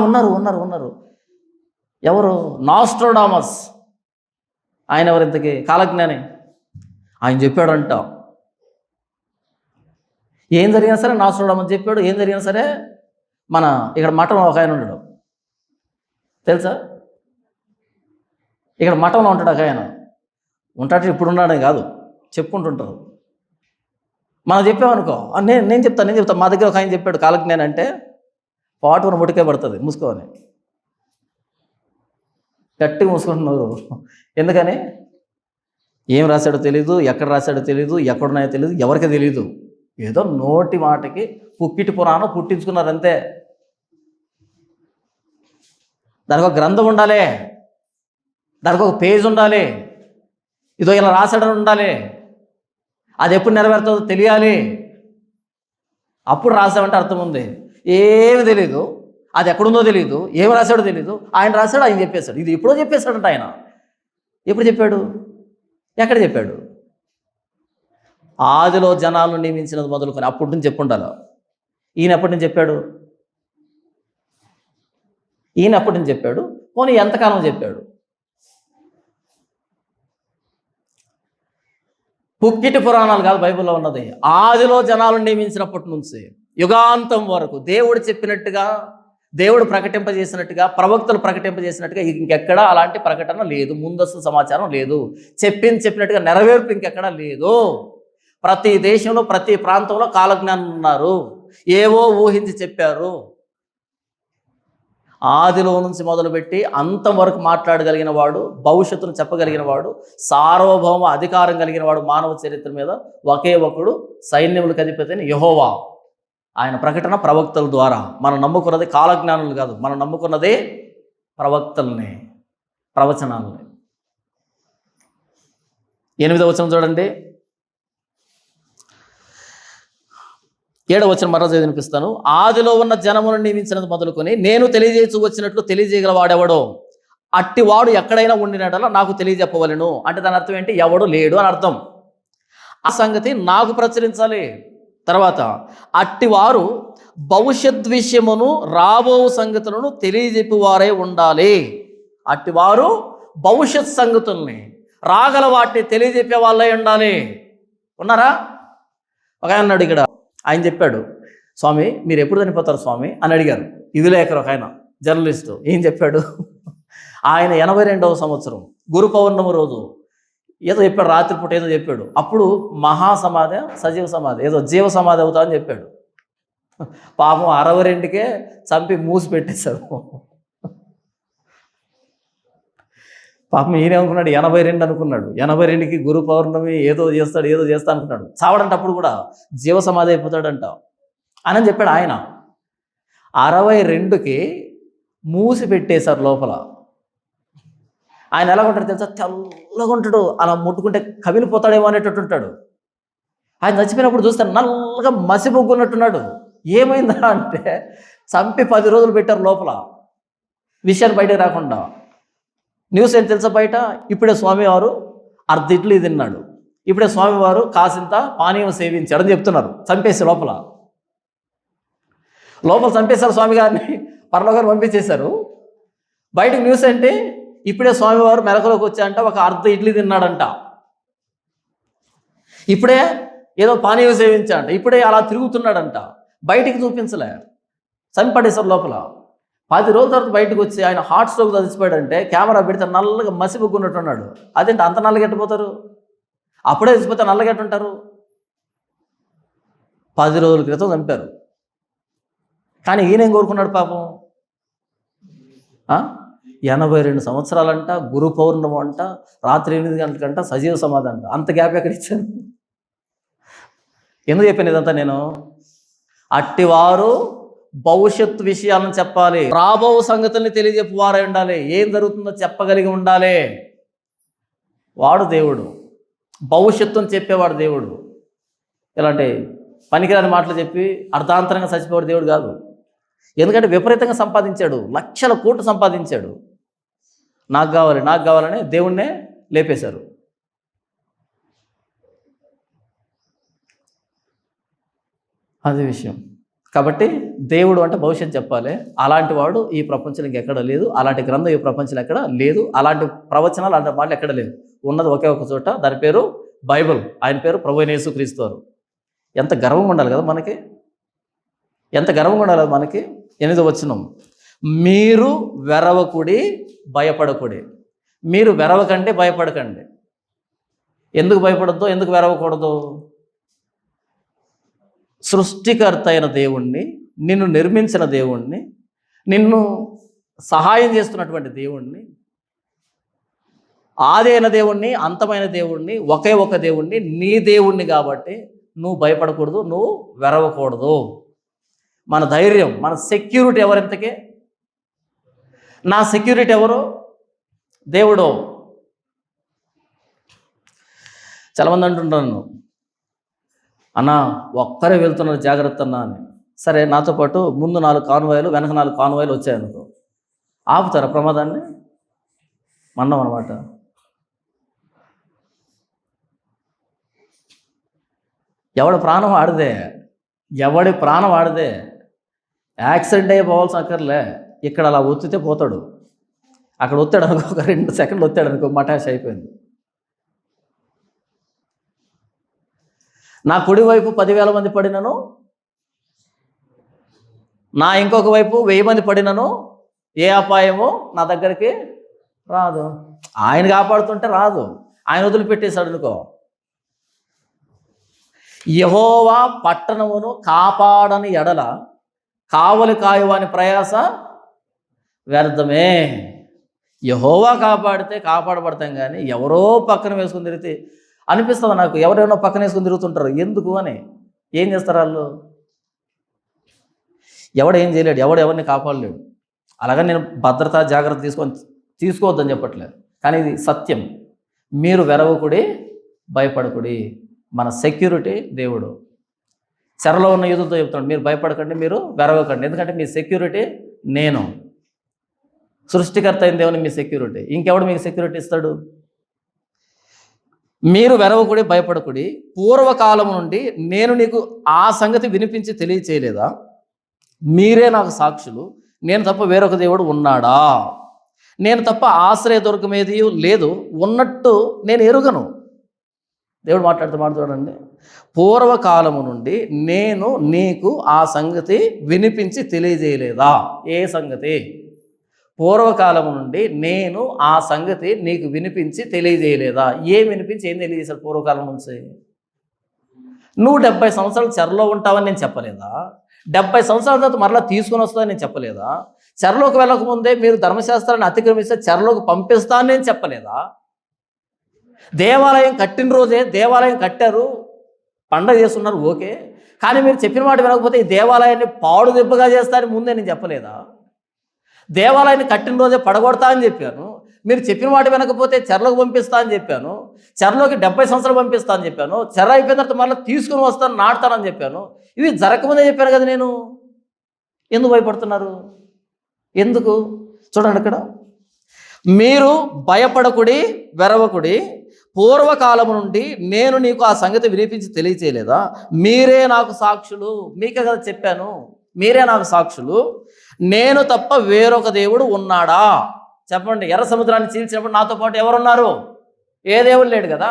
ఉన్నారు ఉన్నారు ఉన్నారు. ఎవరు? నాస్ట్రోడామస్. ఆయన ఎవరు ఇంతకీ? కాలజ్ఞాని. ఆయన చెప్పాడంట, ఏం జరిగినా సరే నాస్ట్రోడామస్ చెప్పాడు. ఏం జరిగినా సరే మన ఇక్కడ మఠంలో ఒక ఆయన ఉన్నాడు, తెలుసా? ఇక్కడ మఠంలో ఉంటాడు ఒక ఆయన. ఉంటాడు, ఇప్పుడు ఉన్నాడని కాదు, చెప్పుకుంటుంటారు. మనం చెప్పామనుకో, నేను చెప్తాను. మా దగ్గర ఒక ఆయన చెప్పాడు కాలజ్ఞాని అంటే పాటుకుని ముటికే పడుతుంది మూసుకోని. గట్టిగా మూసుకుంటున్నారు. ఎందుకని? ఏం రాశాడో తెలీదు, ఎక్కడ రాశాడో తెలీదు, ఎక్కడున్నాయో తెలీదు, ఎవరికి తెలీదు. ఏదో నోటి మాటకి పుక్కిటి పురాణం పుట్టించుకున్నారు అంతే. దానికి ఒక గ్రంథం ఉండాలి, దానికి ఒక పేజ్ ఉండాలి, ఇదో ఇలా రాశాడని ఉండాలి. అది ఎప్పుడు నెరవేరుతుందో తెలియాలి. అప్పుడు రాసామంటే అర్థం ఉంది. ఏమి తెలీదు, అది ఎక్కడుందో తెలీదు, ఏమి రాశాడో తెలీదు. ఆయన రాశాడు, ఆయన చెప్పేశాడు. ఇది ఎప్పుడో చెప్పేశాడంట ఆయన. ఎప్పుడు చెప్పాడు? ఎక్కడ చెప్పాడు? ఆదిలో జనాలను నియమించినది మొదలుకొని అప్పటి నుంచి చెప్పుండాలి. ఈయన ఎప్పటి నుంచి చెప్పాడు? ఈయన ఎప్పటి నుంచి చెప్పాడు? పోనీ ఎంతకాలం చెప్పాడు? పుక్కిటి పురాణాలు కాదు బైబిల్లో ఉన్నది. ఆదిలో జనాలను నియమించినప్పటి నుంచి యుగాంతం వరకు దేవుడు చెప్పినట్టుగా, దేవుడు ప్రకటింపజేసినట్టుగా, ప్రవక్తలు ప్రకటింపజేసినట్టుగా ఇంకెక్కడా అలాంటి ప్రకటన లేదు. ముందస్తు సమాచారం లేదు. చెప్పినట్టుగా నెరవేర్పు ఇంకెక్కడా లేదు. ప్రతి దేశంలో ప్రతి ప్రాంతంలో కాలజ్ఞానం ఉన్నారు. ఏవో ఊహించి చెప్పారు. ఆదిలో నుంచి మొదలుపెట్టి అంతం వరకు మాట్లాడగలిగిన వాడు, భవిష్యత్తును చెప్పగలిగిన వాడు, సార్వభౌమ అధికారం కలిగిన వాడు మానవ చరిత్ర మీద ఒకే ఒకడు, సైన్యములకు అధిపతి అయిన యెహోవా. ఆయన ప్రకటన ప్రవక్తల ద్వారా. మనం నమ్ముకున్నది కాలజ్ఞానులు కాదు, మనం నమ్ముకున్నది ప్రవక్తల్ని, ప్రవచనాలని. 8వ వచనం చూడండి. 7వ వచనం మరో వినిపిస్తాను. ఆదిలో ఉన్న జనమును నియమించినది మొదలుకొని నేను తెలియజేయచ్చు వచ్చినట్లు తెలియజేయగల వాడెవడో అట్టివాడు ఎక్కడైనా ఉండినట్లా నాకు తెలియజెప్పవలెను. అంటే దాని అర్థం ఏంటి? ఎవడు లేడు అని అర్థం. ఆ సంగతి నాకు ప్రచురించాలి. తర్వాత అట్టివారు భవిష్యత్ విషయమును రాబో సంగతులను తెలియజెప్పువారే ఉండాలి. అట్టివారు భవిష్యత్ సంగతుల్ని, రాగల వాటిని తెలియజెప్పే వాళ్ళే ఉండాలి. ఉన్నారా? ఒక ఆయన అన్నాడు ఇక్కడ, ఆయన చెప్పాడు, స్వామి మీరు ఎప్పుడు చనిపోతారు స్వామి అని అడిగారు. ఇది లేకరు ఒక ఆయన జర్నలిస్టు. ఏం చెప్పాడు? ఆయన 82వ సంవత్సరం గురు పౌర్ణమి రోజు ఏదో చెప్పాడు, రాత్రిపూట ఏదో చెప్పాడు. అప్పుడు మహాసమాధి, సజీవ సమాధి, ఏదో జీవ సమాధి అవుతా అని చెప్పాడు. పాపం 62కే చంపి మూసి పెట్టేశారు. పాపం ఈయనేమనుకున్నాడు, 82 అనుకున్నాడు. 82కి గురు పౌర్ణమి ఏదో చేస్తా అనుకున్నాడు. చావడంటే అప్పుడు కూడా జీవ సమాధి అయిపోతాడంట అని చెప్పాడు ఆయన. 62కి మూసి పెట్టేశారు లోపల. ఆయన ఎలా ఉంటాడు తెలుసా? తెల్లగా ఉంటాడు, అలా ముట్టుకుంటే కమిలిపోతాడేమో అనేటట్టు ఉంటాడు. ఆయన చచ్చిపోయినప్పుడు చూస్తే నల్లగా మసిబొగ్గున్నట్టున్నాడు. ఏమైందా అంటే చంపి 10 రోజులు పెట్టారు లోపల, విషయాన్ని బయటకు రాకుండా. న్యూస్ ఏంటి తెలుసా బయట? ఇప్పుడే స్వామివారు అర్ధ ఇడ్లీ తిన్నాడు, ఇప్పుడే స్వామివారు కాసింత పానీయం సేవించాడని చెప్తున్నారు. చంపేసి లోపల చంపేశారు స్వామి గారిని, పరలోకాన్ని పంపించేశారు. బయటకు న్యూస్ ఏంటి? ఇప్పుడే స్వామివారు మెలకులోకి వచ్చాయంట, ఒక అర్ధ ఇడ్లీ తిన్నాడంట, ఇప్పుడే ఏదో పానీయం సేవించాడంట, ఇప్పుడే అలా తిరుగుతున్నాడంట. బయటికి చూపించలే, చంపడేశారు లోపల. 10 రోజుల తర్వాత బయటకు వచ్చి ఆయన హార్ట్ స్ట్రోక్ చచ్చిపోయాడంటే కెమెరా పెడితే నల్లగా మసిబొగ్గున్నట్టున్నాడు. అదేంటి అంత నల్లగెట్టిపోతారు? అప్పుడే చచ్చిపోతే నల్లగెట్టుంటారు. 10 రోజుల క్రితం చంపారు. కానీ ఈయనేం కోరుకున్నాడు పాపం? 82 సంవత్సరాలంట, గురు పౌర్ణమి అంట, రాత్రి 8 గంటలకంట, సజీవ సమాధి అంట. అంత గ్యాప్ ఎక్కడ ఇచ్చాను? ఎందుకు చెప్పాను ఇదంతా నేను? అట్టివారు భవిష్యత్తు విషయాలను చెప్పాలి, రాబో సంగతుల్ని తెలియజెప్పువారై ఉండాలి, ఏం జరుగుతుందో చెప్పగలిగి ఉండాలి. వాడు దేవుడు, భవిష్యత్తుని చెప్పేవాడు దేవుడు. ఇలాంటి పనికిరాని మాటలు చెప్పి అర్ధాంతరంగా చచ్చిపోవాడు దేవుడు కాదు. ఎందుకంటే విపరీతంగా సంపాదించాడు, లక్షల కోట్లు సంపాదించాడు. నాకు కావాలని దేవుణ్ణే లేపేశారు. అదే విషయం. కాబట్టి దేవుడు అంటే భవిష్యత్తు చెప్పాలి. అలాంటి వాడు ఈ ప్రపంచంలో ఇంకెక్కడ లేదు, అలాంటి గ్రంథం ఈ ప్రపంచంలో ఎక్కడ లేదు, అలాంటి ప్రవచనాలు అలాంటి మాటలు ఎక్కడ లేవు. ఉన్నది ఒకే ఒక చోట, దాని పేరు బైబిల్. ఆయన పేరు ప్రభువైన యేసుక్రీస్తు వారు. ఎంత గర్వంగా ఉండాలి కదా మనకి, ఎంత గర్వంగా ఉండాలి కదా మనకి. 8వ వచనం, మీరు వెరవకుడి భయపడకుడి. మీరు వెరవకండి, భయపడకండి. ఎందుకు భయపడద్దు, ఎందుకు వెరవకూడదు? సృష్టికర్త అయిన దేవుణ్ణి, నిన్ను నిర్మించిన దేవుణ్ణి, నిన్ను సహాయం చేస్తున్నటువంటి దేవుణ్ణి, ఆది అయిన దేవుణ్ణి, అంతమైన దేవుణ్ణి, ఒకే ఒక దేవుణ్ణి, నీ దేవుణ్ణి కాబట్టి నువ్వు భయపడకూడదు, నువ్వు వెరవకూడదు. మన ధైర్యం, మన సెక్యూరిటీ ఎవరింతకే? నా సెక్యూరిటీ ఎవరు? దేవుడు. చాలామంది అంటుంటాను, అన్నా ఒక్కరే వెళ్తున్నారు జాగ్రత్త అన్నా అని. సరే, నాతో పాటు ముందు 4 కాన్వాయిలు, వెనక 4 కాన్వాయిలు వచ్చాయనుకో, ఆపుతారా ప్రమాదాన్ని? మన్నం అనమాట. ఎవడి ప్రాణం ఆడదే, ఎవడి ప్రాణం ఆడదే. యాక్సిడెంట్ అయిపోవాల్సిన అక్కర్లే. ఇక్కడ అలా ఒత్తితే పోతాడు, అక్కడ ఒత్తాడు అనుకో, ఒక 2 సెకండ్లు ఒత్తాడు అనుకో, మటాష్ అయిపోయింది. నా కుడి వైపు 10,000 మంది పడినను, నా ఇంకొక వైపు 1000 మంది పడినను ఏ అపాయమో నా దగ్గరికి రాదు. ఆయన కాపాడుతుంటే రాదు, ఆయన వదిలిపెట్టేశాడు అనుకో. యెహోవా పట్టణమును కాపాడని ఎడల కావలి కాయువాని ప్రయాస వ్యర్థమే. యెహోవా కాపాడితే కాపాడబడతాం, కానీ ఎవరో పక్కన వేసుకుని తిరిగితే అనిపిస్తుంది నాకు, ఎవరైనా పక్కన వేసుకుని తిరుగుతుంటారు ఎందుకు అని. ఏం చేస్తారు వాళ్ళు? ఎవడేం చేయలేడు, ఎవరిని కాపాడలేడు. అలాగని నేను భద్రత జాగ్రత్త తీసుకోవద్దని చెప్పట్లేదు, కానీ ఇది సత్యం. మీరు వెరవకుడి, భయపడకుడి. మన సెక్యూరిటీ దేవుడు. చెరలో ఉన్న యూదులతో చెప్తాడు, మీరు భయపడకండి, మీరు వెరవకండి, ఎందుకంటే మీ సెక్యూరిటీ నేను. సృష్టికర్త అయిన దేవుని మీ సెక్యూరిటీ. ఇంకెవడు మీకు సెక్యూరిటీ ఇస్తాడు? మీరు వెరవకుడి, భయపడకుడి. పూర్వకాలం నుండి నేను నీకు ఆ సంగతి వినిపించి తెలియచేయలేదా? మీరే నాకు సాక్షులు. నేను తప్ప వేరొక దేవుడు ఉన్నాడా? నేను తప్ప ఆశ్రయదుర్గం ఏది లేదు, ఉన్నట్టు నేను ఎరుగను. దేవుడు మాట్లాడుతూ పూర్వకాలము నుండి నేను నీకు ఆ సంగతి వినిపించి తెలియజేయలేదా? ఏ సంగతి? పూర్వకాలము నుండి నేను ఆ సంగతి నీకు వినిపించి తెలియజేయలేదా? ఏం వినిపించి ఏం తెలియజేశాడు పూర్వకాలం నుంచి? నువ్వు 70 సంవత్సరాలు చెరలో ఉంటావని నేను చెప్పలేదా? 70 సంవత్సరాల తర్వాత మరలా తీసుకుని వస్తానని నేను చెప్పలేదా? చెరలోకి వెళ్ళకముందే మీరు ధర్మశాస్త్రాన్ని అతిక్రమిస్తే చెరలోకి పంపిస్తానని నేను చెప్పలేదా? దేవాలయం కట్టిన రోజే దేవాలయం కట్టారు, పండగ చేస్తున్నారు, ఓకే, కానీ మీరు చెప్పిన మాట వినకపోతే ఈ దేవాలయాన్ని పాడు దెబ్బగా చేస్తారని ముందే నేను చెప్పలేదా? దేవాలయాన్ని కట్టిన రోజే పడగొడతా అని చెప్పాను, మీరు చెప్పిన మాట వినకపోతే చెరలోకి పంపిస్తా అని చెప్పాను, చెరలోకి 70 సంవత్సరాలు పంపిస్తా అని చెప్పాను, చెర అయిపోయిన తర్వాత మళ్ళీ తీసుకుని వస్తాను, నాటుతానని చెప్పాను. ఇవి జరగకముందే చెప్పాను కదా నేను. ఎందుకు భయపడుతున్నారు? ఎందుకు? చూడండి అక్కడ, మీరు భయపడకుడి, వెరవకుడి. పూర్వకాలము నుండి నేను నీకు ఆ సంగతి వినిపించి తెలియచేయలేదా? మీరే నాకు సాక్షులు. మీకే కదా చెప్పాను, మీరే నాకు సాక్షులు. నేను తప్ప వేరొక దేవుడు ఉన్నాడా? చెప్పండి. ఎర్ర సముద్రాన్ని చీల్చినప్పుడు నాతో పాటు ఎవరున్నారు? ఏ దేవుడు లేడు కదా.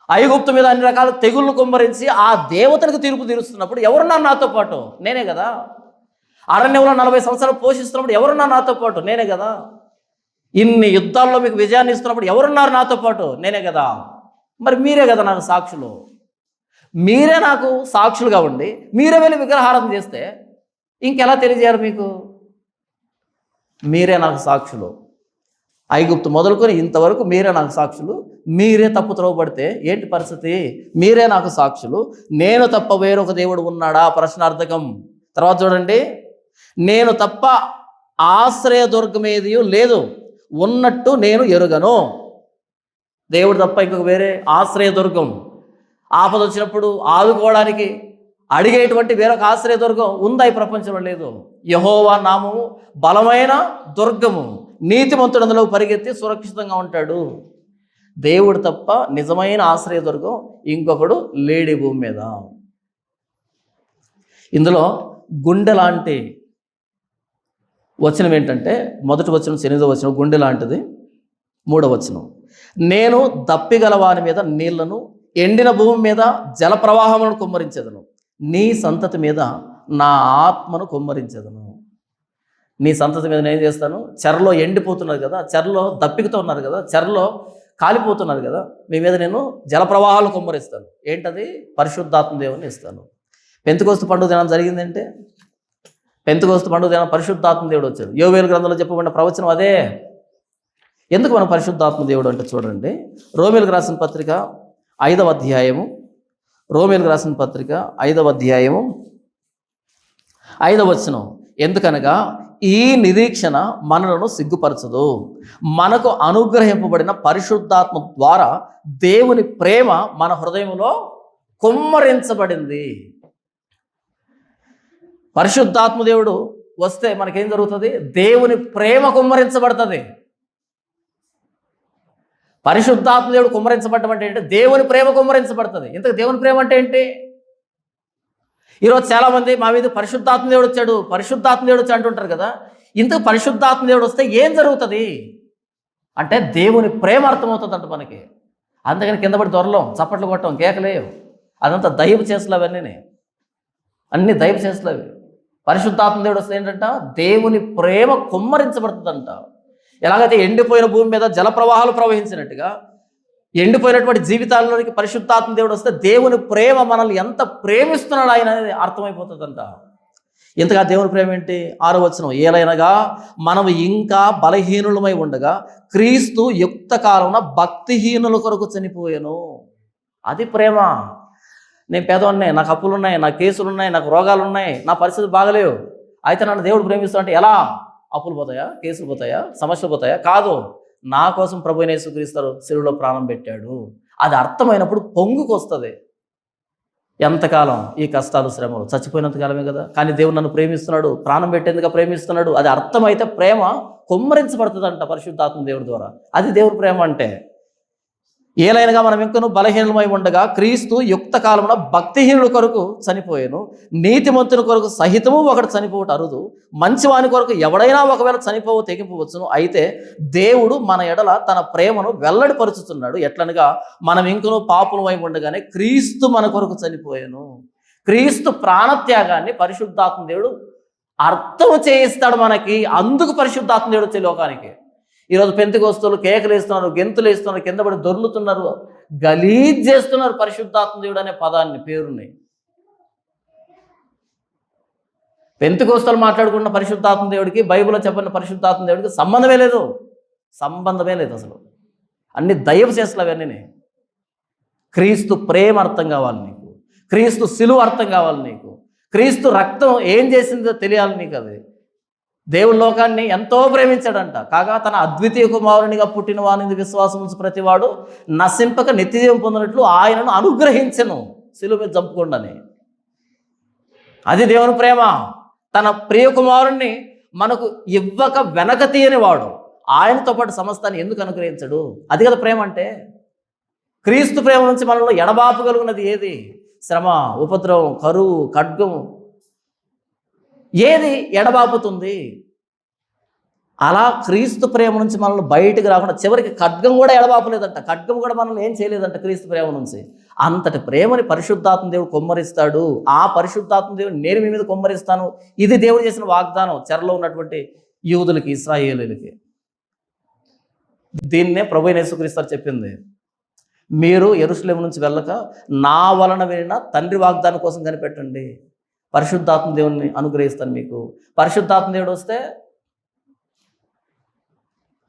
ఐగుప్తు మీద అన్ని రకాల తెగుళ్ళు కుమ్మరించి ఆ దేవతలకు తీర్పు తీరుస్తున్నప్పుడు ఎవరున్నారు నాతో పాటు? నేనే కదా. అరణ్యంలో 40 సంవత్సరాలు పోషిస్తున్నప్పుడు ఎవరున్నారు నాతో పాటు? నేనే కదా. ఇన్ని యుద్ధాల్లో మీకు విజయాన్ని ఇస్తున్నప్పుడు ఎవరున్నారు నాతో పాటు? నేనే కదా. మరి మీరే కదా నాకు సాక్షులు. మీరే నాకు సాక్షులుగా ఉండి మీరే వెళ్ళి విగ్రహారాధన చేస్తే ఇంకెలా తెలియజేయాలి మీకు? మీరే నాకు సాక్షులు. ఐగుప్తు మొదలుకొని ఇంతవరకు మీరే నాకు సాక్షులు. మీరే తప్పు త్రోవబడితే ఏంటి పరిస్థితి? మీరే నాకు సాక్షులు. నేను తప్ప వేరొక దేవుడు ఉన్నాడా? ప్రశ్నార్థకం. తర్వాత చూడండి, నేను తప్ప ఆశ్రయదుర్గమేది లేదు, ఉన్నట్టు నేను ఎరుగను. దేవుడు తప్ప ఇంకొక వేరే ఆశ్రయదుర్గం, ఆపద వచ్చినప్పుడు ఆదుకోవడానికి అడిగేటువంటి వేరొక ఆశ్రయదుర్గం ఉందా ఈ ప్రపంచంలో? లేదు. యెహోవా నామము బలమైన దుర్గము, నీతిమంతుడు అందులో పరిగెత్తి సురక్షితంగా ఉంటాడు. దేవుడు తప్ప నిజమైన ఆశ్రయదుర్గం ఇంకొకడు లేడి భూమి మీద. ఇందులో గుండె లాంటి వచనం ఏంటంటే, మొదటి వచనం 8వ వచనం గుండె లాంటిది. 3వ వచనం, నేను దప్పిగల వాని మీద నీళ్లను, ఎండిన భూమి మీద జల ప్రవాహములను కుమ్మరించెదను, నీ సంతతి మీద నా ఆత్మను కుమ్మరించెదను. నీ సంతతి మీద నేను చేస్తాను. చెరలో ఎండిపోతున్నారు కదా, చెరలో దప్పికతో ఉన్నారు కదా, చెరలో కాలిపోతున్నారు కదా, మీ మీద నేను జల ప్రవాహాలు కుమ్మరిస్తాను. ఏంటది? పరిశుద్ధాత్మ దేవుని ఇస్తాను. పెంతెకొస్తు పండుగ దినం జరిగిందంటే, పెంతెకొస్తు పండుగ దినం పరిశుద్ధాత్మ దేవుడు వచ్చాడు. యోవేలు గ్రంథంలో చెప్పబడిన ప్రవచనం అదే. ఎందుకు మనం పరిశుద్ధాత్మ దేవుడు అంటే చూడండి, రోమీయులకు రాసిన పత్రిక 5వ అధ్యాయము, రోమీయులకు రాసిన పత్రిక 5వ అధ్యాయము 5వ వచనం, ఎందుకనగా ఈ నిరీక్షణ మనలను సిగ్గుపరచదు, మనకు అనుగ్రహింపబడిన పరిశుద్ధాత్మ ద్వారా దేవుని ప్రేమ మన హృదయంలో కుమ్మరించబడింది. పరిశుద్ధాత్మ దేవుడు వస్తే మనకేం జరుగుతుంది? దేవుని ప్రేమ కుమ్మరించబడుతుంది. పరిశుద్ధాత్మ దేవుడు కుమ్మరించబడటం అంటే ఏంటి? దేవుని ప్రేమ కుమ్మరించబడుతుంది. ఇంతకు దేవుని ప్రేమ అంటే ఏంటి? ఈరోజు చాలామంది మా మీద పరిశుద్ధాత్మ దేవుడు వచ్చాడు, పరిశుద్ధాత్మ దేవుడు వచ్చాడు అంటుంటారు కదా. ఇంతకు పరిశుద్ధాత్మ దేవుడు వస్తే ఏం జరుగుతుంది అంటే, దేవుని ప్రేమ అర్థమవుతుందంట మనకి. అందుకని కింద పడి దొరలం, చప్పట్లు కొట్టం, కేకలేవు, అదంతా దైవ చేస్తులు అవన్నీ, అన్ని దైవ చేస్తులు అవి. పరిశుద్ధాత్మ దేవుడు వస్తే ఏంటంట? దేవుని ప్రేమ కుమ్మరించబడుతుందంట. ఎలాగైతే ఎండిపోయిన భూమి మీద జల ప్రవాహాలు ప్రవహించినట్టుగా ఎండిపోయినటువంటి జీవితాల్లోనికి పరిశుద్ధాత్మ దేవుడు వస్తే దేవుని ప్రేమ మనల్ని ఎంత ప్రేమిస్తున్నాడు ఆయన అనేది అర్థమైపోతుందంట. ఇంతగా దేవుని ప్రేమ ఏంటి? 6వ వచనం, ఏలైనగా మనం ఇంకా బలహీనులమై ఉండగా క్రీస్తు యుక్త కాలంలో భక్తిహీనుల కొరకు చనిపోయాను. అది ప్రేమ. నేను పేదవాడిని, నాకు అప్పులు ఉన్నాయి, నాకు కేసులు ఉన్నాయి, నాకు రోగాలు ఉన్నాయి, నా పరిస్థితి బాగలేవు, అయితే నన్ను దేవుడు ప్రేమిస్తా అంటే ఎలా? అప్పులు పోతాయా? కేసులు పోతాయా? సమస్యలు పోతాయా? కాదు, నా కోసం ప్రభువైన యేసుక్రీస్తు శిలువలో ప్రాణం పెట్టాడు. అది అర్థమైనప్పుడు పొంగుకొస్తుంది. ఎంతకాలం ఈ కష్టాలు శ్రమలు? చచ్చిపోయినంత కాలమే కదా. కానీ దేవుడు నన్ను ప్రేమిస్తున్నాడు, ప్రాణం పెట్టేందుకు ప్రేమిస్తున్నాడు. అది అర్థమైతే ప్రేమ కుమ్మరించబడుతుందంట పరిశుద్ధాత్మ దేవుడి ద్వారా. అది దేవుడి ప్రేమ అంటే. ఏలైనగా మనం ఇంకనూ బలహీనమై ఉండగా క్రీస్తు యుక్త కాలంలో భక్తిహీనుల కొరకు చనిపోయాను, నీతిమంతుని కొరకు సహితము ఒకటి చనిపోవట అరుదు, మంచివాని కొరకు ఎవడైనా ఒకవేళ తెగిపోవచ్చును. అయితే దేవుడు మన ఎడల తన ప్రేమను వెల్లడిపరుచుతున్నాడు. ఎట్లనగా మనం ఇంకనూ పాపులమై ఉండగానే క్రీస్తు మన కొరకు చనిపోయాను. క్రీస్తు ప్రాణత్యాగాన్ని పరిశుద్ధాత్మ దేవుడు అర్థం చేయిస్తాడు మనకి. అందుకు పరిశుద్ధాత్మ దేవుడు వచ్చే లోకానికి. ఈరోజు పెంతెకొస్తూలు కేకలు వేస్తున్నారు, గెంతులు వేస్తున్నారు, కింద పడి దొర్లుతున్నారు, గలీజ్ చేస్తున్నారు పరిశుద్ధాత్మ దేవుడు అనే పదాన్ని, పేరుని. పెంతెకొస్తూలు మాట్లాడుకున్న పరిశుద్ధాత్మ దేవుడికి, బైబిల్లో చెప్పిన పరిశుద్ధాత్మ దేవుడికి సంబంధమే లేదు అసలు. అన్ని దైవ చేష్టలు అవన్నీ. క్రీస్తు ప్రేమ అర్థం కావాలి నీకు, క్రీస్తు సిలువ అర్థం కావాలి నీకు, క్రీస్తు రక్తం ఏం చేసిందో తెలియాలి నీకు. అది దేవుని లోకాన్ని ఎంతో ప్రేమించాడంట. కాగా తన అద్వితీయ కుమారునిగా పుట్టిన వాని విశ్వాసం ఉంచి ప్రతివాడు నశింపక నిత్యజీవం పొందినట్లు ఆయనను అనుగ్రహించెను సిలువ మీద చంపుకోండి. అది దేవుని ప్రేమ. తన ప్రియ కుమారుణ్ణి మనకు ఇవ్వక వెనక తీయని వాడు ఆయనతో పాటు సమస్తాన్ని ఎందుకు అనుగ్రహించడు? అది కదా ప్రేమ అంటే. క్రీస్తు ప్రేమ నుంచి మనలో ఎడబాపగలిగినది ఏది? శ్రమ, ఉపద్రవం, కరువు, ఖడ్గం, ఏది ఎడబాపుతుంది? అలా క్రీస్తు ప్రేమ నుంచి మనల్ని బయటికి రాకుండా చివరికి ఖడ్గం కూడా ఎడబాపలేదంట. ఖడ్గం కూడా మనల్ని ఏం చేయలేదంట క్రీస్తు ప్రేమ నుంచి. అంతటి ప్రేమని పరిశుద్ధాత్మ దేవుడు కుమ్మరిస్తాడు. ఆ పరిశుద్ధాత్మ దేవుడు నేను మీ మీద కుమ్మరిస్తాను. ఇది దేవుడు చేసిన వాగ్దానం చెరలో ఉన్నటువంటి యూదులకి, ఇశ్రాయేలీయులకి. దీన్నే ప్రభువైన యేసుక్రీస్తు చెప్పింది. మీరు యెరూషలేము నుంచి వెళ్ళక నా వలన వినిన తండ్రి వాగ్దానం కోసం కనిపెట్టండి, పరిశుద్ధాత్మ దేవుడిని అనుగ్రహిస్తాను మీకు. పరిశుద్ధాత్మ దేవుడు వస్తే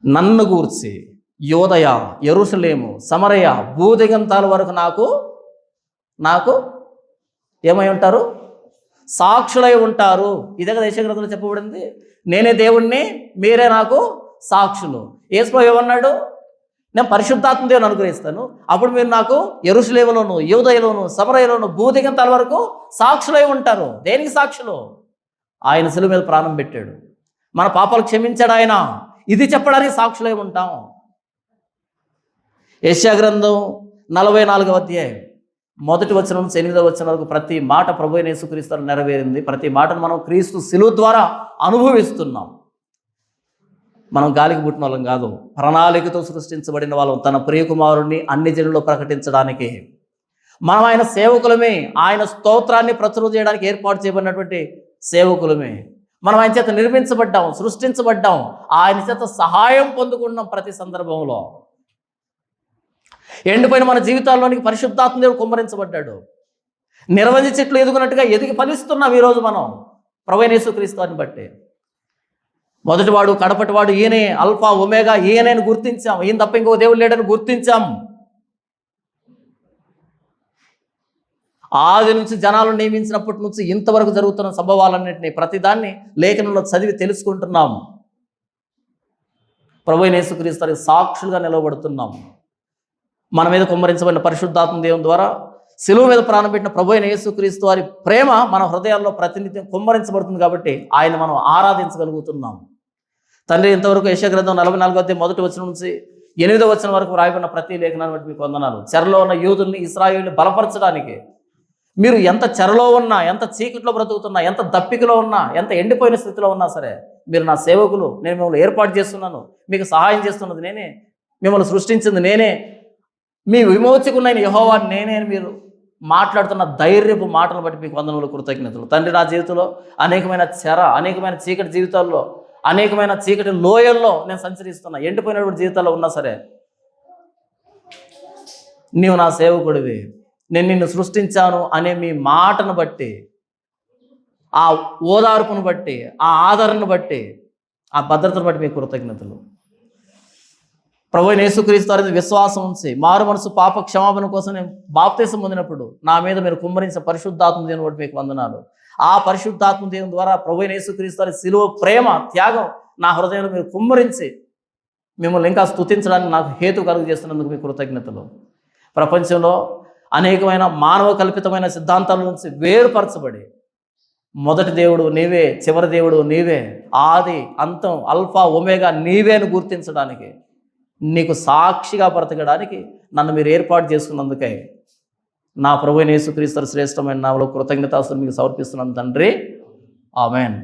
నన్ను గూర్చి యోదయ, యెరూషలేము, సమరయ, భూదిగంతాల వరకు నాకు ఏమై ఉంటారు? సాక్షులై ఉంటారు. ఇదే కదా యెషయా గ్రంథంలో చెప్పబడింది. నేనే దేవుణ్ణి, మీరే నాకు సాక్షులు. యేసు ఏమన్నాడు? నేను పరిశుద్ధాత్మ దేవుని అనుగ్రహిస్తాను, అప్పుడు మీరు నాకు యెరూషలేములోను, యూదయలోను, సమరయలోను, భూదిగంతాల వరకు సాక్షులై ఉంటారు. దేనికి సాక్షులు? ఆయన శిలువ మీద ప్రాణం పెట్టాడు, మన పాపాలు క్షమించాడు ఆయన. ఇది చెప్పడానికి సాక్షులై ఉంటాం. యెషయా గ్రంథం 44వ అధ్యాయం మొదటి వచనం నుంచి 8వ వచనం వరకు ప్రతి మాట ప్రభువైన యేసుక్రీస్తు నెరవేరింది. ప్రతి మాటను మనం క్రీస్తు శిలువ ద్వారా అనుభవిస్తున్నాం. మనం గాలికి పుట్టిన వాళ్ళం కాదు, ప్రణాళికతో సృష్టించబడిన వాళ్ళం. తన ప్రియకుమారుణ్ణి అన్ని జనుల్లో ప్రకటించడానికి మనం ఆయన సేవకులమే. ఆయన స్తోత్రాన్ని ప్రచురం చేయడానికి ఏర్పాటు చేయబడినటువంటి సేవకులమే. మనం ఆయన చేత నిర్మించబడ్డాం, సృష్టించబడ్డాం, ఆయన చేత సహాయం పొందుకున్నాం. ప్రతి సందర్భంలో ఎండిపోయిన మన జీవితాల్లోనికి పరిశుద్ధాత్మ దేవుడు కుమ్మరించబడ్డాడు. నిర్వంజ చెట్లు ఎదుగునట్టుగా ఎదిగి ఫలిస్తున్నాం ఈరోజు మనం ప్రభువైన యేసుక్రీస్తుని బట్టి. మొదటివాడు కడపటివాడు ఈయనే, అల్ఫా ఒమేగా ఈయనని గుర్తించాం. ఈయన తప్ప ఇంకో దేవుడు లేడని గుర్తించాం. ఆది నుంచి జనాలు నియమించినప్పటి నుంచి ఇంతవరకు జరుగుతున్న సంభవాలన్నింటినీ ప్రతిదాన్ని లేఖనంలో చదివి తెలుసుకుంటున్నాం. ప్రభువైన యేసుక్రీస్తుకి సాక్షులుగా నిలవబడుతున్నాం. మన మీద కుమ్మరించబడిన పరిశుద్ధాత్మ దేవుని ద్వారా శిలువ మీద ప్రాణం పెట్టిన ప్రభువైన యేసుక్రీస్తు వారి ప్రేమ మన హృదయాల్లో ప్రతినిత్యం కుమ్మరించబడుతుంది. కాబట్టి ఆయన మనం ఆరాధించగలుగుతున్నాం. తండ్రి, ఇంతవరకు యెషయా గ్రంథం 44వ అధ్యాయం 1వ వచనం నుంచి 8వ వచనం వరకు రాయబడిన ప్రతి లేఖనాన్ని బట్టి మీకు వందనాలు. చెరలో ఉన్న యూదుల్ని, ఇశ్రాయేలుని బలపరచడానికి మీరు ఎంత చెరలో ఉన్నా, ఎంత చీకట్లో బ్రతుకుతున్నా, ఎంత దప్పికలో ఉన్నా, ఎంత ఎండిపోయిన స్థితిలో ఉన్నా సరే, మీరు నా సేవకులు, నేను మిమ్మల్ని ఏర్పాటు చేస్తున్నాను, మీకు సహాయం చేస్తున్నది నేనే, మిమ్మల్ని సృష్టించింది నేనే, మీ విమోచకునైన యెహోవా నేనే అని మీరు మాట్లాడుతున్న ధైర్యపు మాటలను బట్టి మీకు వందనములు, కృతజ్ఞతలు. తండ్రి, నా జీవితంలో అనేకమైన చీకటి జీవితాల్లో, అనేకమైన చీకటి లోయల్లో నేను సంచరిస్తున్నా. ఎండిపోయినటువంటి జీవితాల్లో ఉన్నా సరే, నీవు నా సేవకుడివి, నేను నిన్ను సృష్టించాను అనే మీ మాటను బట్టి, ఆ ఓదార్పును బట్టి, ఆ ఆదరణను బట్టి, ఆ భద్రతను బట్టి మీకు కృతజ్ఞతలు. ప్రభువైన యేసుక్రీస్తు వారి విశ్వాసం ఉంచి మారు మనసు పాప క్షమాపణ కోసం నేను బాప్తిసం పొందినప్పుడు నా మీద మీరు కుమ్మరించిన పరిశుద్ధాత్మ దేవుని బట్టి మీకు వందనాలు. ఆ పరిశుద్ధాత్మ దేవుని ద్వారా ప్రభువైన యేసుక్రీస్తు వారి శిలువ ప్రేమ, త్యాగం నా హృదయంలో మీరు కుమ్మరించి మిమ్మల్ని ఇంకా స్తుతించడానికి నాకు హేతు కలుగు చేస్తున్నందుకు మీకు కృతజ్ఞతలు. ప్రపంచంలో అనేకమైన మానవ కల్పితమైన సిద్ధాంతాల నుంచి వేరుపరచబడి మొదటి దేవుడు నీవే, చివరి దేవుడు నీవే, ఆది అంతం, అల్ఫా ఒమేగా నీవే అని గుర్తించడానికి, నీకు సాక్షిగా బ్రతకడానికి నన్ను మీరు ఏర్పాటు చేసుకున్నందుకే నా ప్రభువైన యేసుక్రీస్తు శ్రేష్టమైన నామములో కృతజ్ఞతాస్తుతులు మీకు సమర్పిస్తున్నాను తండ్రి. ఆమేన్.